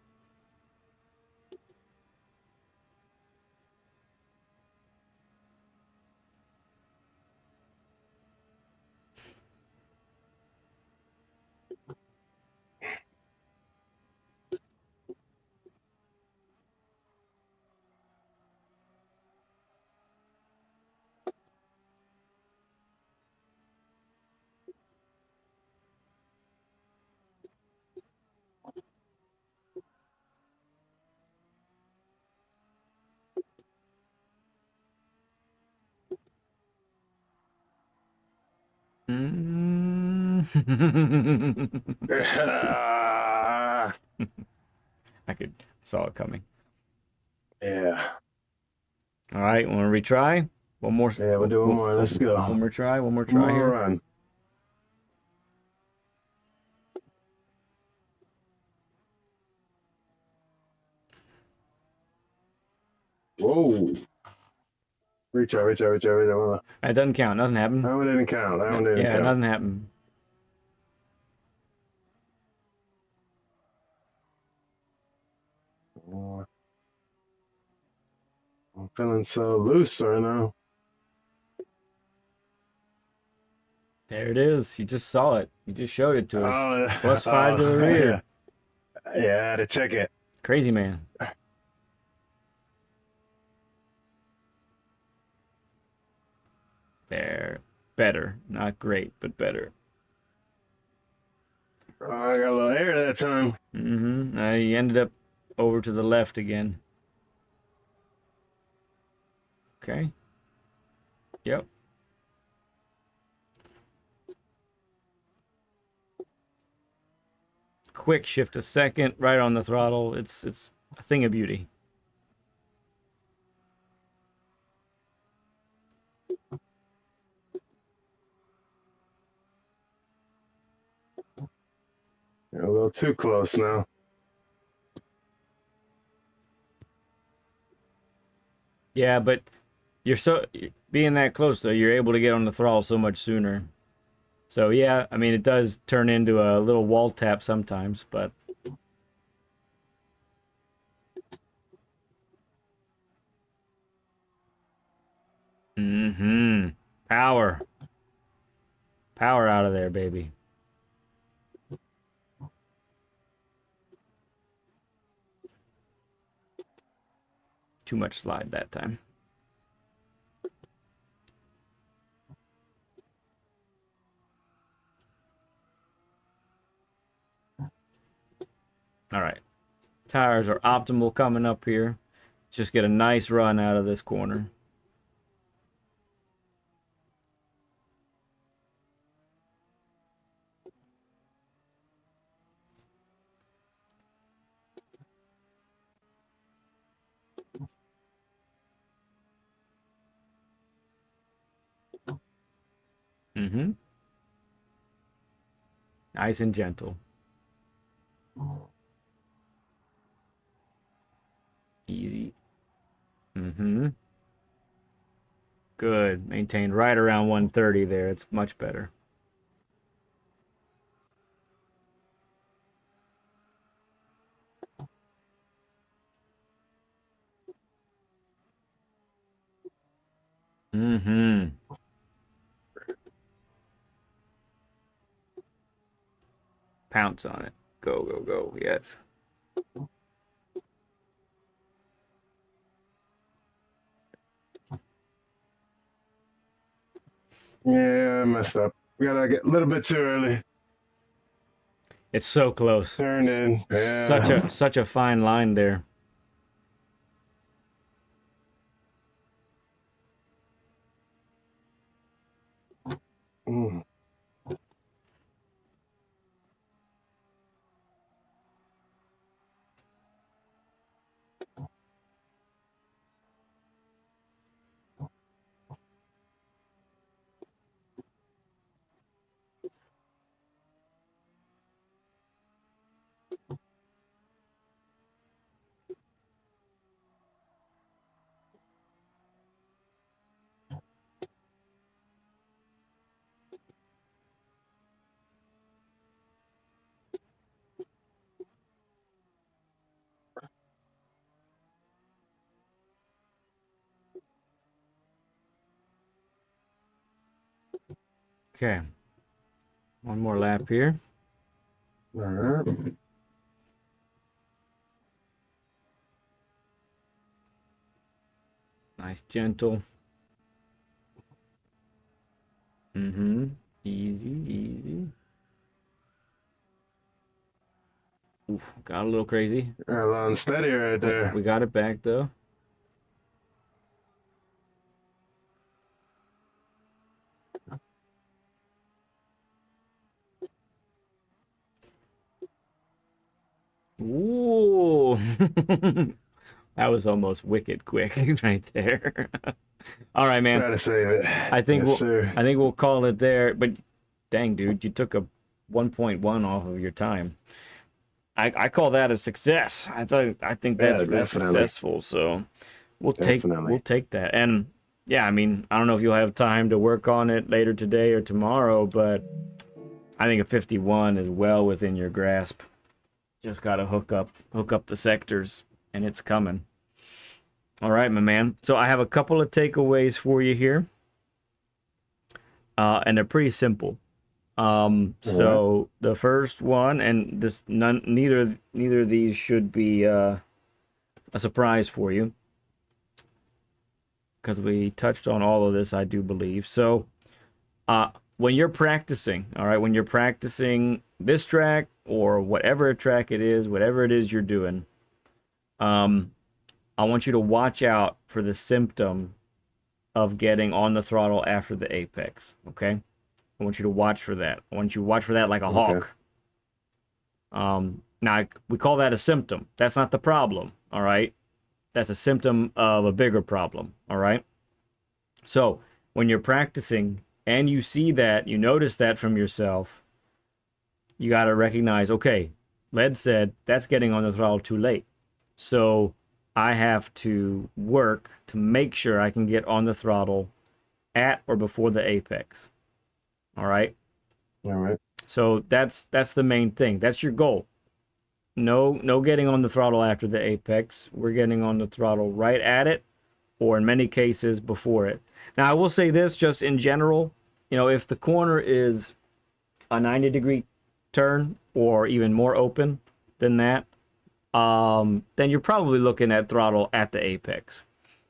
Mm. I saw it coming. Yeah. All right, want to retry? One more. Yeah, we'll do one more. Let's go. One more try. One more One try more here. run. Whoa. Retry. It doesn't count. Nothing happened. That one didn't count. That one didn't Yeah, count. nothing happened. Oh, I'm feeling so loose right now. There it is. You just saw it. You just showed it to us. Oh, +5 to the yeah. rear. Yeah, I had to check it. Crazy man. There. Better. Not great, but better. Oh, I got a little air that time. Mm-hmm. He ended up over to the left again. Okay. Yep. Quick shift a second, right on the throttle. It's a thing of beauty. You're a little too close now. Yeah, but you're being that close though, you're able to get on the throttle so much sooner. So yeah, I mean it does turn into a little wall tap sometimes, but mm-hmm. Power. Power out of there, baby. Too much slide that time. All right. Tires are optimal coming up here. Just get a nice run out of this corner. Mm-hmm. Nice and gentle. Easy. Mm-hmm. Good. Maintained right around 130 there. It's much better. Mm-hmm. Pounce on it. Go, go, go. Yes. Yeah, I messed up. We gotta get a little bit too early. It's so close. Turned in. Yeah. Such a fine line there. Mm. Okay. One more lap here. All right. Nice, gentle. Mm-hmm. Easy, easy. Oof, got a little crazy. A little unsteady right But there. we got it back though. Ooh. That was almost wicked quick right there. All right, man. Try to save it. I think Yes, we'll sir. I think we'll call it there. But dang, dude, you took a 1.1 off of your time. I call that a success. I think that's Yeah, really definitely. successful. So we'll Definitely. take that. And yeah, I mean, I don't know if you'll have time to work on it later today or tomorrow, but I think a 51 is well within your grasp. Just gotta hook up the sectors, and it's coming. All right, my man. So I have a couple of takeaways for you here, and they're pretty simple. All right. So the first one, and this neither of these should be a surprise for you, because we touched on all of this, I do believe. So, when you're practicing, all right, when you're practicing this track or whatever track it is, whatever it is you're doing, um, I want you to watch out for the symptom of getting on the throttle after the apex. Okay, I want you to watch for that. I want you to watch for that like a Okay. hawk. Now we call that a symptom. That's not the problem. All right, that's a symptom of a bigger problem. All right. So when you're practicing and you see that, you notice that from yourself, you got to recognize, okay, Led said that's getting on the throttle too late. So I have to work to make sure I can get on the throttle at or before the apex. All right. All right. So that's the main thing. That's your goal. No getting on the throttle after the apex. We're getting on the throttle right at it, or in many cases before it. Now I will say this just in general, if the corner is a 90-degree turn or even more open than that, then you're probably looking at throttle at the apex.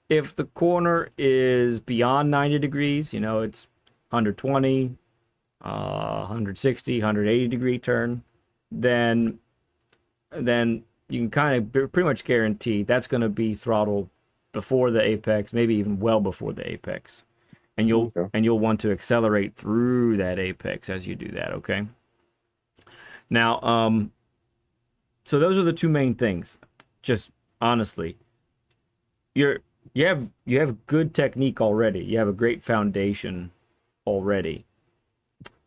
If the corner is beyond 90 degrees, it's 120, 160, 180 degree turn, then you can kind of pretty much guarantee that's going to be throttle before the apex, maybe even well before the apex. And Okay. you'll want to accelerate through that apex as you do that, okay? Now, so those are the two main things. Just honestly, you're you have good technique already. You have a great foundation already.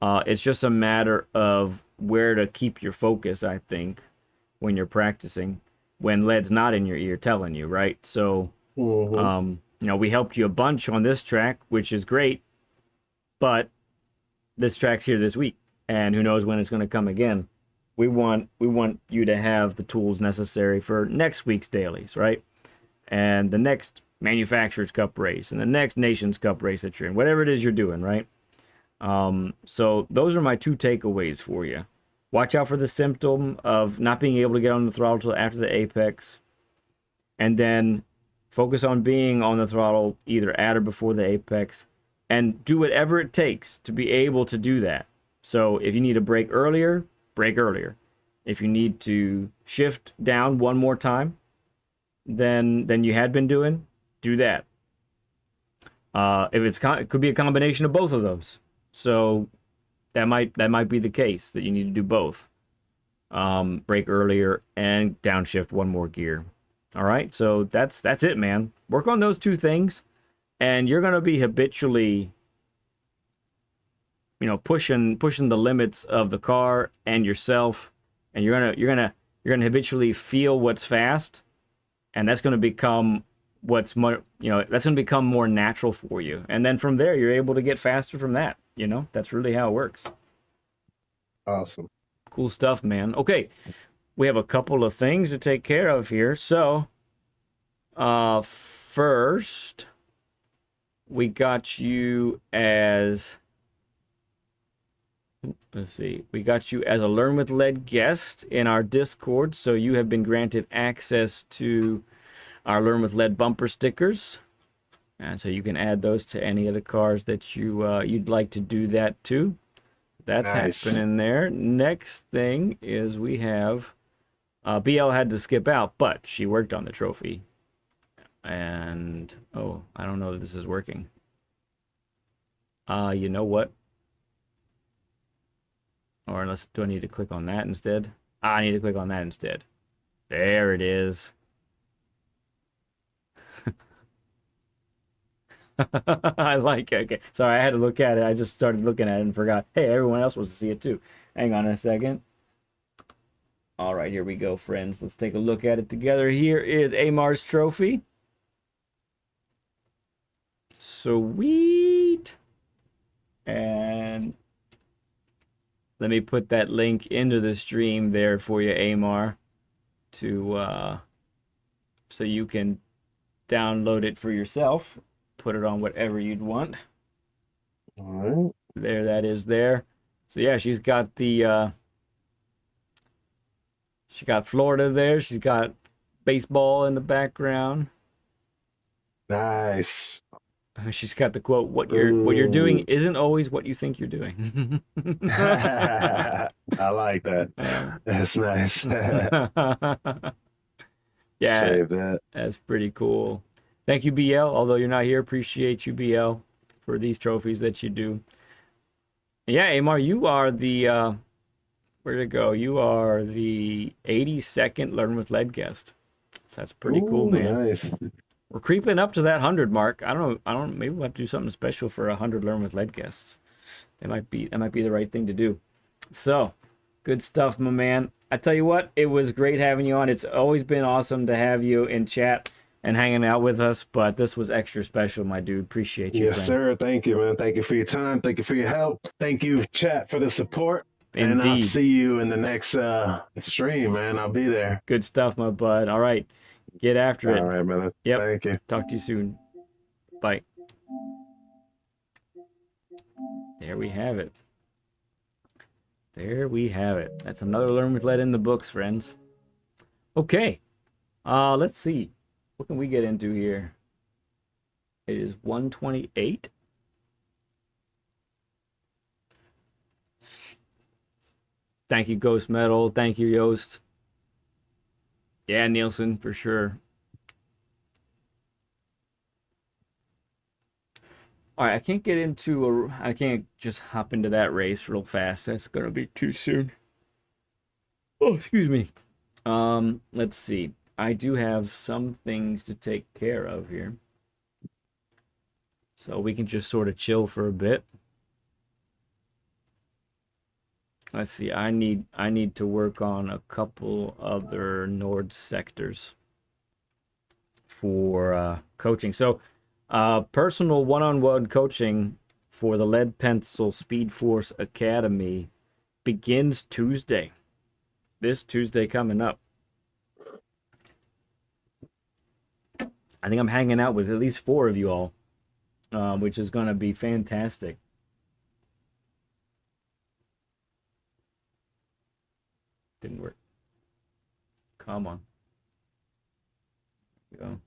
It's just a matter of where to keep your focus, I think, when you're practicing, when lead's not in your ear telling you, right? So, Mm-hmm. we helped you a bunch on this track, which is great, but this track's here this week, and who knows when it's going to come again. We want you to have the tools necessary for next week's dailies, right? And the next Manufacturers Cup race, and the next Nations Cup race that you're in, whatever it is you're doing, right? So those are my two takeaways for you. Watch out for the symptom of not being able to get on the throttle till after the apex, and then focus on being on the throttle either at or before the apex, and do whatever it takes to be able to do that. So if you need to brake earlier, brake earlier. If you need to shift down one more time than you had been doing, do that. If it could be a combination of both of those. So that might be the case that you need to do both. Brake earlier and downshift one more gear. All right, so that's it, man. Work on those two things, and you're gonna be habitually, pushing the limits of the car and yourself, and you're gonna habitually feel what's fast, and that's gonna become what's more, that's gonna become more natural for you, and then from there you're able to get faster from that. That's really how it works. Awesome. Cool stuff, man. Okay, we have a couple of things to take care of here. So, first, we got you as Let's see. We got you as a Learn with Lead guest in our Discord, so you have been granted access to our Learn with Lead bumper stickers. And so you can add those to any of the cars that you'd like to do that to. That's Nice. happening there. Next thing is we have BL had to skip out, but she worked on the trophy. And oh, I don't know if this is working. You know what? Or unless do I need to click on that instead? I need to click on that instead. There it is. I like it. Okay. Sorry, I had to look at it. I just started looking at it and forgot. Hey, everyone else wants to see it too. Hang on a second. All right, here we go, friends. Let's take a look at it together. Here is Amar's trophy. Sweet. And let me put that link into the stream there for you, Amar, to so you can download it for yourself. Put it on whatever you'd want. All right. There, that is there. So yeah, she's got the she got Florida there. She's got baseball in the background. Nice. She's got the quote, what you're doing Ooh. isn't always what you think you're doing." I like that. That's nice. Yeah, Save that. that's pretty cool. Thank you, BL. Although you're not here, appreciate you, BL, for these trophies that you do. Yeah, Amar, you are the where'd it go? You are the 82nd Learn with Lead guest. So that's pretty cool, Ooh, man. nice. We're creeping up to that 100 mark. I don't know. Maybe we'll have to do something special for 100 Learn with Lead guests. That might be the right thing to do. So, good stuff, my man. I tell you what, it was great having you on. It's always been awesome to have you in chat and hanging out with us, but this was extra special, my dude. Appreciate you, Yes, friend. sir. Thank you, man. Thank you for your time. Thank you for your help. Thank you, chat, for the support. And I'll Indeed. see you in the next stream, man. I'll be there. Good stuff, my bud. All right. Get after All it. right, man. Yep. Thank you. Talk to you soon. Bye. There we have it. There we have it. That's another Learn with Lead in the books, friends. Okay. Let's see. What can we get into here? It is 128. Thank you, Ghost Metal. Thank you, Yost. Yeah, Nielsen, for sure. All right, I can't just hop into that race real fast. That's gonna be too soon. Oh, excuse me. Let's see. I do have some things to take care of here. So we can just sort of chill for a bit. Let's see. I need to work on a couple other Nord sectors for coaching. So, personal one-on-one coaching for the Lead Pencil Speed Force Academy begins Tuesday. This Tuesday coming up. I think I'm hanging out with at least 4 of you all, which is going to be fantastic. Didn't work. Come on. Go.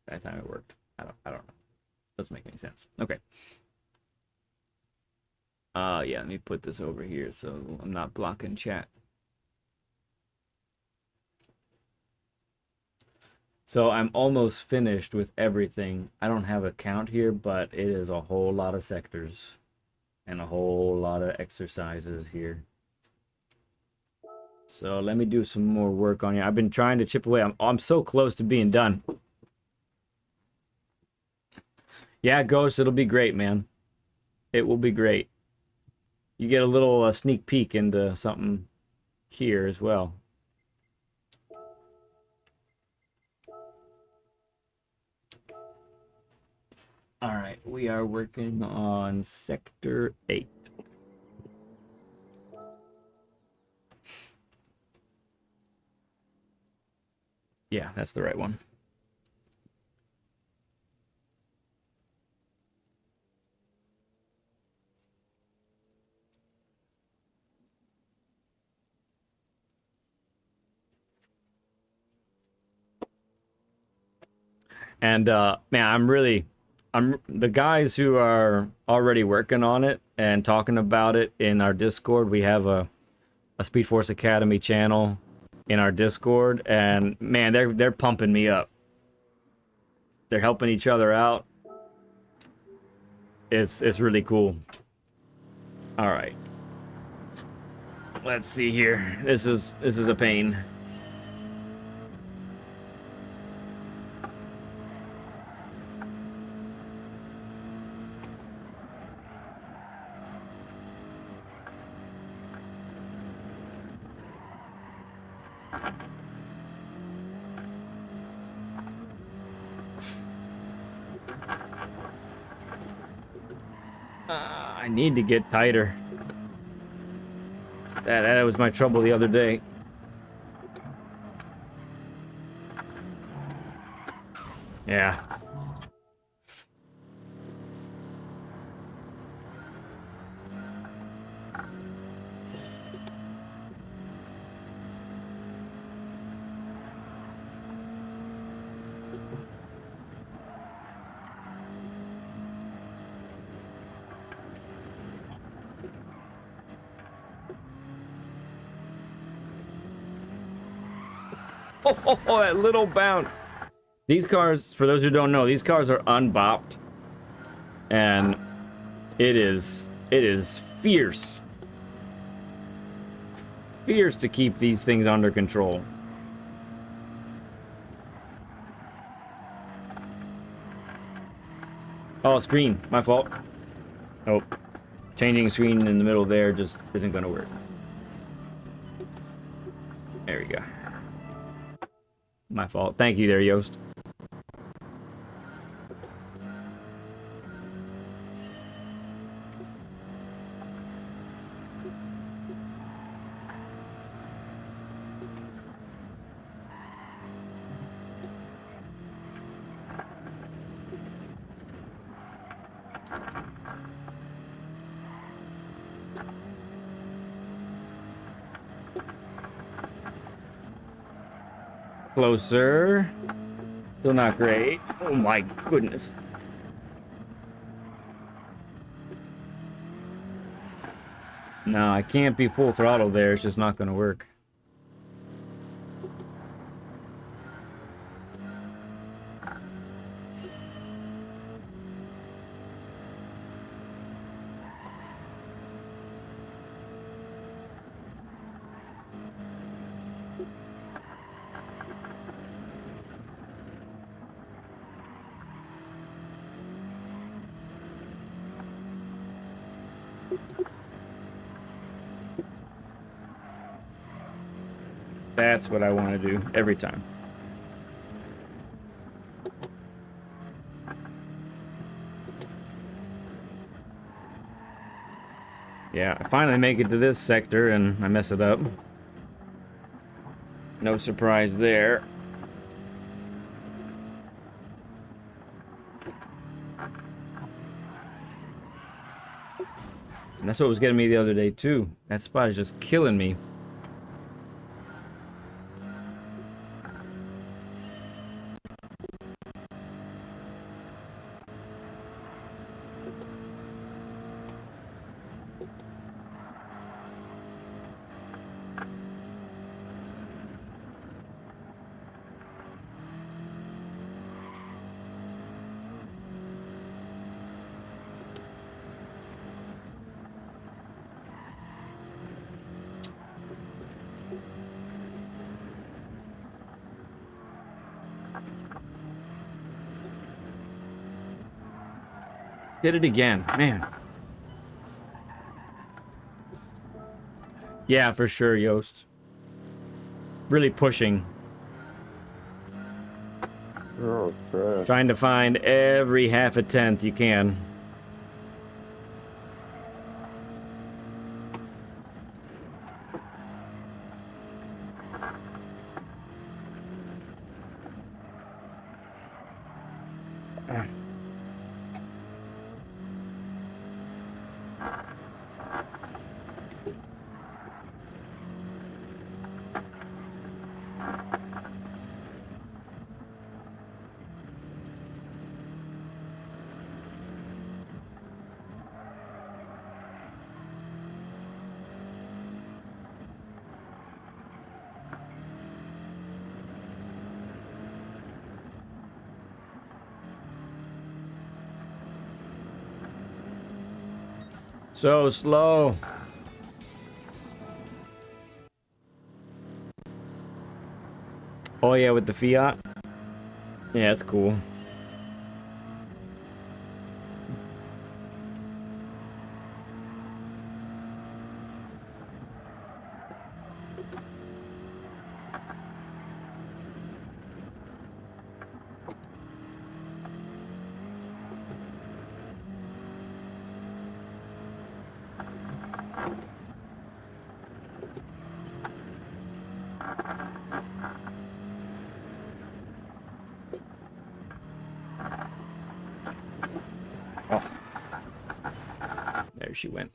That time it worked. I don't know. Doesn't make any sense. Okay. Yeah, let me put this over here so I'm not blocking chat. So I'm almost finished with everything. I don't have a count here, but it is a whole lot of sectors and a whole lot of exercises here. So let me do some more work on here. I've been trying to chip away. I'm so close to being done. Yeah, Ghost, it'll be great, man. It will be great. You get a little sneak peek into something here as well. All right, we are working on Sector 8. Yeah, that's the right one. And man, I'm the guys who are already working on it and talking about it in our Discord. We have a Speed Force Academy channel in our Discord, and man, they're pumping me up. They're helping each other out. It's really cool. All right. Let's see here. This is a pain. I need to get tighter. That was my trouble the other day. Yeah. Oh, that little bounce. These cars, for those who don't know, these cars are unbopped. And it is fierce. Fierce to keep these things under control. Oh, screen. My fault. Oh. Changing screen in the middle there just isn't going to work. There we go. My fault. Thank you there, Yost. Closer. Still not great. Oh my goodness. No, I can't be full throttle there. It's just not going to work. That's what I want to do every time. Yeah, I finally make it to this sector and I mess it up. No surprise there. And that's what was getting me the other day too. That spot is just killing me. Did it again, man. Yeah, for sure, Yost. Really pushing. Oh, crap. Trying to find every half a tenth you can. So slow. Oh yeah, with the Fiat. Yeah, that's cool. Oh, there she went.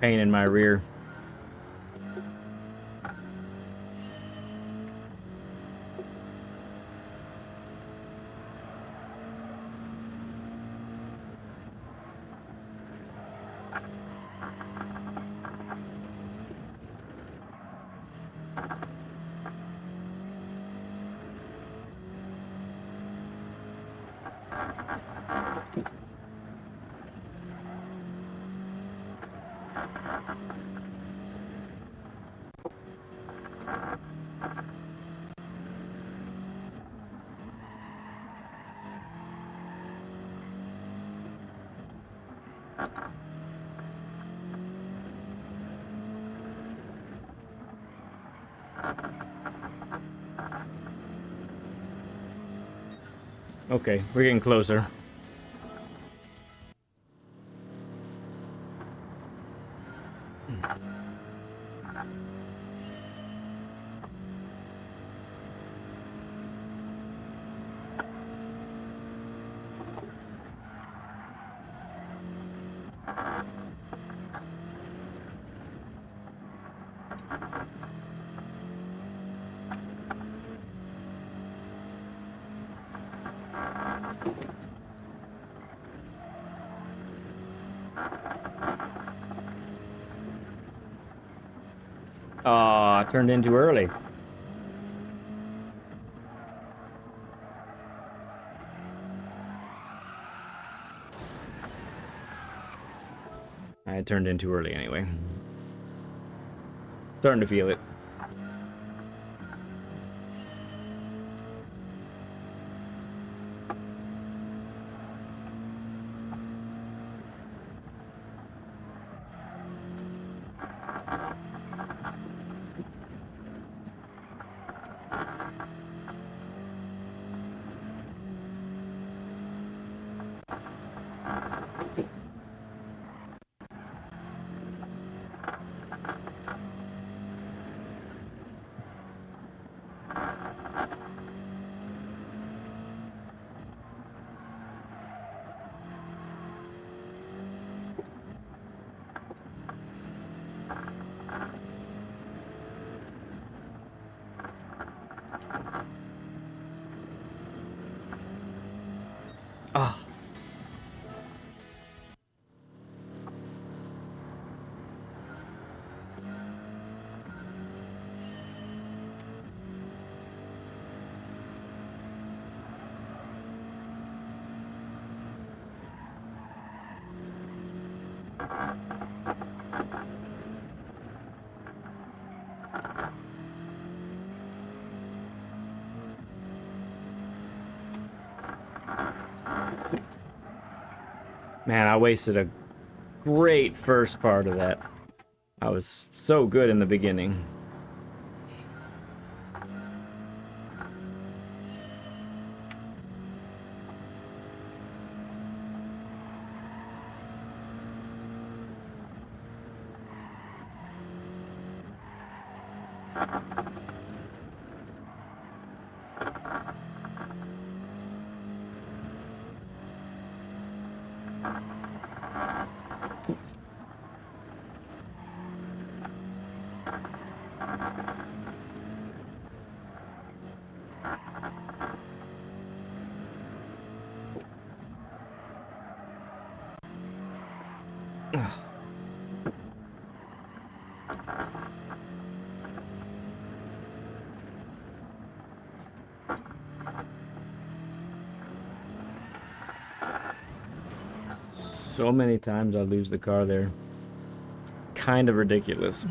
Pain in my rear. Okay, we're getting closer. I turned in too early. I turned in too early anyway. Starting to feel it. Ah. Man, I wasted a great first part of that. I was so good in the beginning. So many times I lose the car there. It's kind of ridiculous.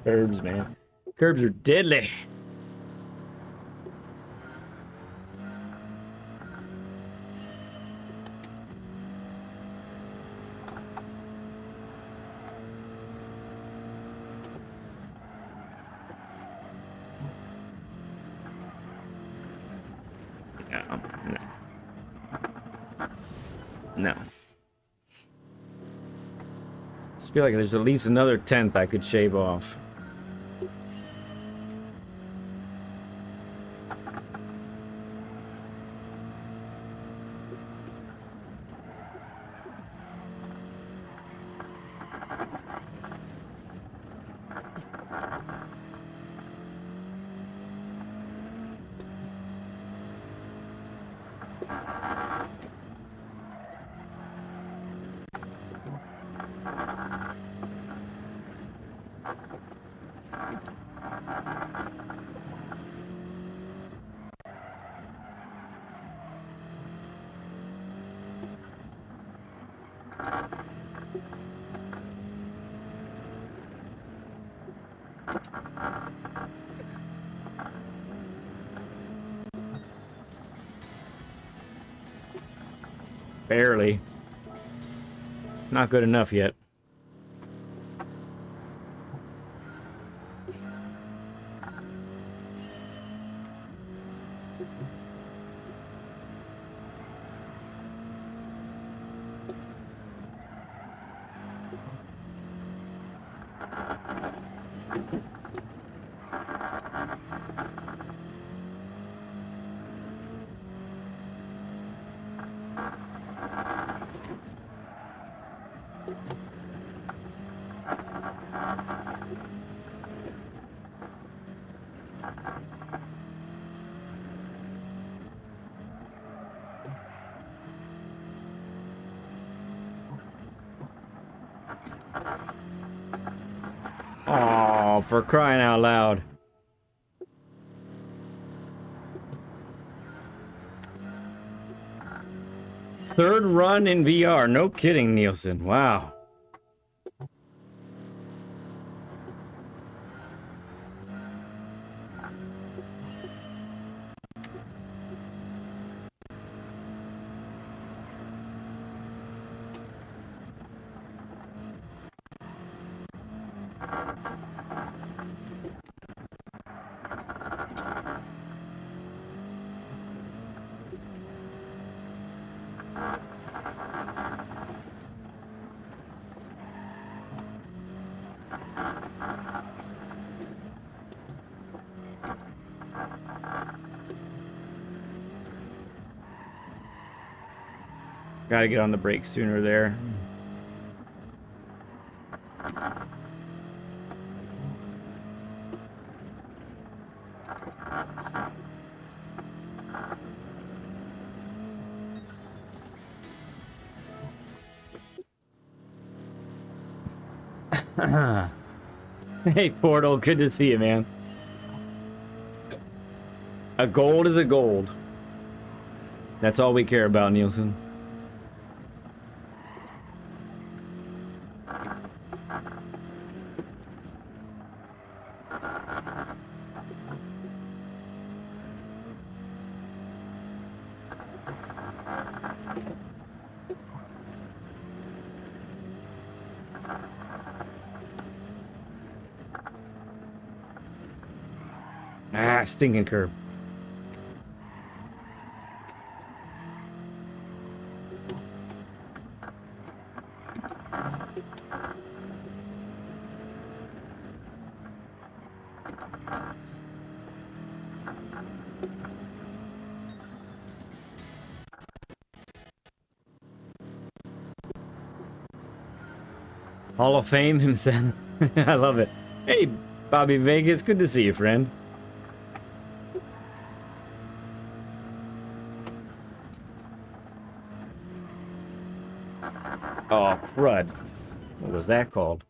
Curbs, man. Curbs are deadly. No. No. Just feel like there's at least another 10th I could shave off. Barely. Not good enough yet. Oh, for crying out loud. Third run in VR. No kidding, Nielsen. Wow. Gotta get on the brakes sooner there. Hey, Portal, good to see you, man. A gold is a gold. That's all we care about, Nielsen. Ah, stinking curb. Hall of Fame himself. I love it. Hey, Bobby Vegas, good to see you, friend. Oh, crud. was that called?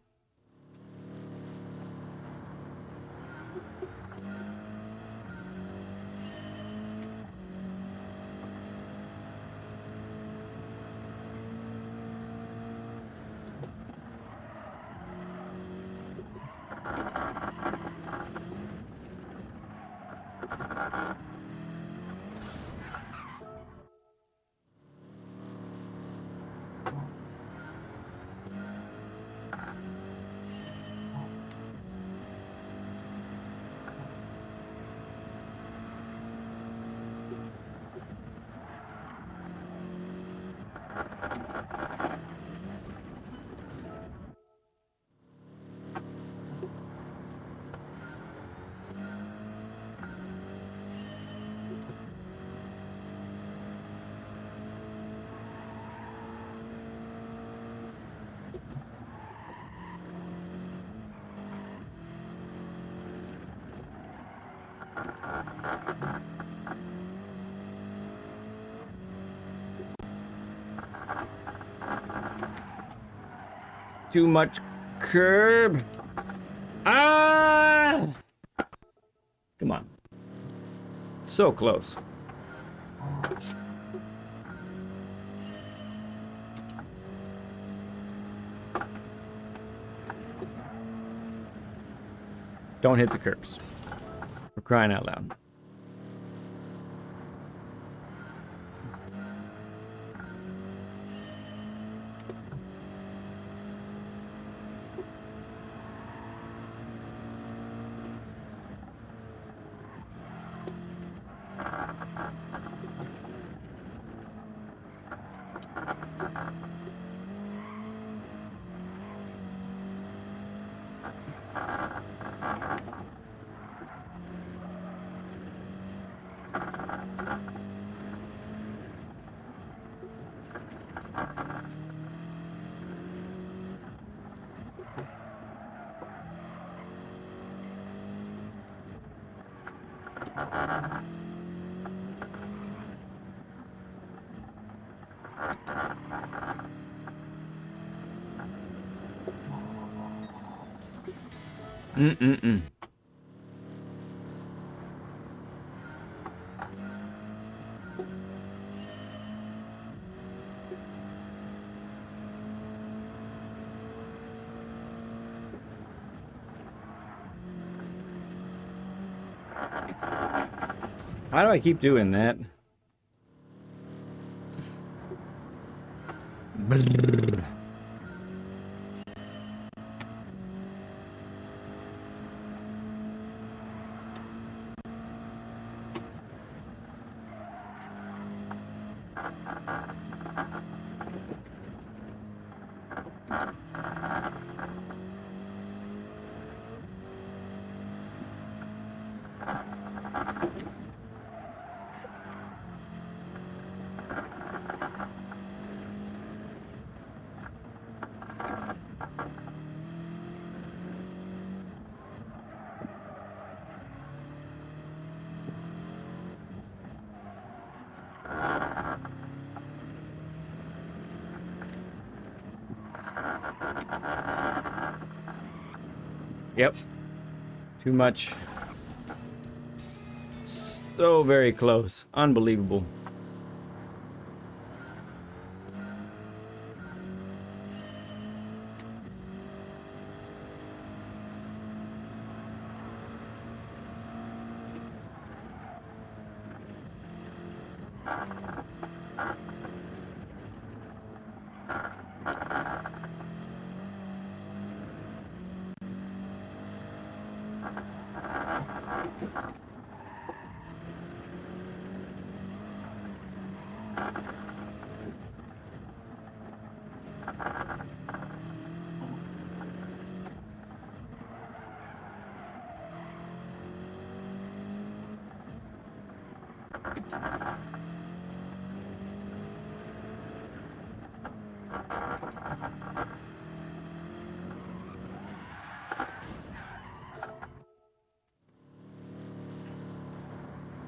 Too much curb. Ah! Come on. So close. Don't hit the curbs. For crying out loud. Mm-mm-mm. Why do I keep doing that? Brrr. Yep. Too much. So very close. Unbelievable.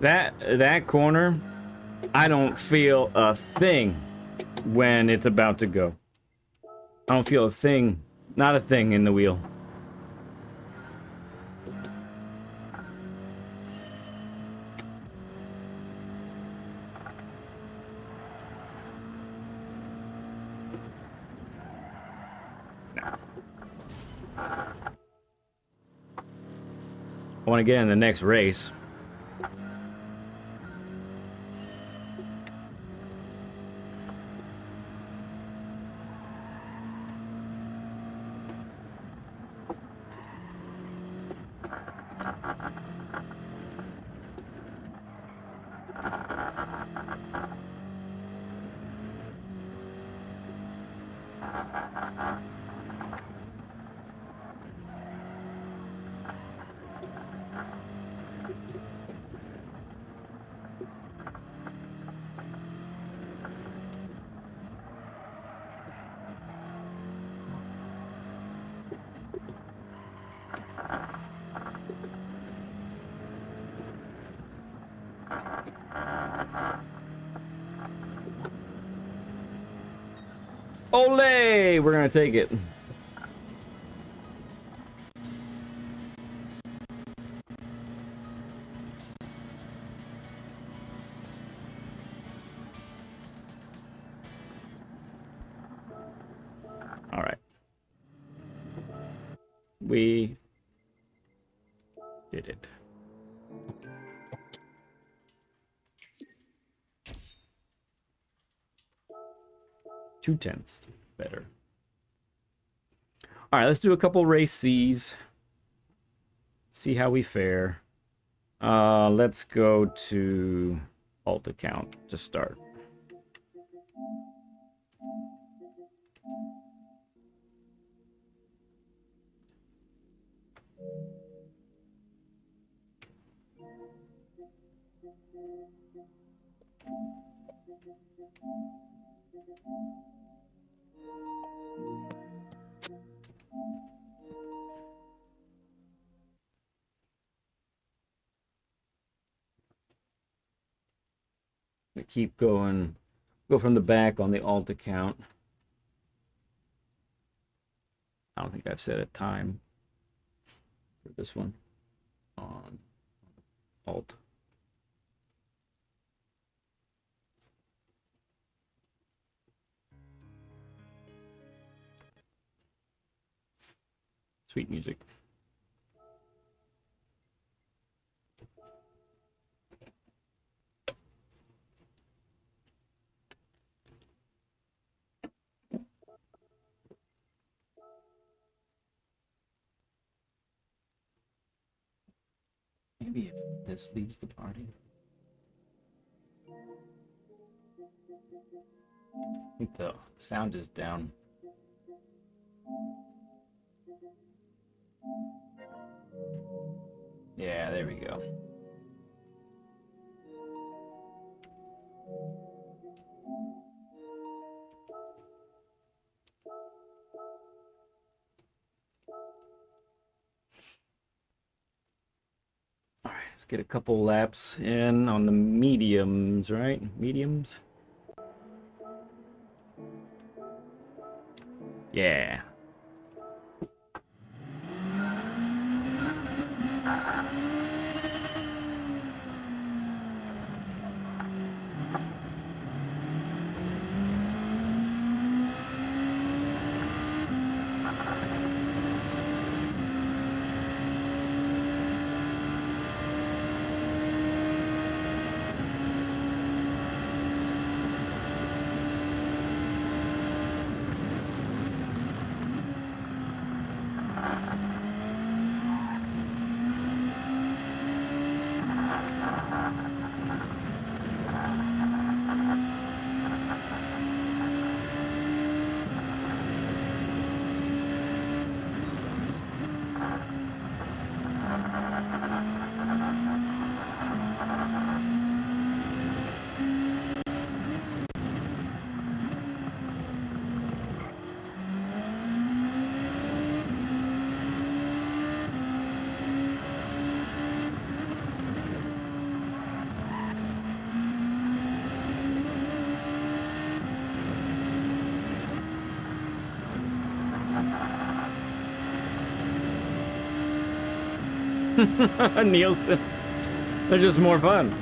That corner, I don't feel a thing when it's about to go. I don't feel a thing Not a thing in the wheel. I want to get in the next race. Olay! We're gonna take it. All right. We did it. Two-tenths better. All right, let's do a couple race C's. See how we fare. Let's go to alt account to start. We keep going. Go from the back on the alt account. I don't think I've set a time for this one on alt. Sweet music. Maybe if this leaves the party. I think the sound is down. Yeah, there we go. All right, let's get a couple laps in on the mediums, right? Mediums. Yeah. Nielsen. They're just more fun.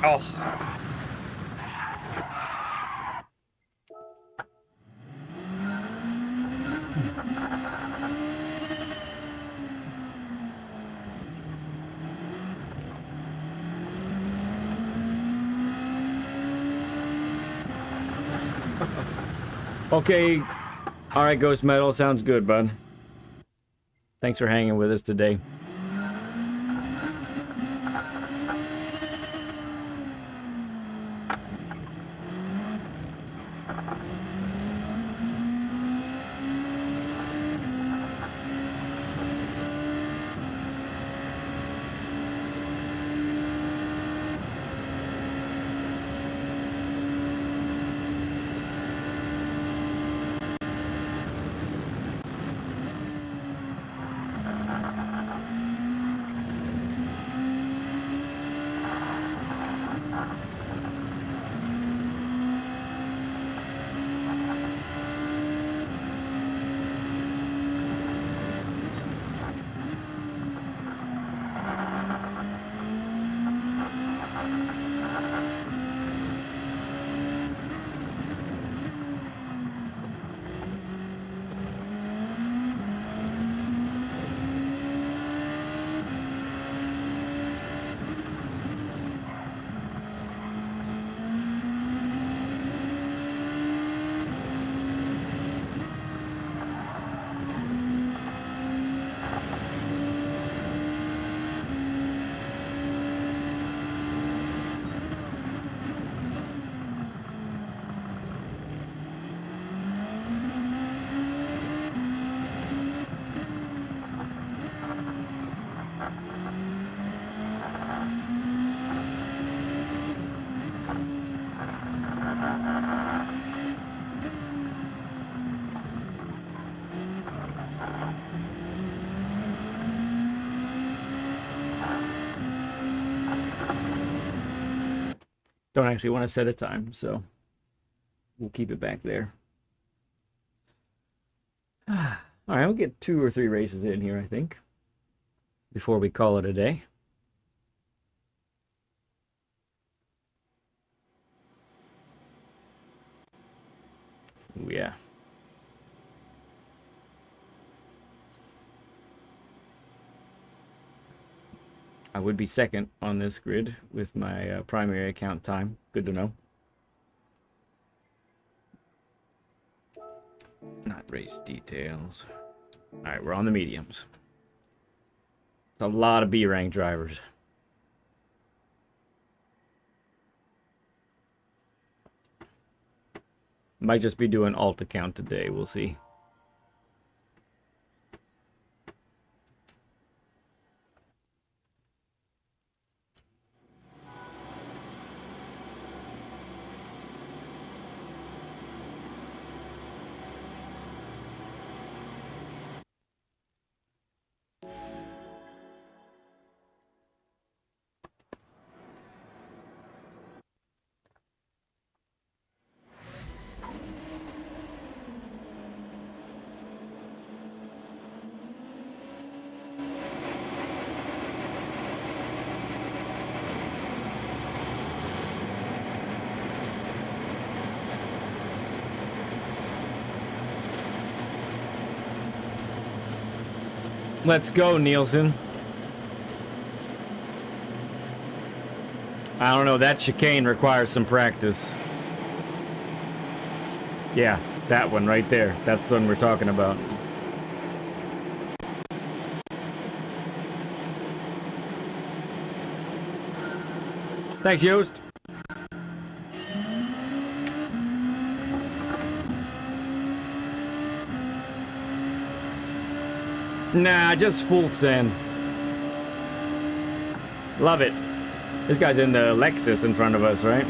Oh. Okay. All right, Ghost Metal. Sounds good, bud. Thanks for hanging with us today. Don't actually want to set a time, so we'll keep it back there. All right, we'll get 2 or 3 races in here, I think, before we call it a day. Ooh, yeah. I would be second on this grid with my primary account time. Good to know. Not race details. All right, we're on the mediums. It's a lot of B rank drivers. Might just be doing alt account today. We'll see. Let's go, Nielsen. I don't know, that chicane requires some practice. Yeah, that one right there. That's the one we're talking about. Thanks, Yost. Nah, just full send. Love it. This guy's in the Lexus in front of us, right?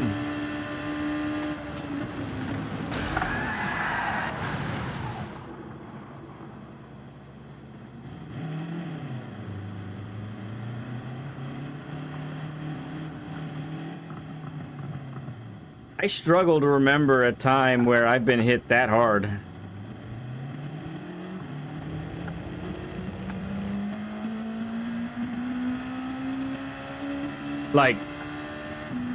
I struggle to remember a time where I've been hit that hard. Like,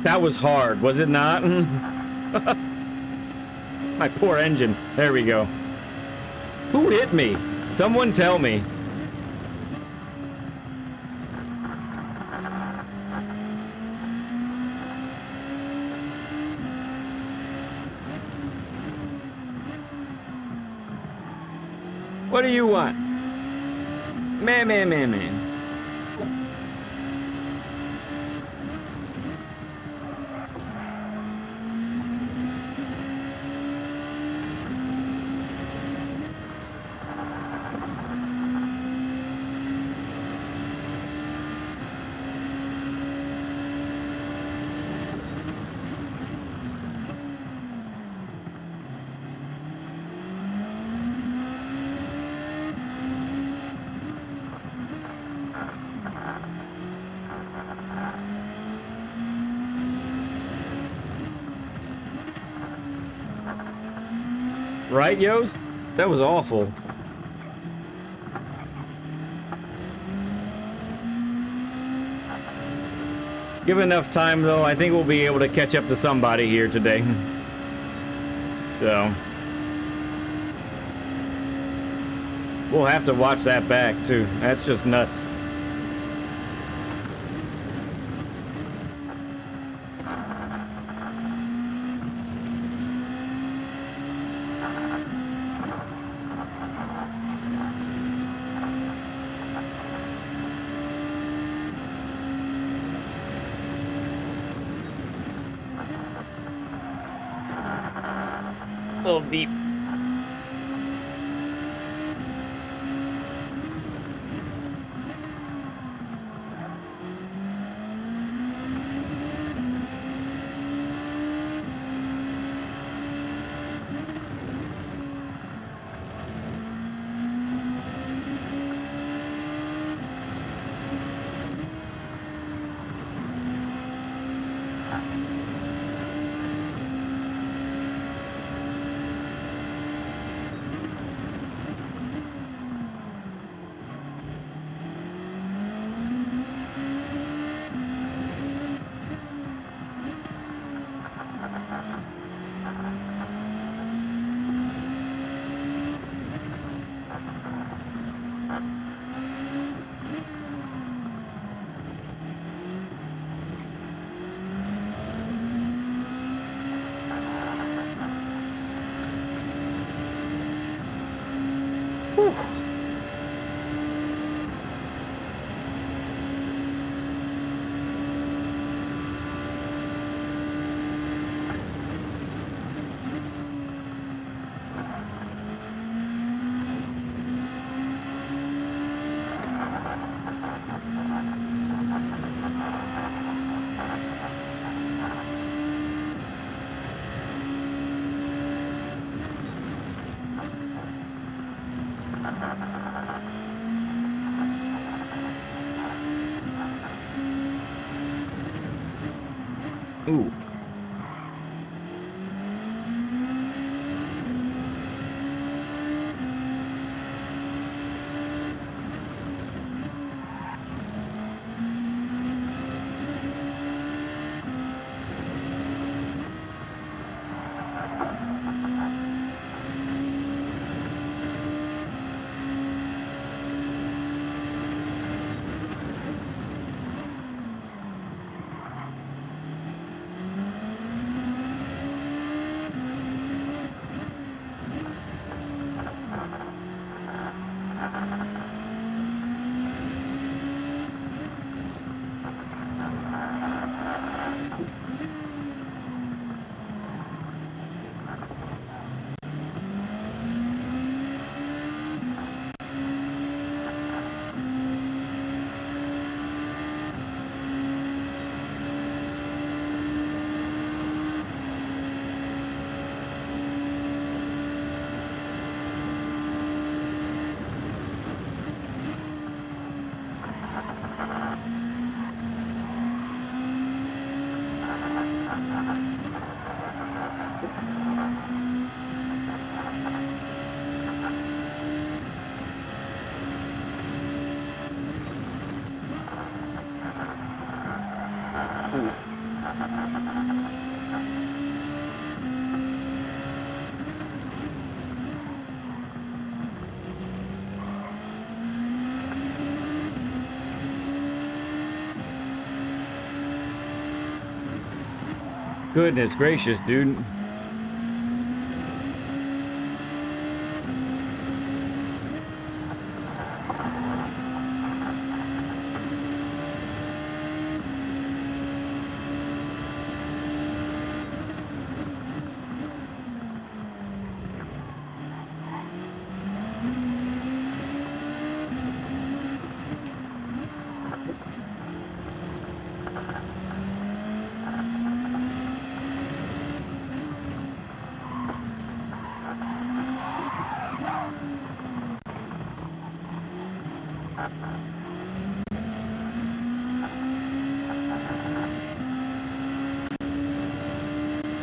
that was hard, was it not? My poor engine. There we go. Who hit me? Someone tell me. What do you want? Man. Right, Yost? That was awful. Give enough time, though, I think we'll be able to catch up to somebody here today. So we'll have to watch that back, too. That's just nuts. A little deep. Whew. Ooh. Goodness gracious, dude.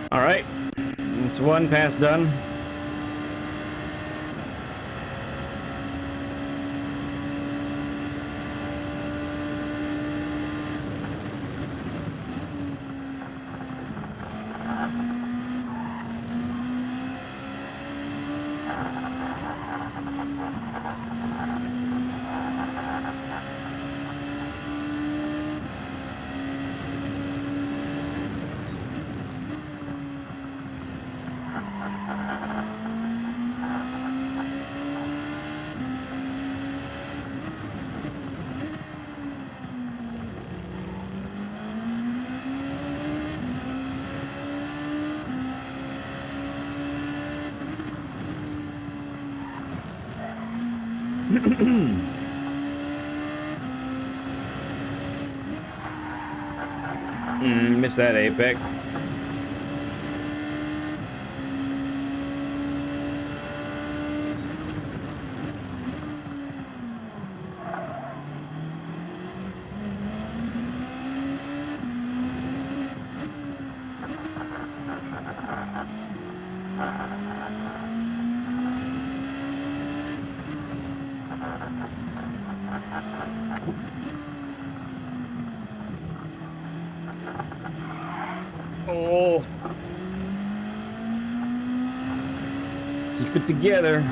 All right, it's one pass done. Missed that apex. Oh. Keep it together.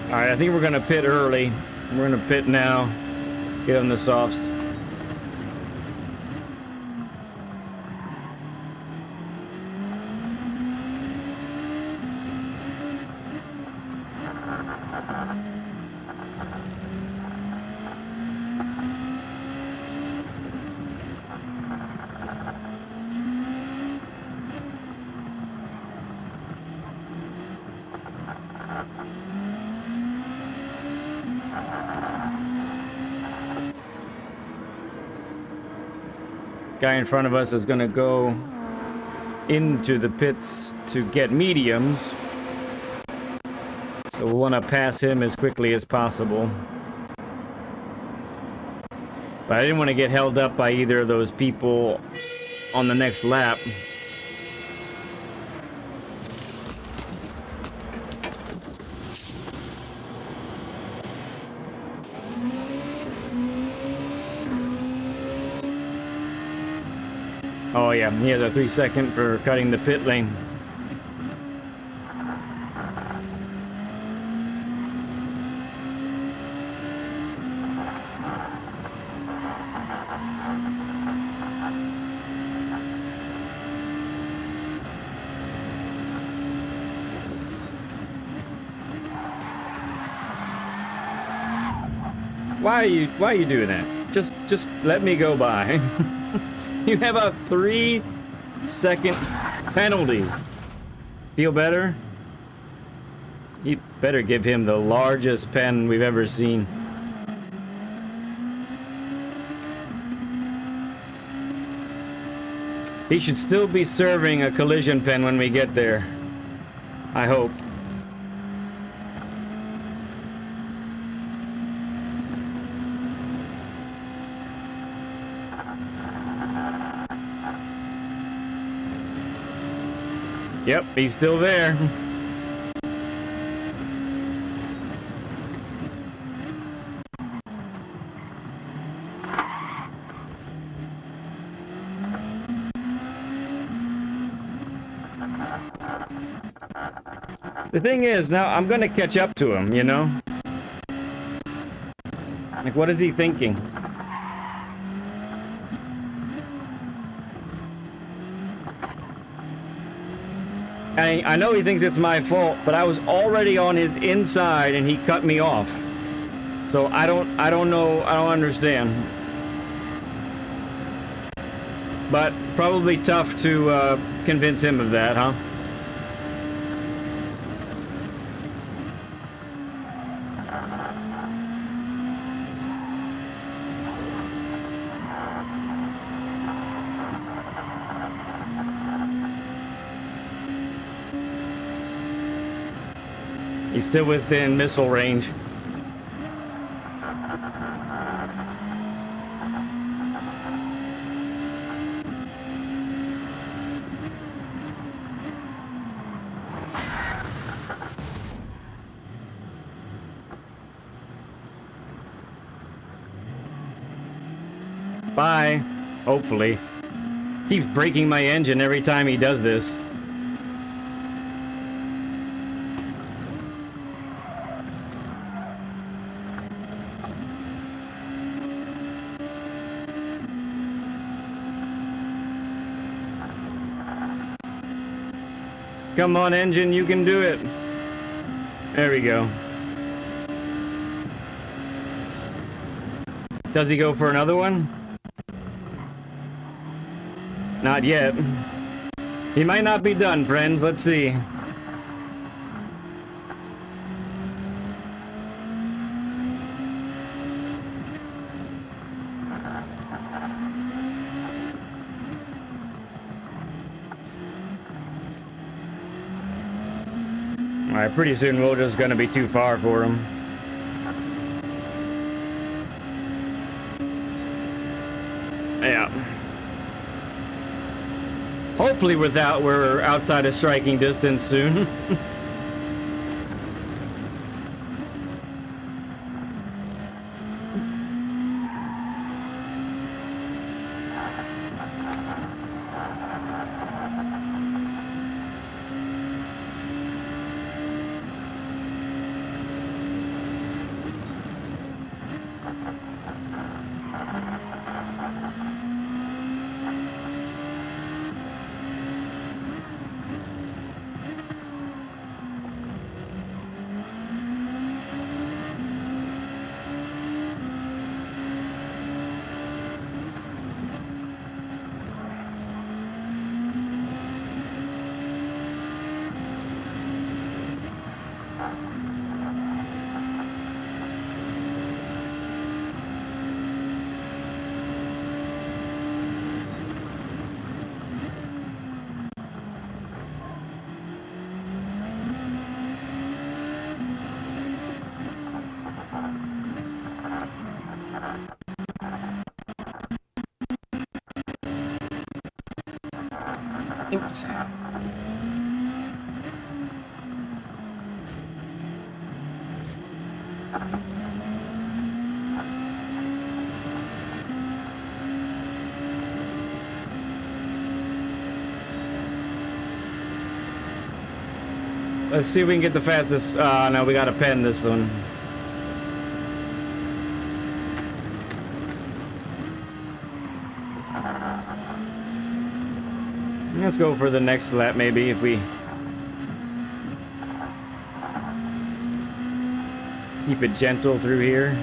All right, I think we're gonna pit early. We're gonna pit now. Get on the softs. Guy in front of us is going to go into the pits to get mediums. So we'll want to pass him as quickly as possible. But I didn't want to get held up by either of those people on the next lap. Oh yeah, he has a 3-second for cutting the pit lane. Why are you doing that? Just let me go by. You have a 3-second penalty. Feel better? You better give him the largest pen we've ever seen. He should still be serving a collision pen when we get there. I hope. Yep, he's still there. The thing is, now I'm gonna catch up to him, you know? Like, what is he thinking? I know he thinks it's my fault, but I was already on his inside and he cut me off. So I don't know, I don't understand. But probably tough to convince him of that, huh? He's still within missile range. Bye. Hopefully. Keeps breaking my engine every time he does this. Come on, engine, you can do it. There we go. Does he go for another one? Not yet. He might not be done, friends. Let's see. Alright, pretty soon we're just gonna be too far for him. Yeah. Hopefully we're outside of striking distance soon. Oops. Let's see if we can get the fastest. No, we gotta pen this one. Let's go for the next lap, maybe, if we keep it gentle through here.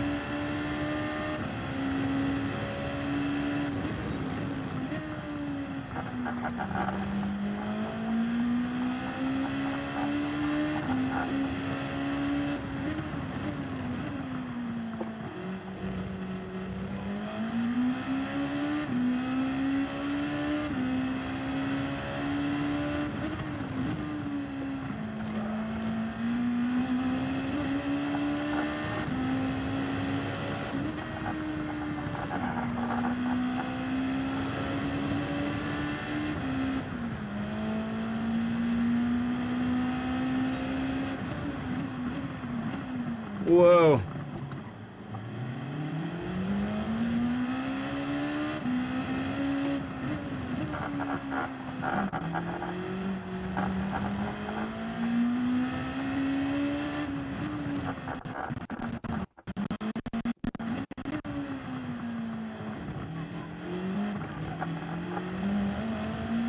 Whoa.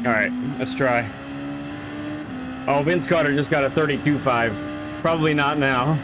All right, let's try. Oh, Vince Carter just got a 32.5. Probably not now.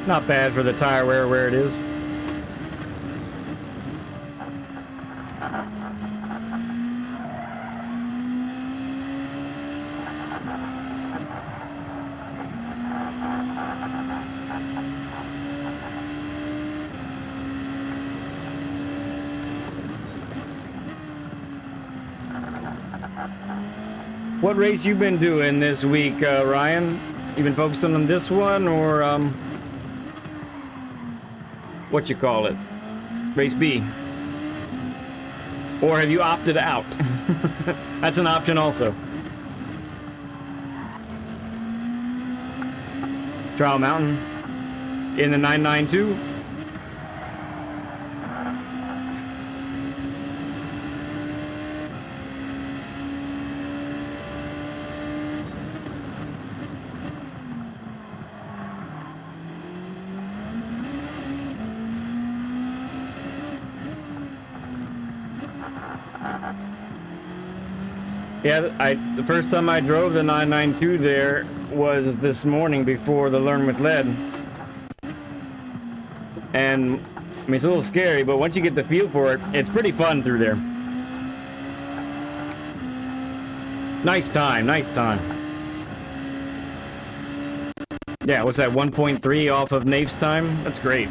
Not bad for the tire wear where it is. What race you been doing this week, Ryan? You been focusing on this one or what you call it? Race B? Or have you opted out? That's an option also. Trial Mountain in the 992. Yeah, the first time I drove the 992 there was this morning before the Learn with Lead. And, I mean, it's a little scary, but once you get the feel for it, it's pretty fun through there. Nice time, nice time. Yeah, what's that, 1.3 off of Nafe's time? That's great.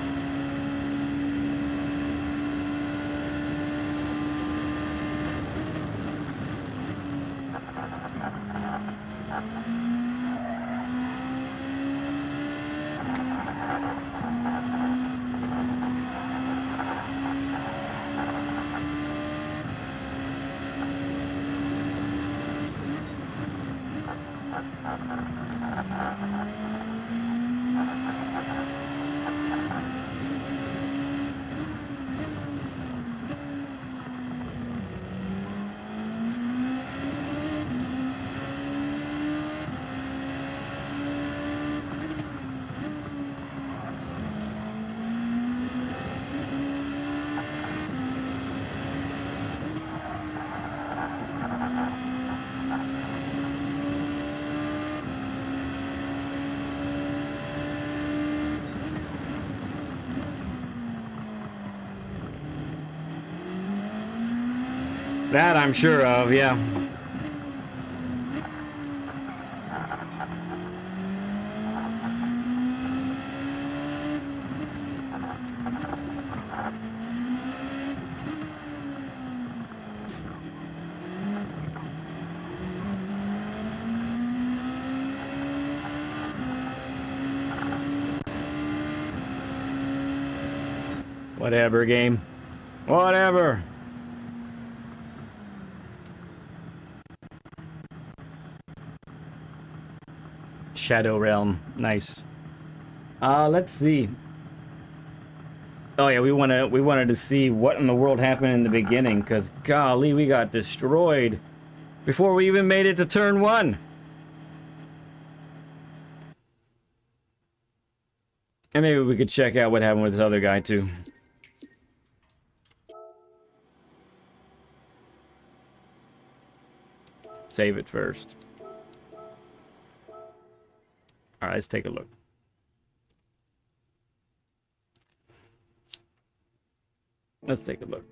That I'm sure of, yeah. Whatever, game. Whatever. Shadow Realm. Nice. Let's see. Oh yeah, we wanted to see what in the world happened in the beginning, because golly, we got destroyed before we even made it to turn 1. And maybe we could check out what happened with this other guy too. Save it first. Alright, let's take a look. Let's take a look.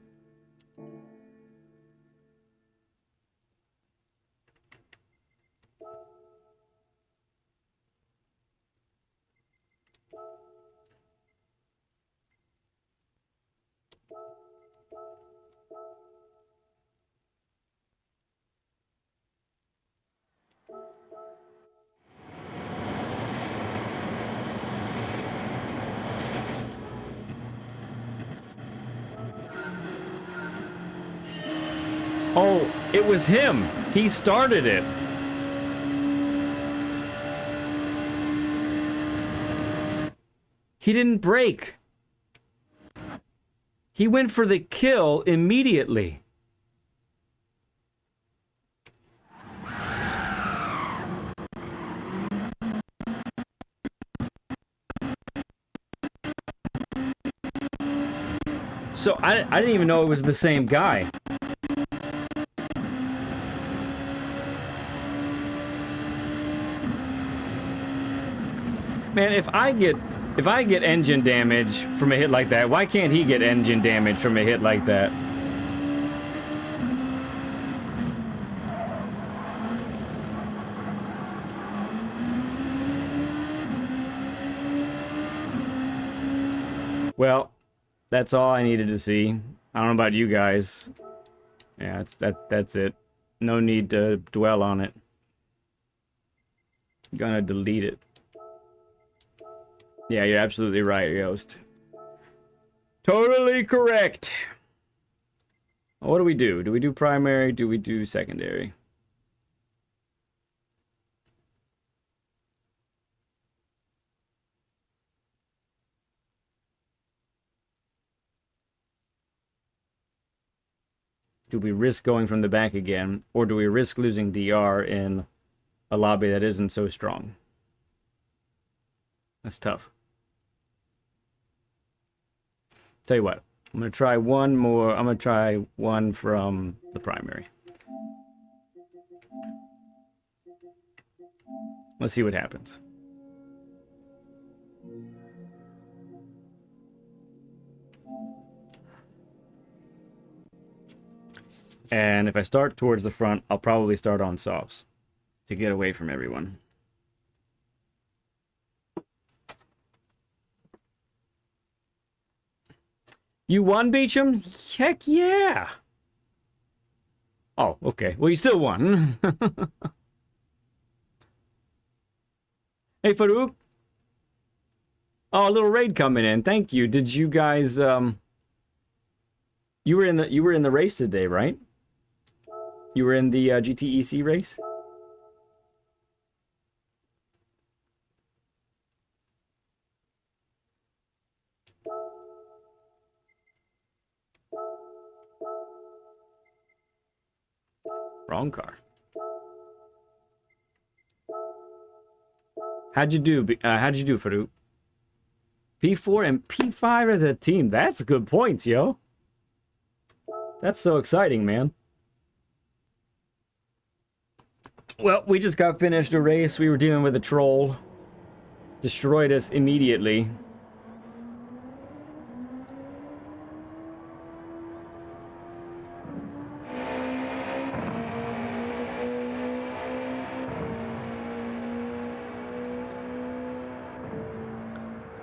Oh, it was him. He started it. He didn't brake. He went for the kill immediately. So I didn't even know it was the same guy. Man, if I get engine damage from a hit like that, why can't he get engine damage from a hit like that? Well, that's all I needed to see. I don't know about you guys. Yeah, that's it. No need to dwell on it. Gonna delete it. Yeah, you're absolutely right, Yost. Totally correct. What do we do? Do we do primary? Do we do secondary? Do we risk going from the back again? Or do we risk losing DR in a lobby that isn't so strong? That's tough. Tell you what, I'm going to try one more. I'm going to try one from the primary. Let's see what happens. And if I start towards the front, I'll probably start on softs to get away from everyone. You won, Beecham? Heck yeah! Oh, okay. Well, you still won. Hey, Farouk. Oh, a little raid coming in. Thank you. Did you guys you were in the race today, right? You were in the GTEC race? Wrong car. How'd you do, Farouk? P4 and P5 as a team. That's good points, yo. That's so exciting, man. Well, we just got finished a race. We were dealing with a troll. Destroyed us immediately.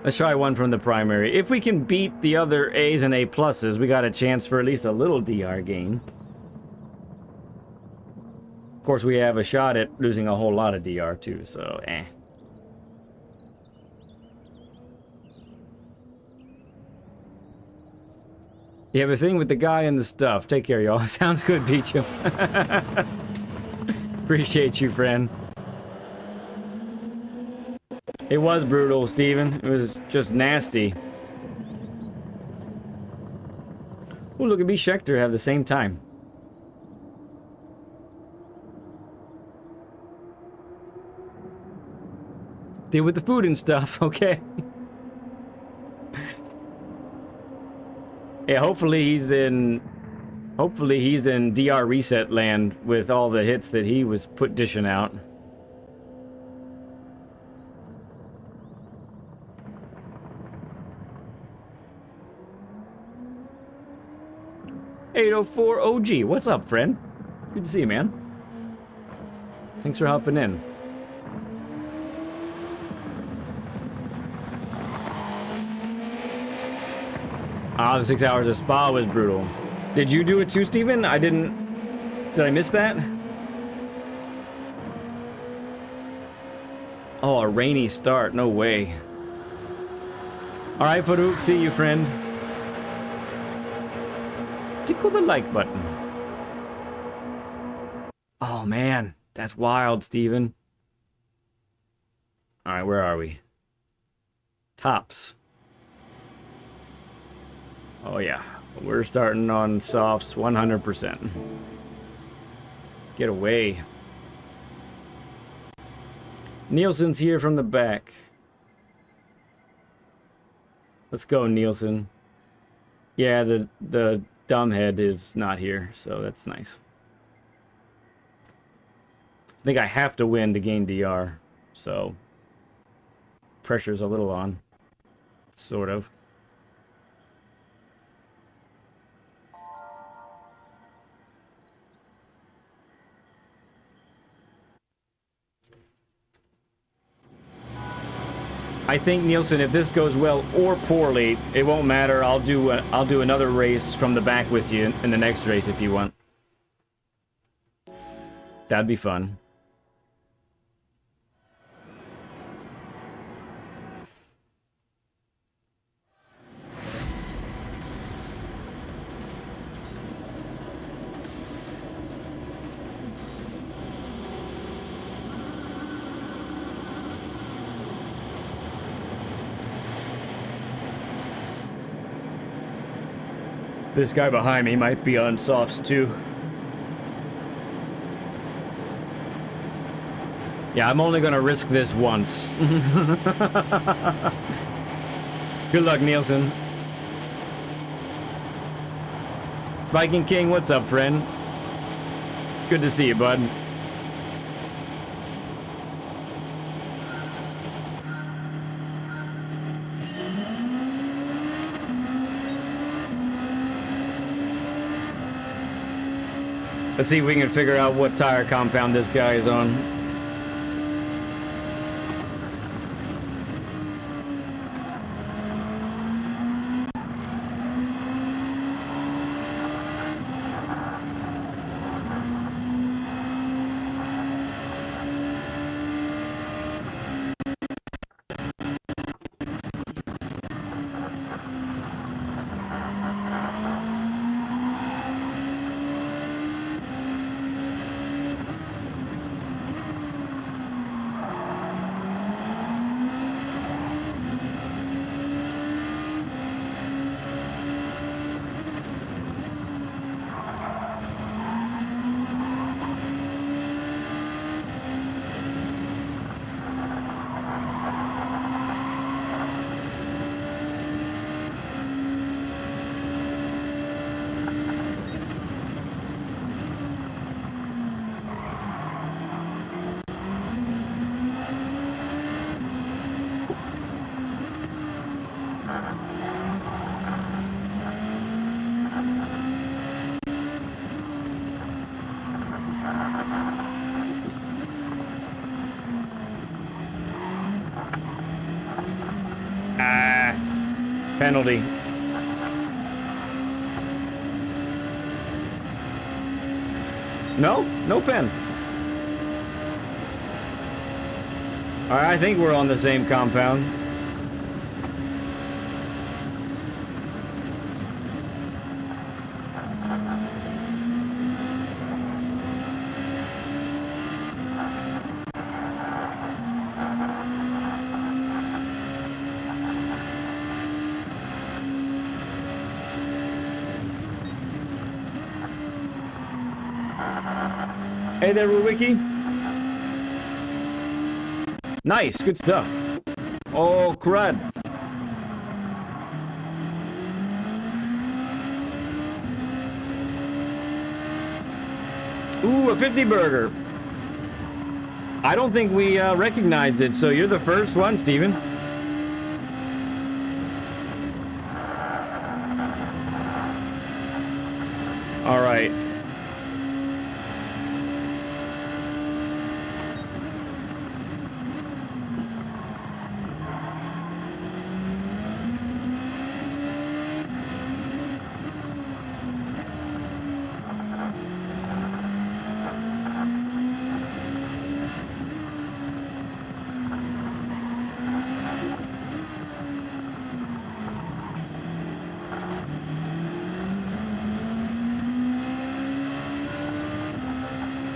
Let's try one from the primary. If we can beat the other A's and A pluses, we got a chance for at least a little DR gain. Of course, we have a shot at losing a whole lot of DR too, so eh. You have a thing with the guy and the stuff. Take care, y'all. Sounds good, Peachum. Appreciate you, friend. It was brutal, Steven. It was just nasty. Oh, look at me, Schechter have the same time. Deal with the food and stuff, okay? Yeah, hopefully he's in DR reset land with all the hits that he was dishing out. .804 OG, what's up, friend? Good to see you, man. Thanks for hopping in. Ah, the 6 hours of spa was brutal. Did you do it too, Steven? I didn't... Did I miss that? Oh, a rainy start. No way. Alright, Farouk. See you, friend. Tickle the like button. Oh, man. That's wild, Steven. Alright, where are we? Tops. Oh yeah, we're starting on softs 100%. Get away. Nielsen's here from the back. Let's go, Nielsen. Yeah, the dumbhead is not here, so that's nice. I think I have to win to gain DR, so pressure's a little on, sort of. I think, Nielsen, if this goes well or poorly, it won't matter. I'll do another race from the back with you in the next race if you want. That'd be fun. This guy behind me might be on softs too. Yeah, I'm only gonna risk this once. Good luck, Nielsen. Viking King, what's up, friend? Good to see you, bud. Let's see if we can figure out what tire compound this guy is on. Ah, penalty. No, no pen. All right, I think we're on the same compound. Hey there, Wiki. Nice, good stuff. Oh, crud. Ooh, a 50 burger. I don't think we recognized it, so you're the first one, Steven. All right.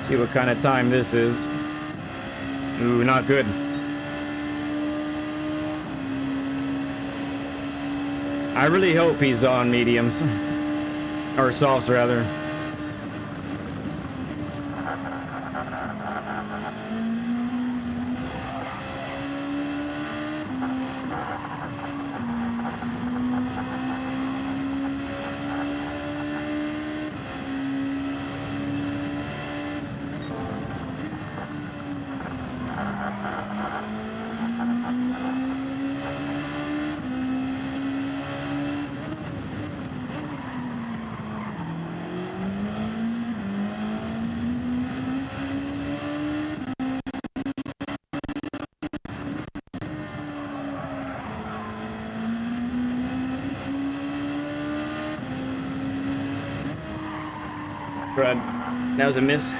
See what kind of time this is. Ooh, not good. I really hope he's on mediums. Or softs, rather. Crud. That was a miss.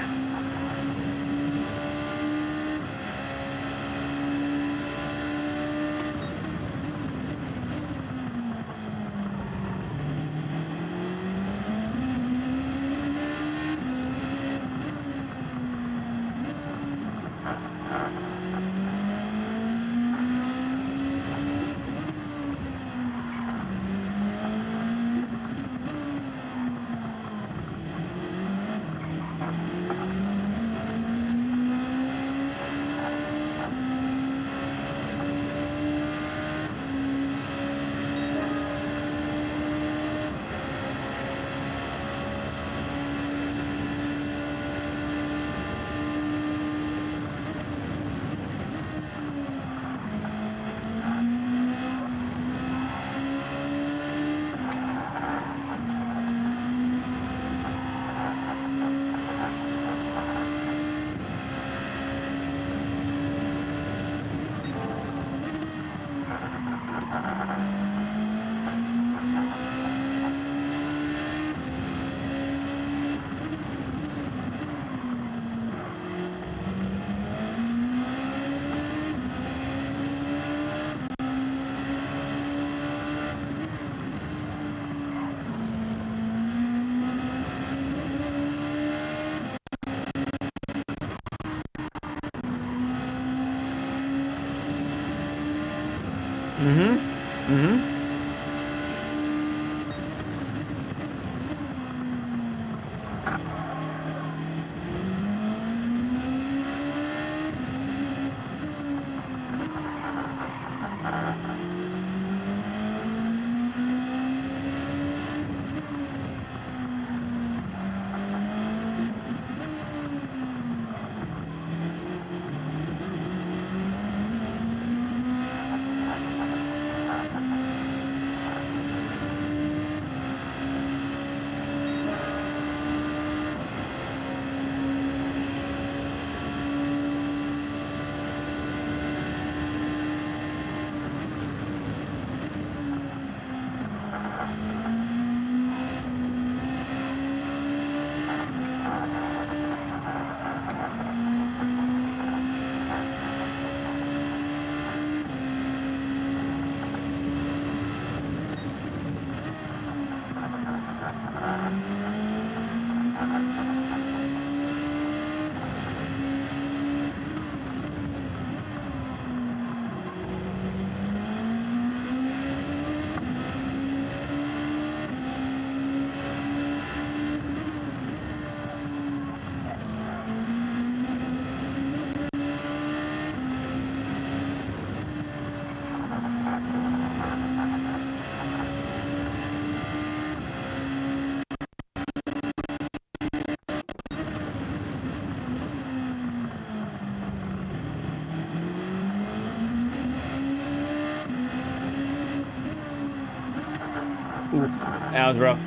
Oof, that was rough.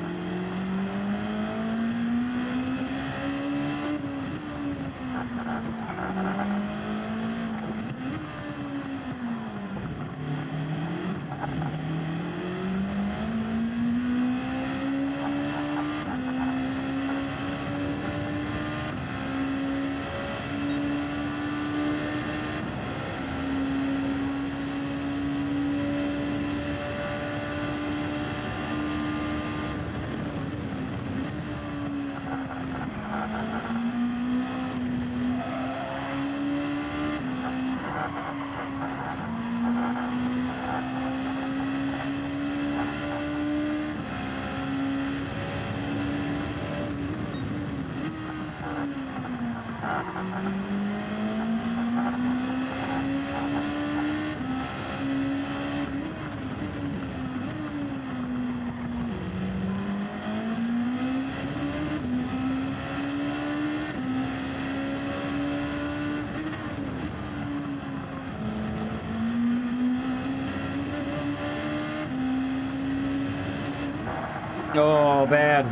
Oh, bad.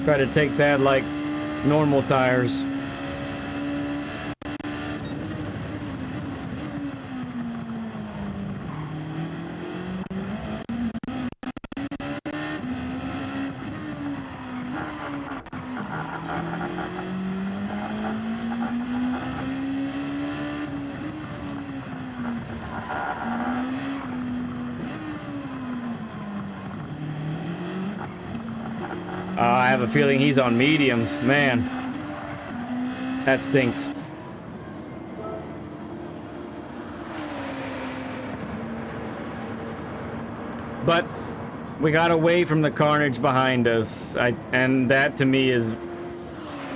Try to take that like normal tires. I have a feeling he's on mediums. Man, that stinks. But we got away from the carnage behind us, and that to me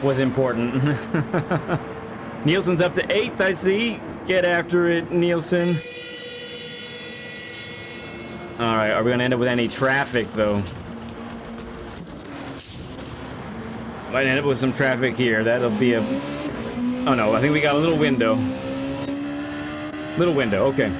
was important. Nielsen's up to 8th, I see. Get after it, Nielsen. All right, are we gonna end up with any traffic though? Might end up with some traffic here. That'll be a... Oh no, I think we got a little window. Little window, okay.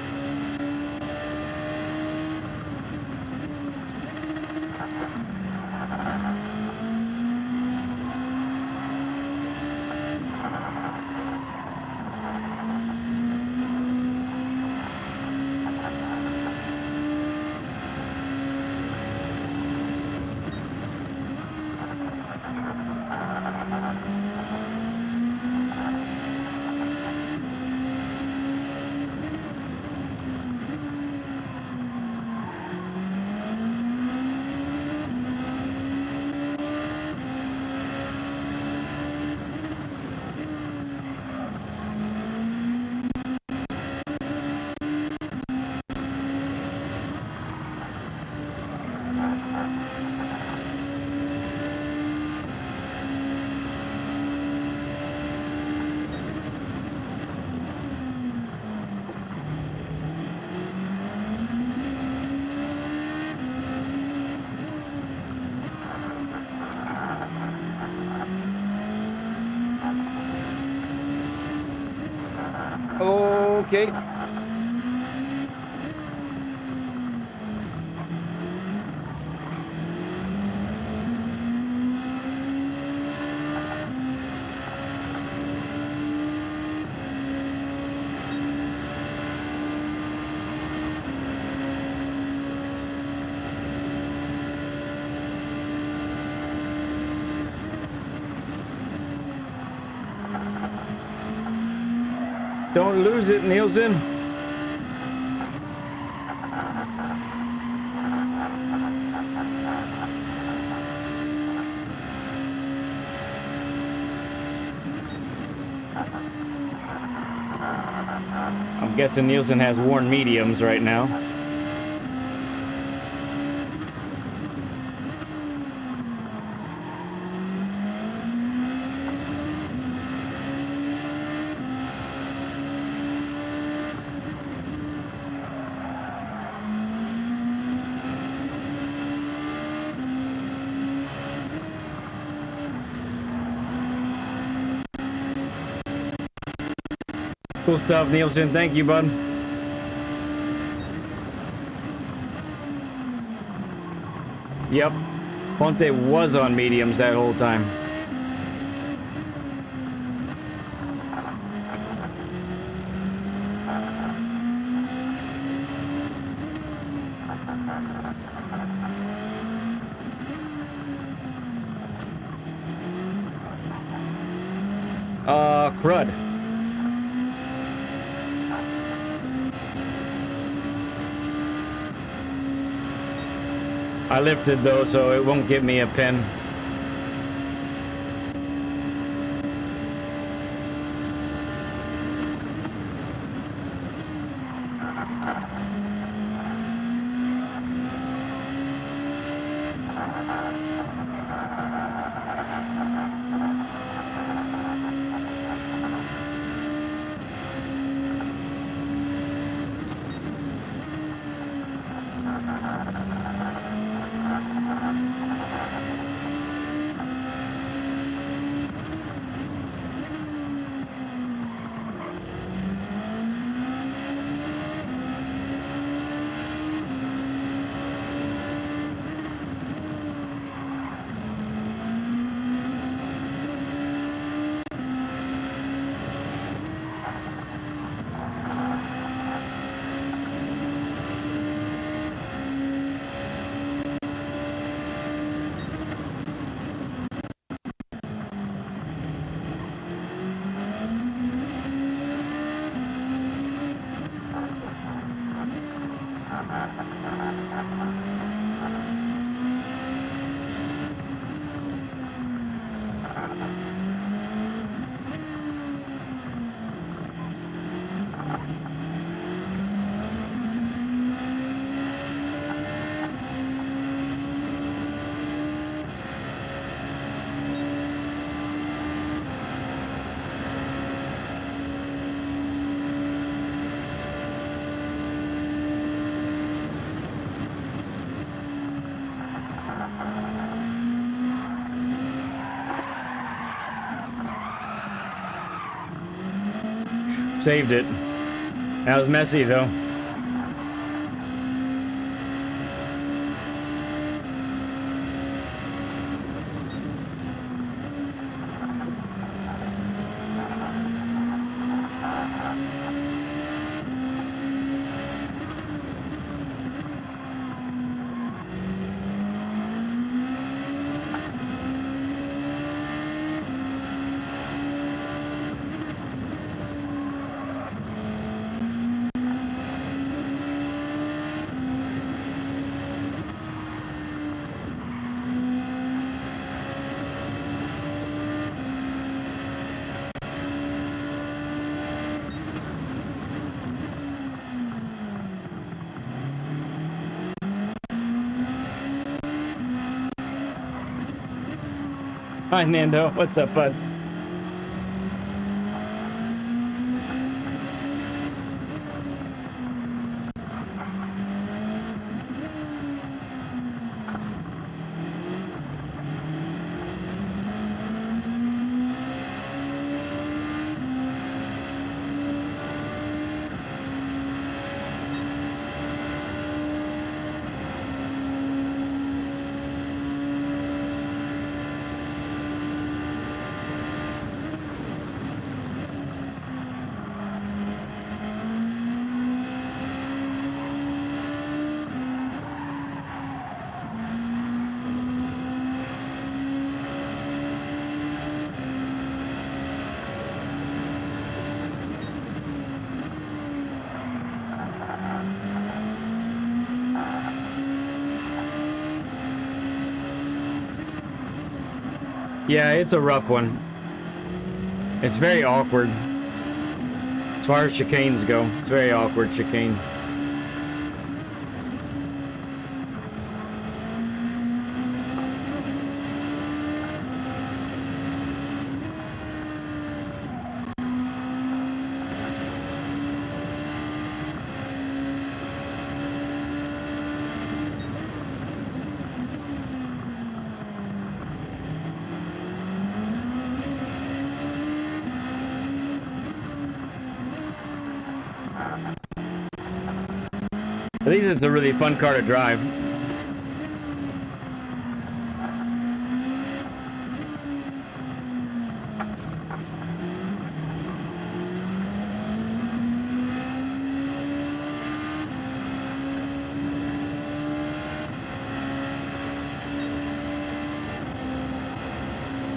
Okay. Don't lose it, Nielsen. I'm guessing Nielsen has worn mediums right now. Cool stuff, Nielsen. Thank you, bud. Yep. Ponte was on mediums that whole time. Crud. I lifted though, so it won't give me a pin. Saved it. That was messy though. Hi, Nando. What's up, bud? Yeah, it's a rough one. It's very awkward. As far as chicanes go, it's very awkward chicane. At least it's a really fun car to drive.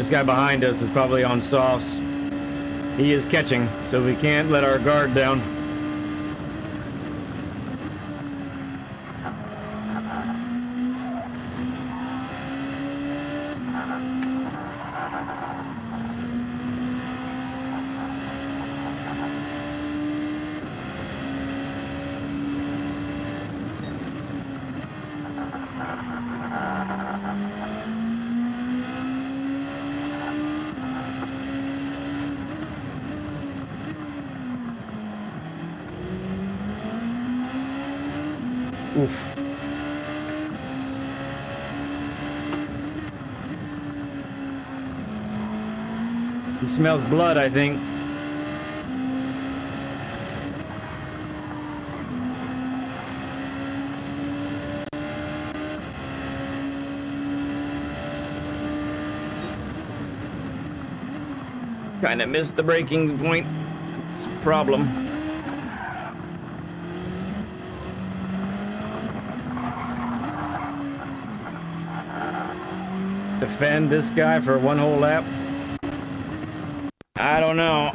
This guy behind us is probably on softs. He is catching, so we can't let our guard down. Oof. He smells blood, I think. Kind of missed the braking point. It's a problem. Defend this guy for one whole lap? I don't know.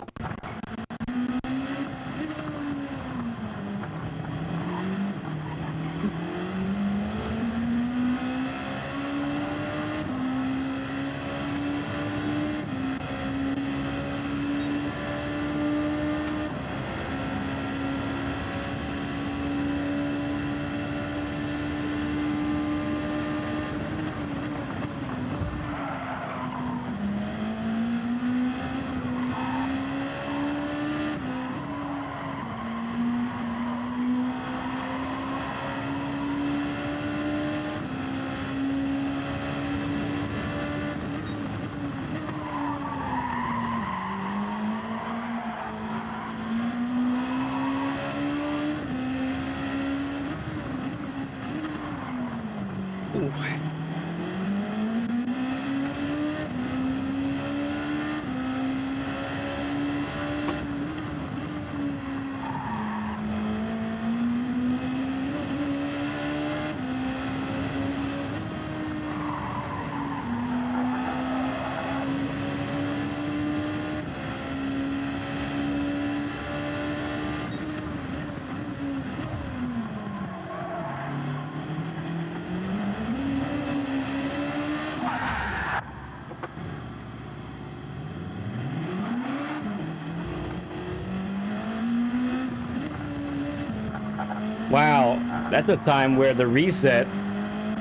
Wow, that's a time where the reset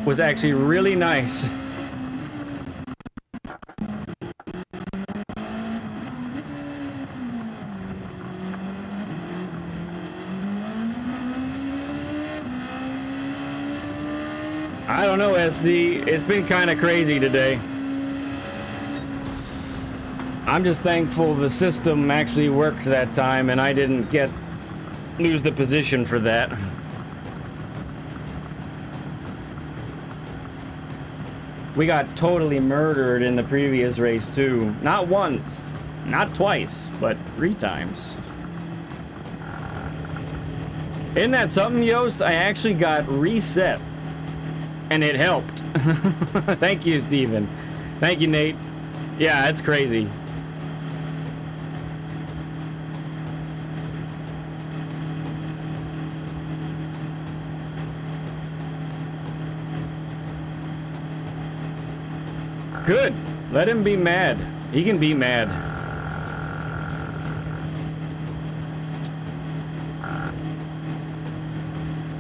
was actually really nice. I don't know, SD. It's been kind of crazy today. I'm just thankful the system actually worked that time and I didn't lose the position for that. We got totally murdered in the previous race too. Not once, not twice, but 3 times. Isn't that something, Yost? I actually got reset and it helped. Thank you, Steven. Thank you, Nate. Yeah, it's crazy. Good. Let him be mad. He can be mad.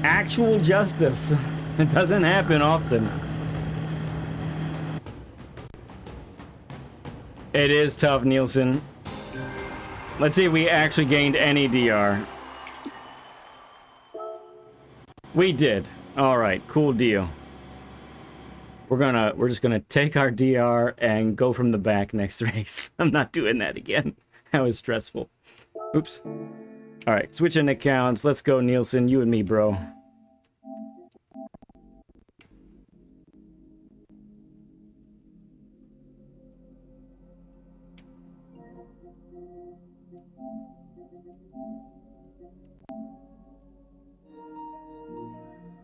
Actual justice. It doesn't happen often. It is tough, Nielsen. Let's see if we actually gained any DR. We did. All right, cool deal. We're just gonna take our DR and go from the back next race. I'm not doing that again. That was stressful. Oops. All right, switching accounts. Let's go, Nielsen. You and me, bro.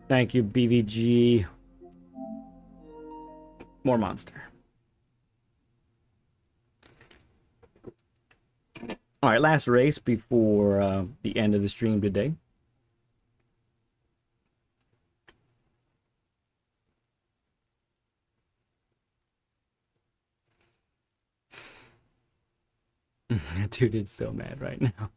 Thank you, BVG. More monster. All right, last race before the end of the stream today. Dude is so mad right now.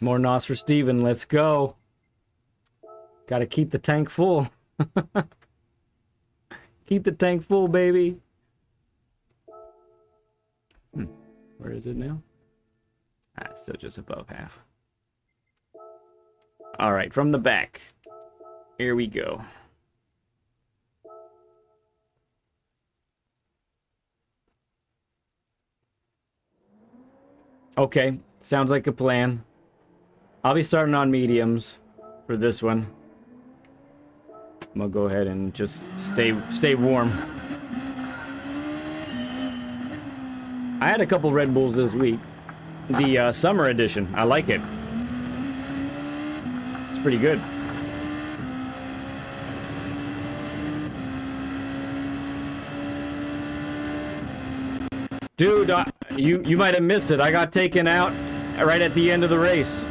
More NOS for Steven. Let's go. Got to keep the tank full. Keep the tank full, baby. Where is it now? Ah, still just above half. All right, from the back. Here we go. Okay, sounds like a plan. I'll be starting on mediums for this one. I'm gonna go ahead and just stay warm. I had a couple Red Bulls this week. The summer edition. I like it. It's pretty good. Dude, you might have missed it. I got taken out right at the end of the race.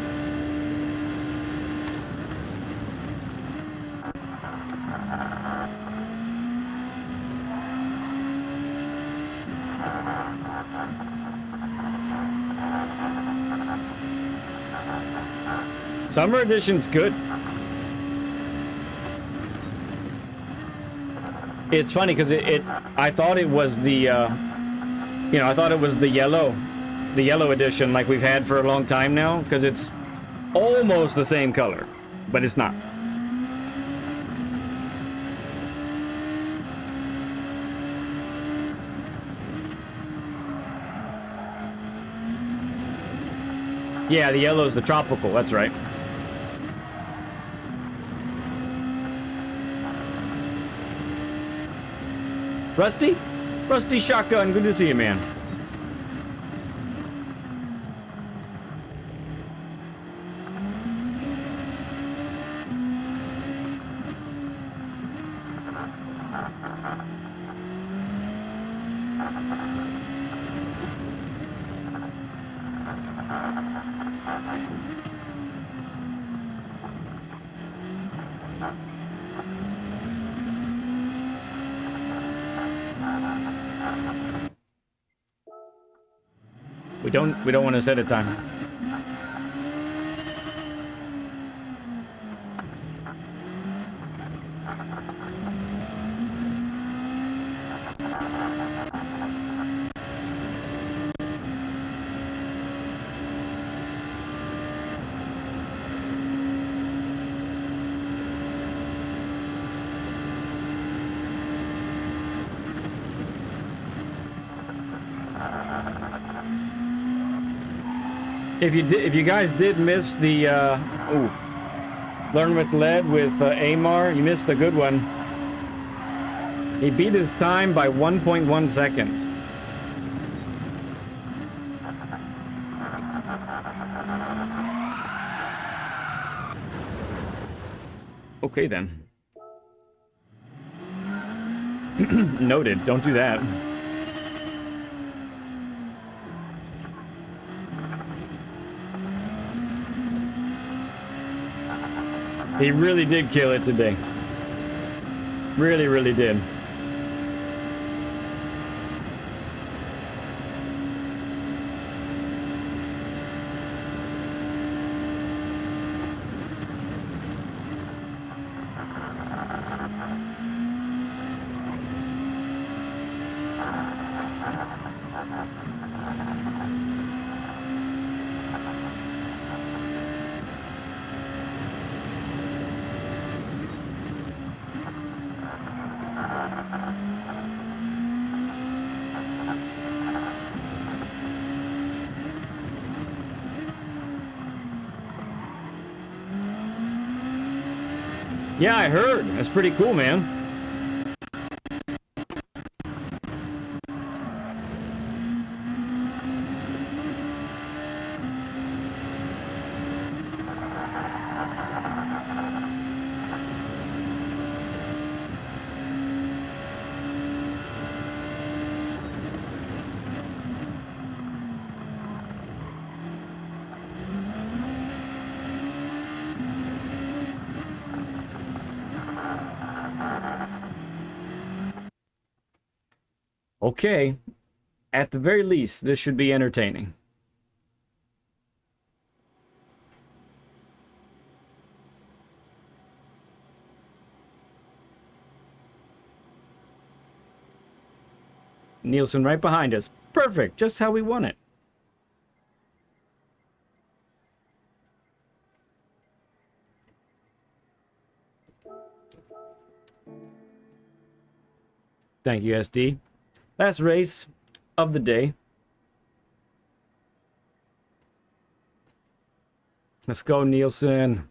Summer edition's good. It's funny because I thought it was the I thought it was the yellow edition like we've had for a long time now, because it's almost the same color, but it's not. Yeah, the yellow's the tropical, that's right. Rusty? Rusty Shotgun, good to see you, man. We don't want to set a time. If you guys did miss the Learn with Lead with Amar, you missed a good one. He beat his time by 1.1 seconds. Okay then. Noted. Don't do that. He really did kill it today. Really, really did. Yeah, I heard. That's pretty cool, man. Okay, at the very least, this should be entertaining. Nielsen right behind us. Perfect, just how we want it. Thank you, SD. Last race of the day. Let's go, Nielsen.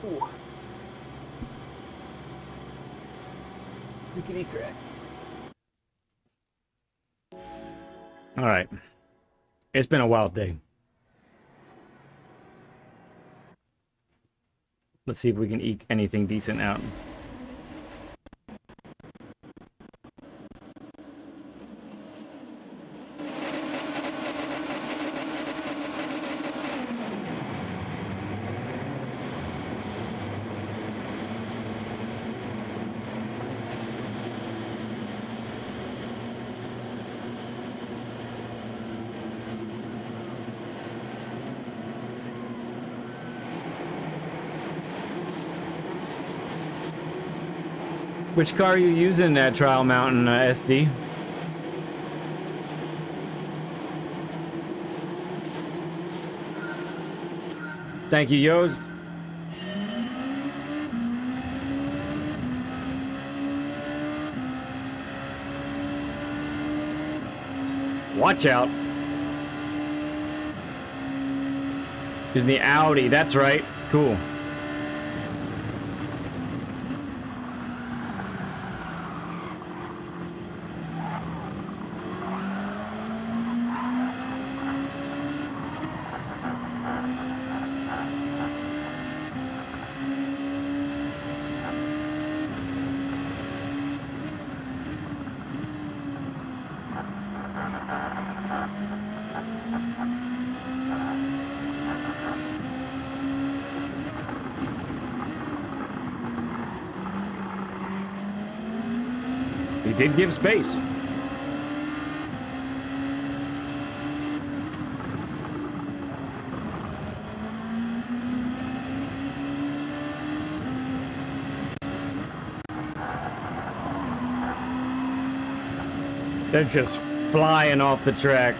Ooh. Rickety crack. All right. It's been a wild day. Let's see if we can eke anything decent out. Which car are you using at Trial Mountain, SD? Thank you, Yost. Watch out. Using the Audi, that's right. Cool. He did give space. They're just flying off the track.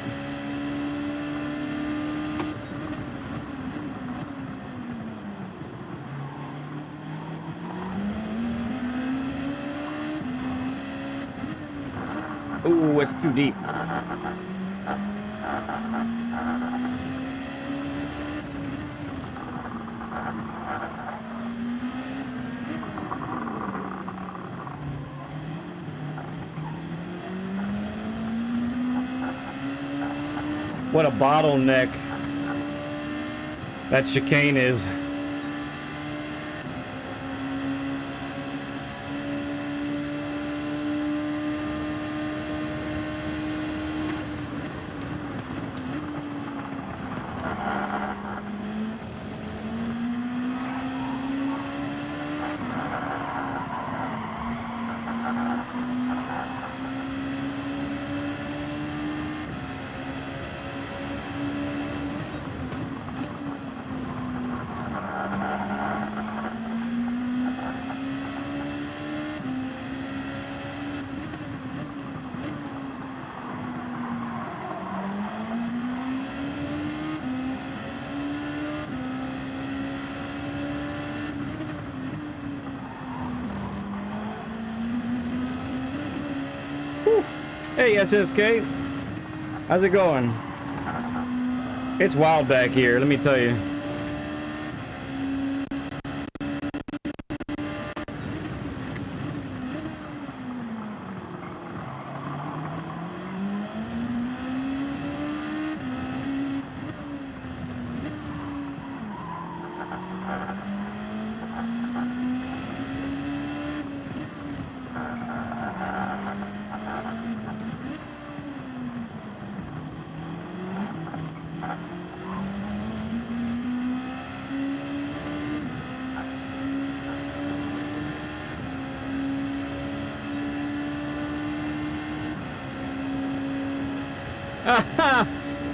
Ooh, it's too deep. What a bottleneck that chicane is. Hey, SSK. How's it going? It's wild back here, let me tell you.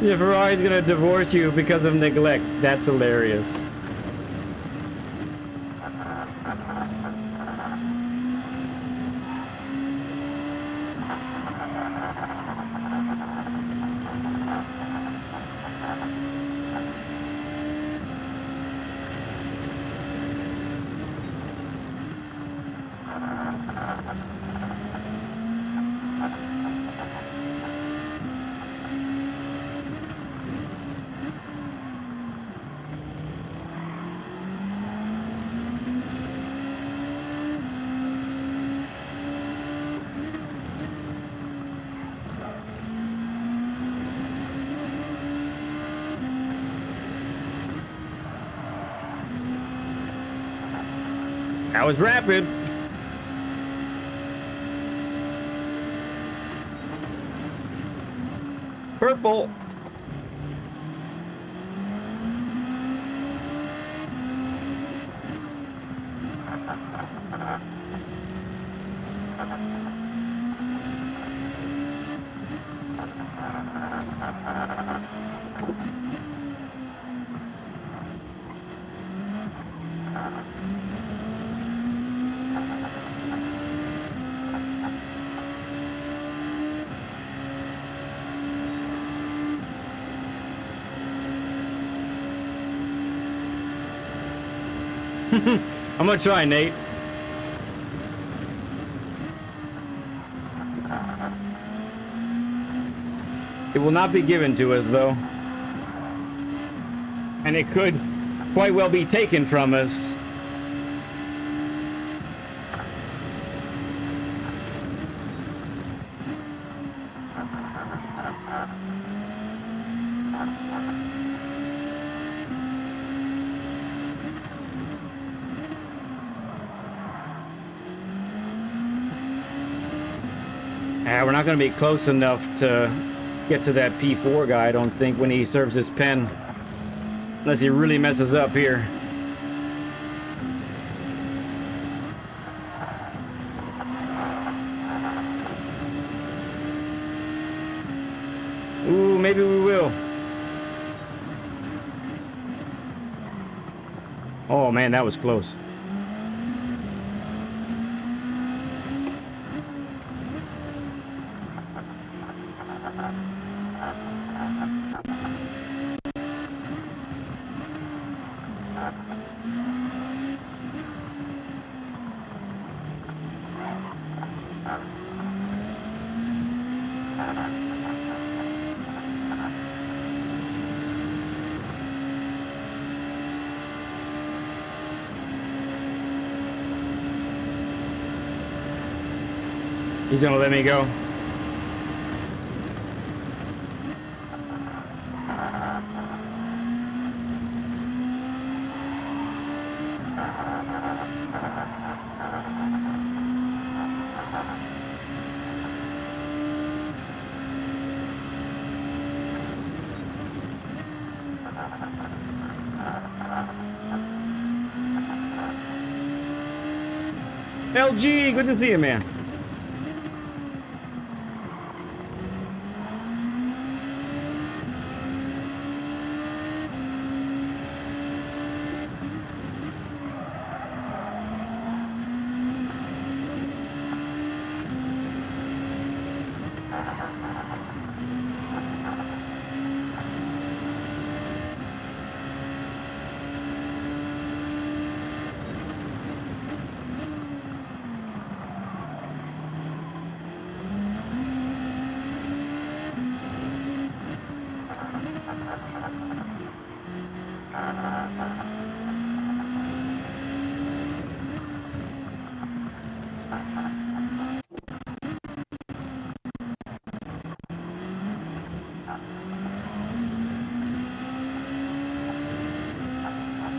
Yeah, Ferrari's gonna divorce you because of neglect. That's hilarious. That was rapid. Purple. I'm gonna try, Nate. It will not be given to us, though. And it could quite well be taken from us. We're not going to be close enough to get to that P4 guy, I don't think, when he serves his pen. Unless he really messes up here. Ooh, maybe we will. Oh man, that was close. He's gonna let me go. LG, good to see you, man.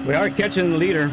We are catching the leader.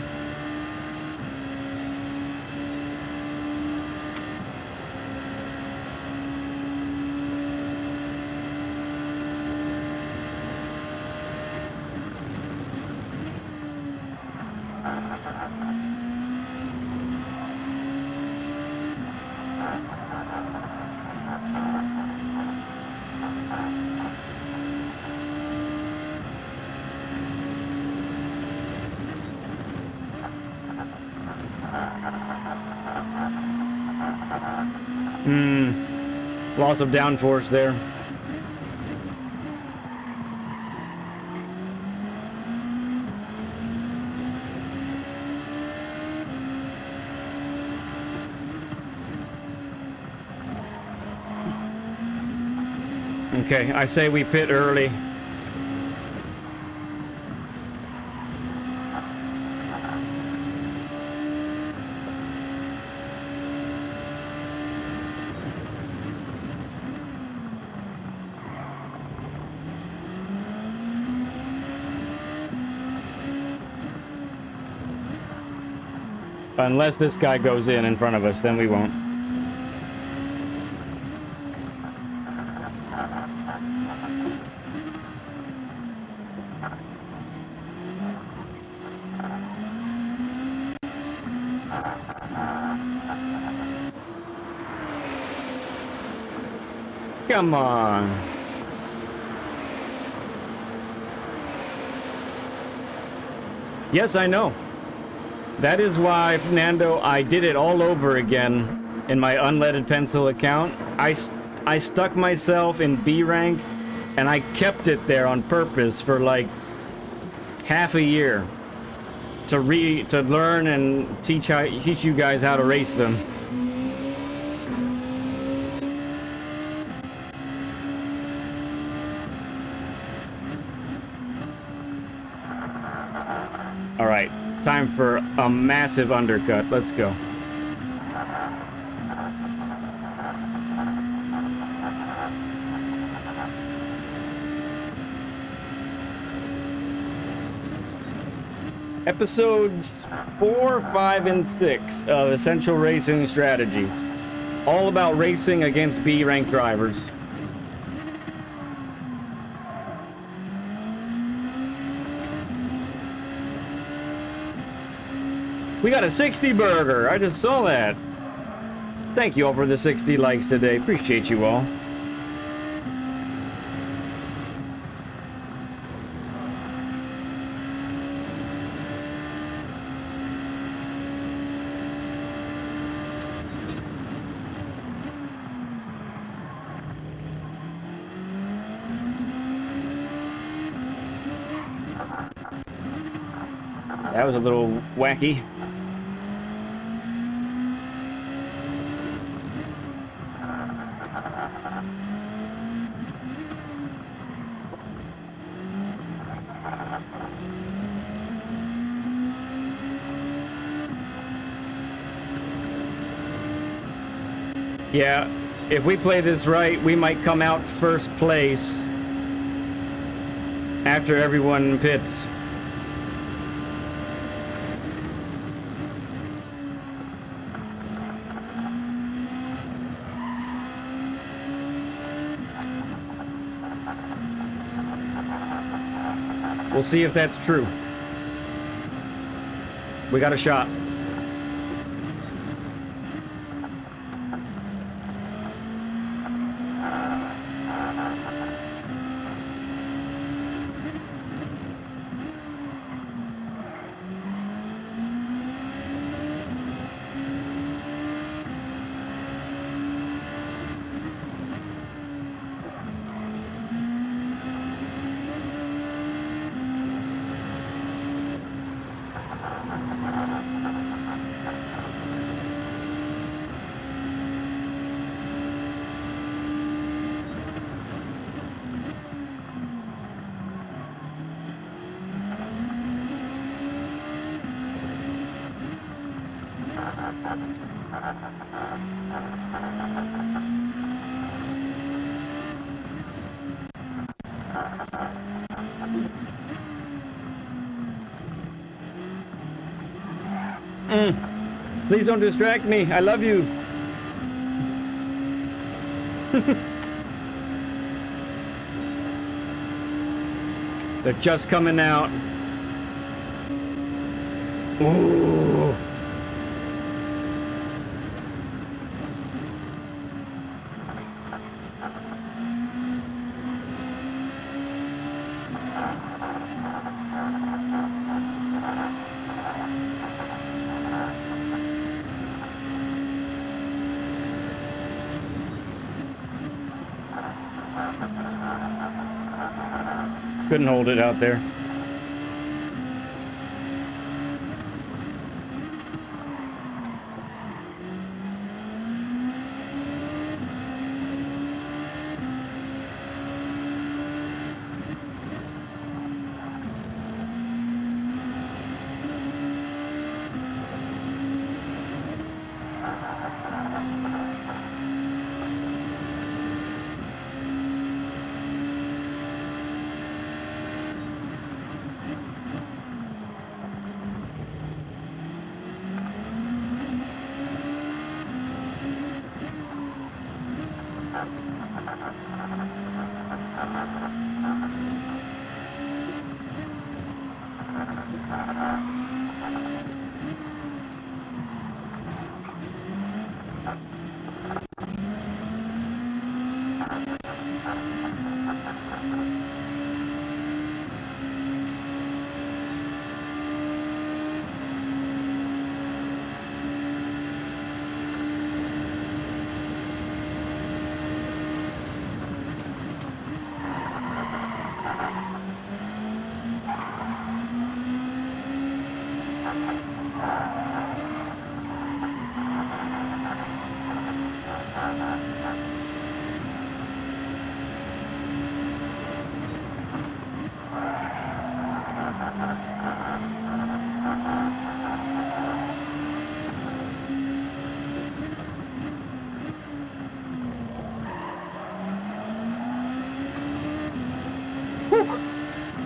Loss of downforce there. Okay, I say we pit early. Unless this guy goes in front of us, then we won't. Come on. Yes, I know. That is why, Fernando, I did it all over again in my unleaded pencil account. I stuck myself in B rank, and I kept it there on purpose for like half a year to learn and teach you guys how to race them. All right, time for a massive undercut. Let's go. Episodes 4, 5, and 6 of Essential Racing Strategies. All about racing against B-rank drivers. We got a 60 burger. I just saw that. Thank you all for the 60 likes today. Appreciate you all. That was a little wacky. Yeah, if we play this right, we might come out first place after everyone pits. We'll see if that's true. We got a shot. Please don't distract me. I love you. They're just coming out. Ooh. Couldn't hold it out there.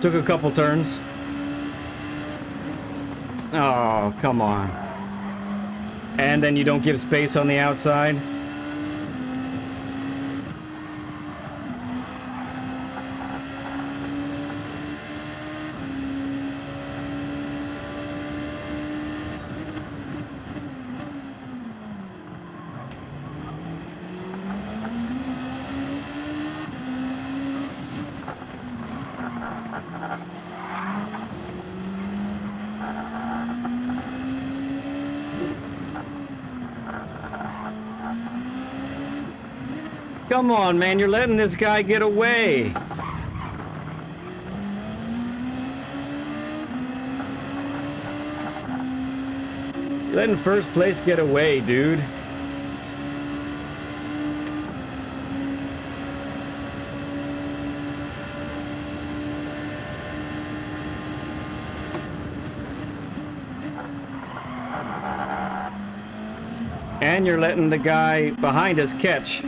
Took a couple turns. Oh, come on. And then you don't give space on the outside. Come on, man, you're letting this guy get away. You're letting first place get away, dude. And you're letting the guy behind us catch.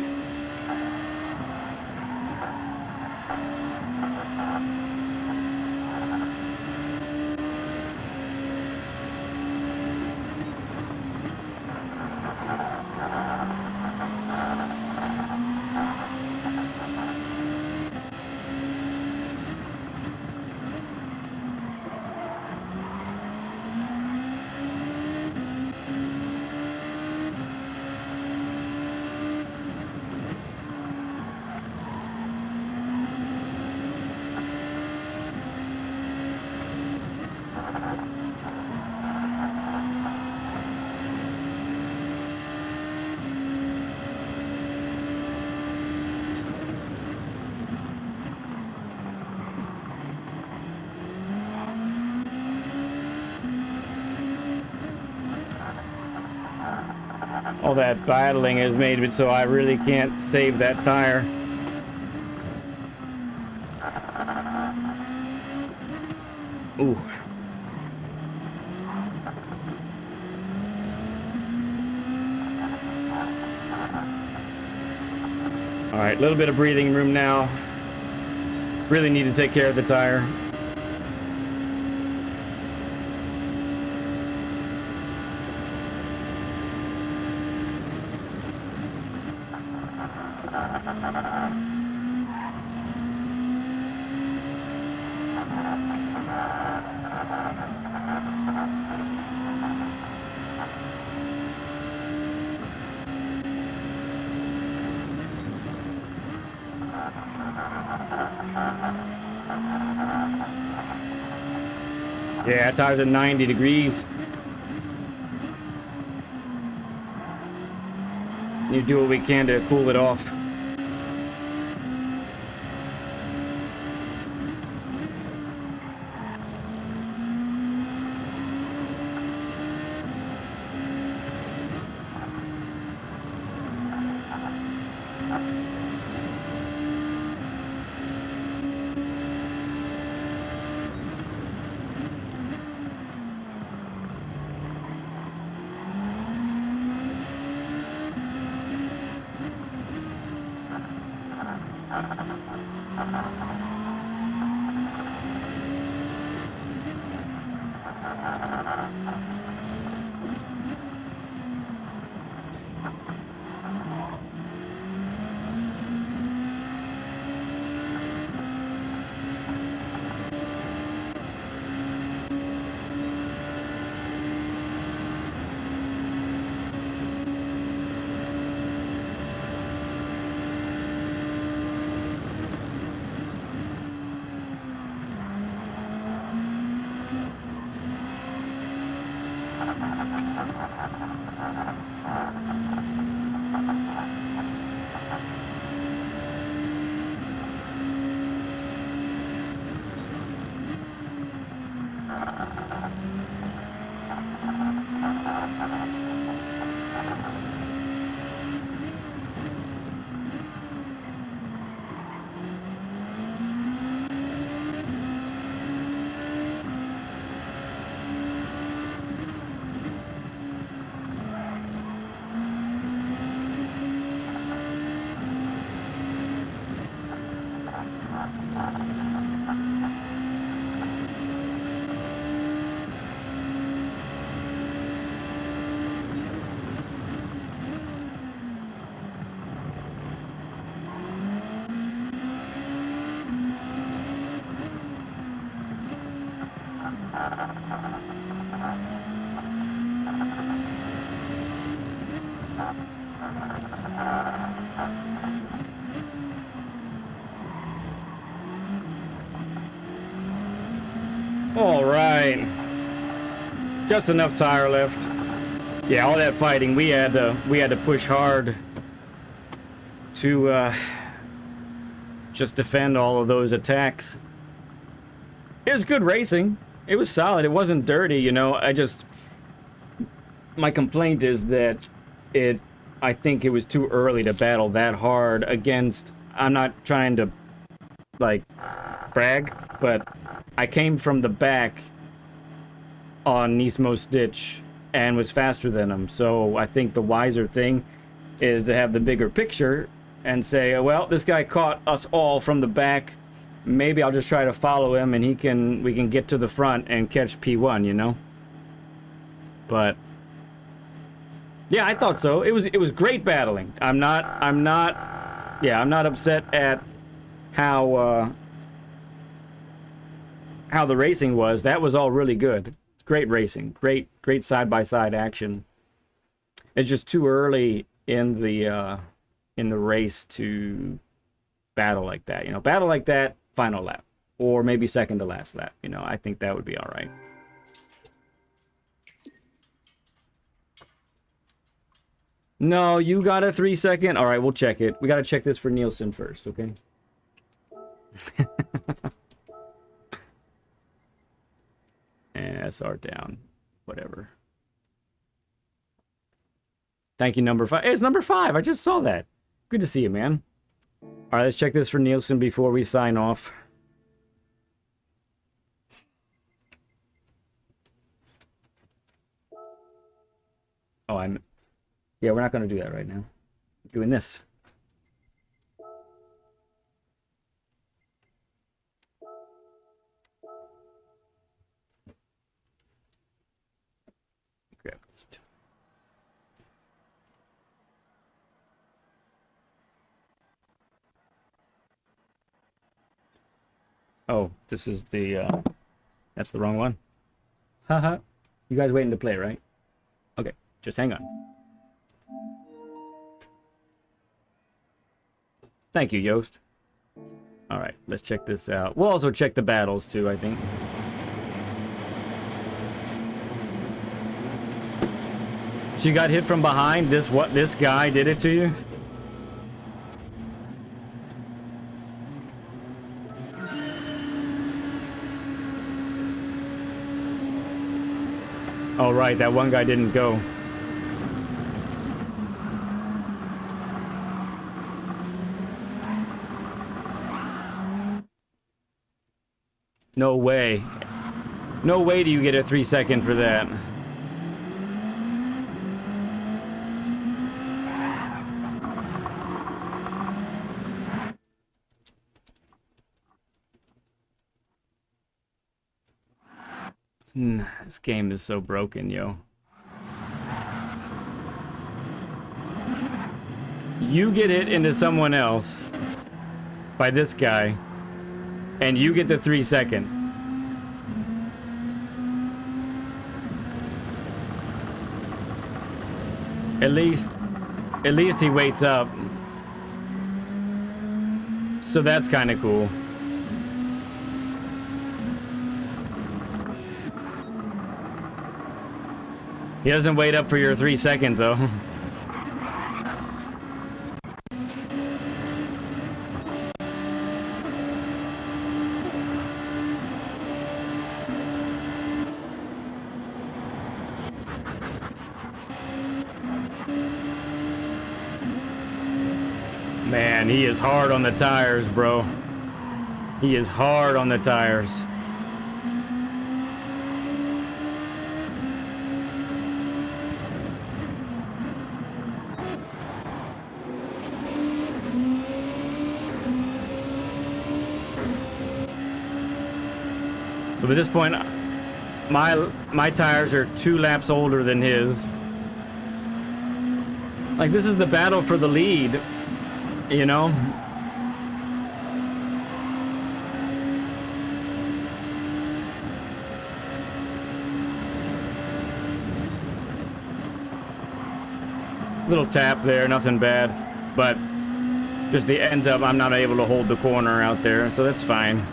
All that battling has made it so I really can't save that tire. Ooh. All right, a little bit of breathing room now. Really need to take care of the tire. Yeah, tires at 90 degrees. You do what we can to cool it off. All right. Just enough tire left. Yeah, all that fighting, we had to push hard to just defend all of those attacks. It was good racing. It was solid. It wasn't dirty, you know. My complaint is that I think it was too early to battle that hard against, I'm not trying to, like, brag, but I came from the back on Nismo's ditch and was faster than him. So I think the wiser thing is to have the bigger picture and say, well, this guy caught us all from the back. Maybe I'll just try to follow him and we can get to the front and catch P1, you know? But yeah, I thought so. It was great battling. I'm not upset at how the racing was. That was all really good. Great racing. Great side-by-side action. It's just too early in the race to battle like that. You know, battle like that, final lap. Or maybe second to last lap. You know, I think that would be all right. No, you got a 3-second? All right, we'll check it. We got to check this for Nielsen first, okay? SR down. Whatever. Thank you, number 5. Hey, it's number 5. I just saw that. Good to see you, man. All right, let's check this for Nielsen before we sign off. Oh, yeah, we're not going to do that right now. I'm doing this. Grab this. Oh, this is the, that's the wrong one. Haha. You guys waiting to play, right? Okay, just hang on. Thank you, Yost. All right, let's check this out. We'll also check the battles, too, I think. So you got hit from behind? This guy did it to you? Oh, right, that one guy didn't go. No way. No way do you get a 3-second for that. This game is so broken, yo. You get hit into someone else by this guy, and you get the 3-second. At least he waits up. So that's kind of cool. He doesn't wait up for your 3-second though. Man, he is hard on the tires, bro. He is hard on the tires. So at this point, my tires are 2 laps older than his. Like, this is the battle for the lead, you know? Little tap there, nothing bad, but just the ends up, I'm not able to hold the corner out there, so that's fine.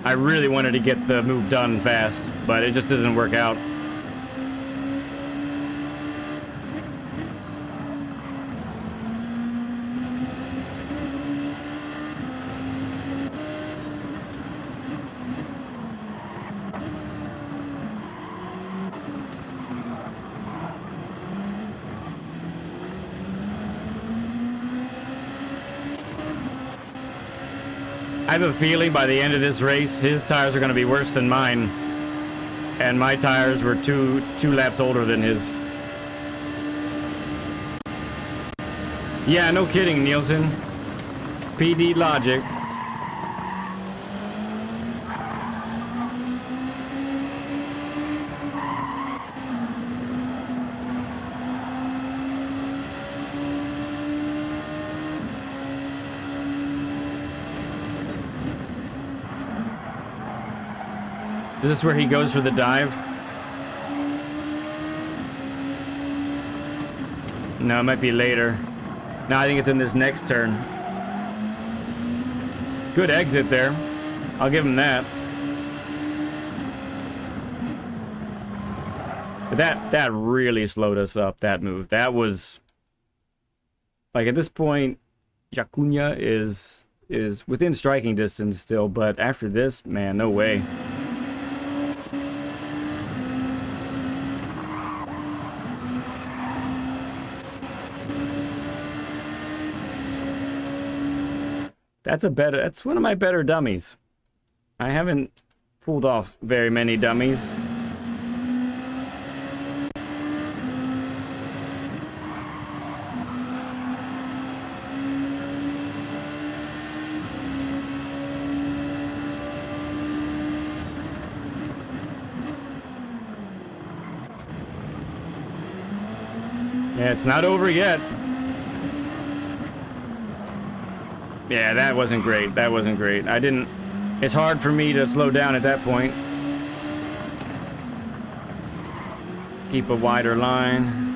I really wanted to get the move done fast, but it just doesn't work out. I have a feeling by the end of this race, his tires are going to be worse than mine. And my tires were two laps older than his. Yeah, no kidding, Nielsen. PD logic. Is this where he goes for the dive? No, it might be later. No, I think it's in this next turn. Good exit there. I'll give him that. But that really slowed us up, that move. That was... Like, at this point, Jacuna is within striking distance still, but after this, man, no way. That's one of my better dummies. I haven't pulled off very many dummies. Yeah, it's not over yet. Yeah, that wasn't great. That wasn't great. It's hard for me to slow down at that point. Keep a wider line.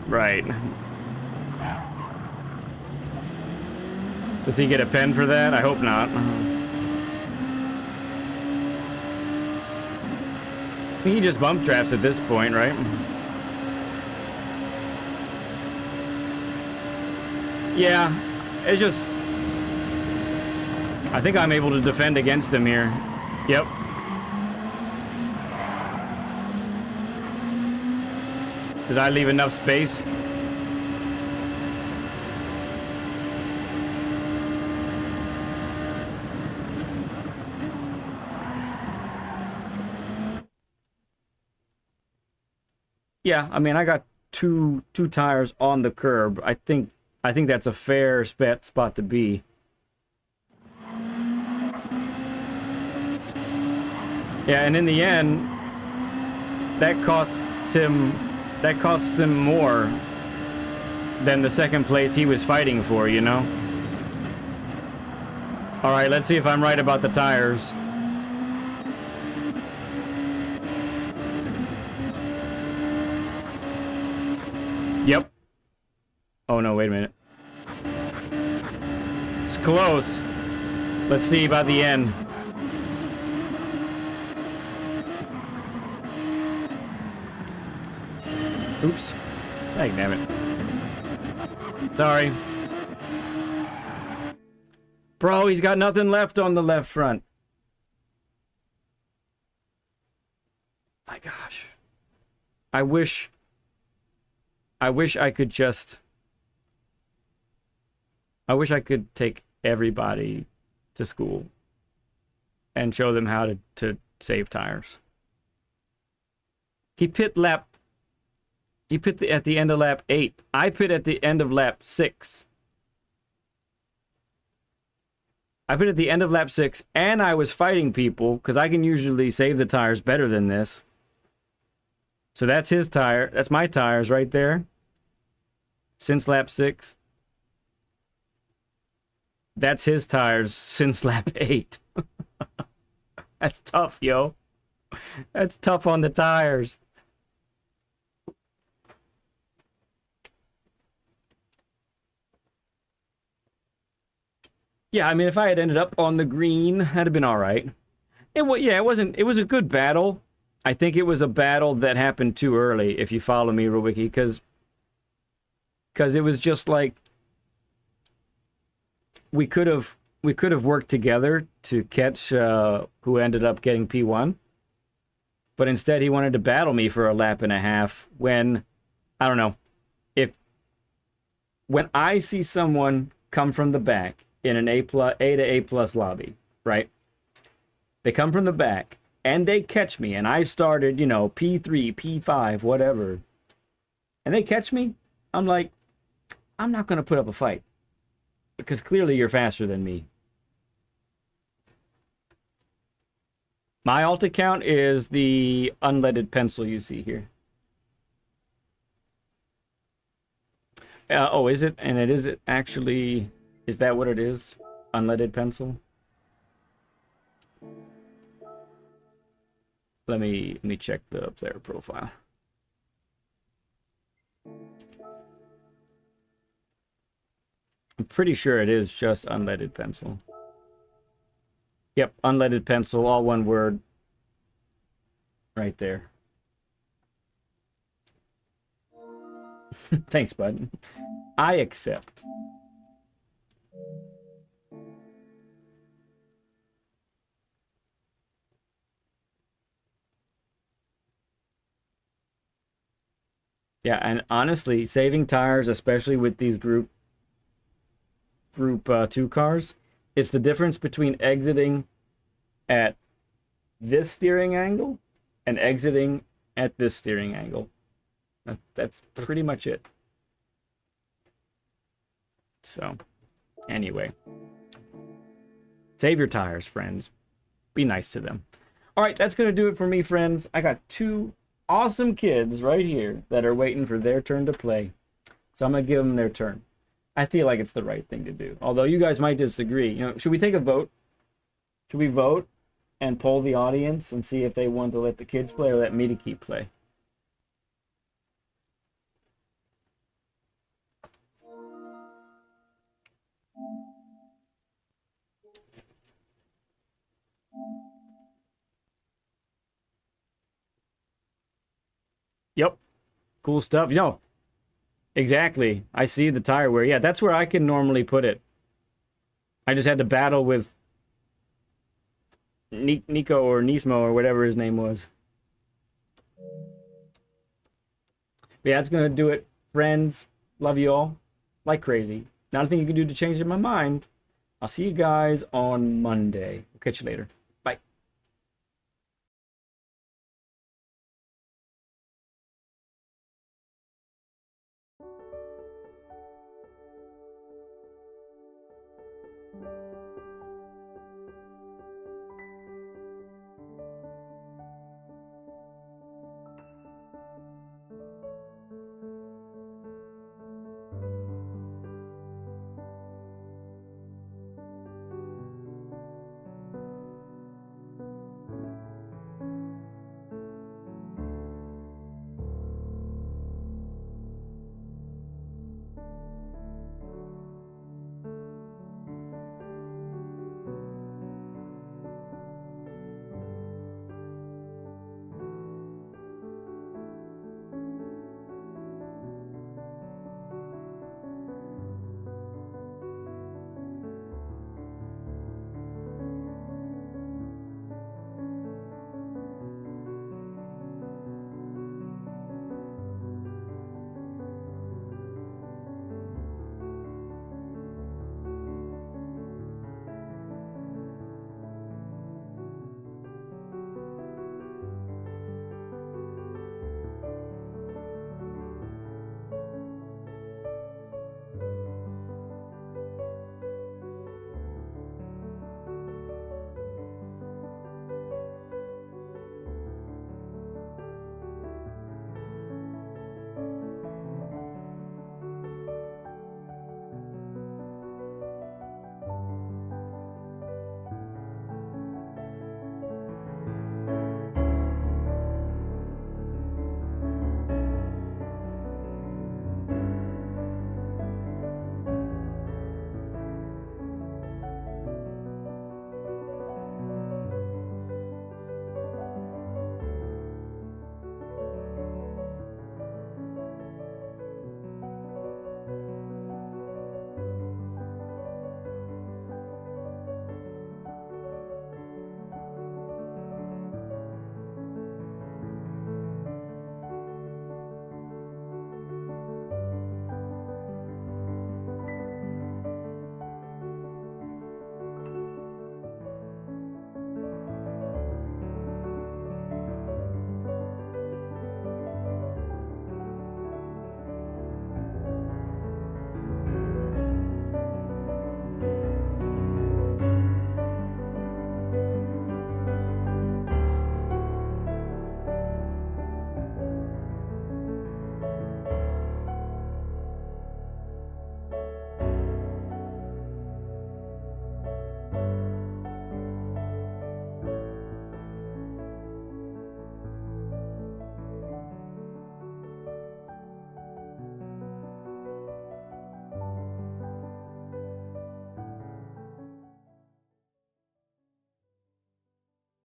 Right. Does he get a pen for that? I hope not. He just bump traps at this point, right? Yeah. It's just... I think I'm able to defend against him here. Yep. Did I leave enough space? Yeah, I mean, I got two tires on the curb. I think that's a fair spot to be. Yeah, and in the end, that costs him more than the second place he was fighting for, you know? All right, let's see if I'm right about the tires. Yep. Oh no, wait a minute. It's close. Let's see about the end. Oops. Dang, damn it. Sorry. Bro, he's got nothing left on the left front. My gosh. I wish I could just... I wish I could take everybody to school and show them how to save tires. He pit at the end of lap 8. I pit at the end of lap 6. I pit at the end of lap 6, and I was fighting people, because I can usually save the tires better than this. So that's his tire. That's my tires right there. Since lap 6. That's his tires since lap 8. That's tough, yo. That's tough on the tires. Yeah, I mean, if I had ended up on the green, that'd have been all right. It was a good battle. I think it was a battle that happened too early, if you follow me, Rowicki, because it was just like we could have worked together to catch who ended up getting P1. But instead he wanted to battle me for a lap and a half when, I don't know, when I see someone come from the back in an A to A plus lobby, right? They come from the back and they catch me and I started, you know, P3, P5, whatever. And they catch me, I'm like, I'm not going to put up a fight because clearly you're faster than me. My alt account is the unleaded pencil you see here. Oh, is it? And is it actually... Is that what it is? Unleaded pencil? Let me check the player profile. I'm pretty sure it is just unleaded pencil. Yep, unleaded pencil, all one word. Right there. Thanks, bud. I accept. Yeah, and honestly, saving tires, especially with these group 2 cars, it's the difference between exiting at this steering angle and exiting at this steering angle. That's pretty much it. So, anyway. Save your tires, friends. Be nice to them. All right, that's going to do it for me, friends. I got 2 awesome kids right here that are waiting for their turn to play. So I'm going to give them their turn. I feel like it's the right thing to do. Although you guys might disagree. You know, should we take a vote? Should we vote and poll the audience and see if they want to let the kids play or let me to keep play? Yep. Cool stuff. You know, exactly. I see the tire wear. Yeah, that's where I can normally put it. I just had to battle with Nico or Nismo or whatever his name was. But yeah, that's going to do it. Friends, love you all like crazy. Nothing you can do to change my mind. I'll see you guys on Monday. We'll catch you later. Bye.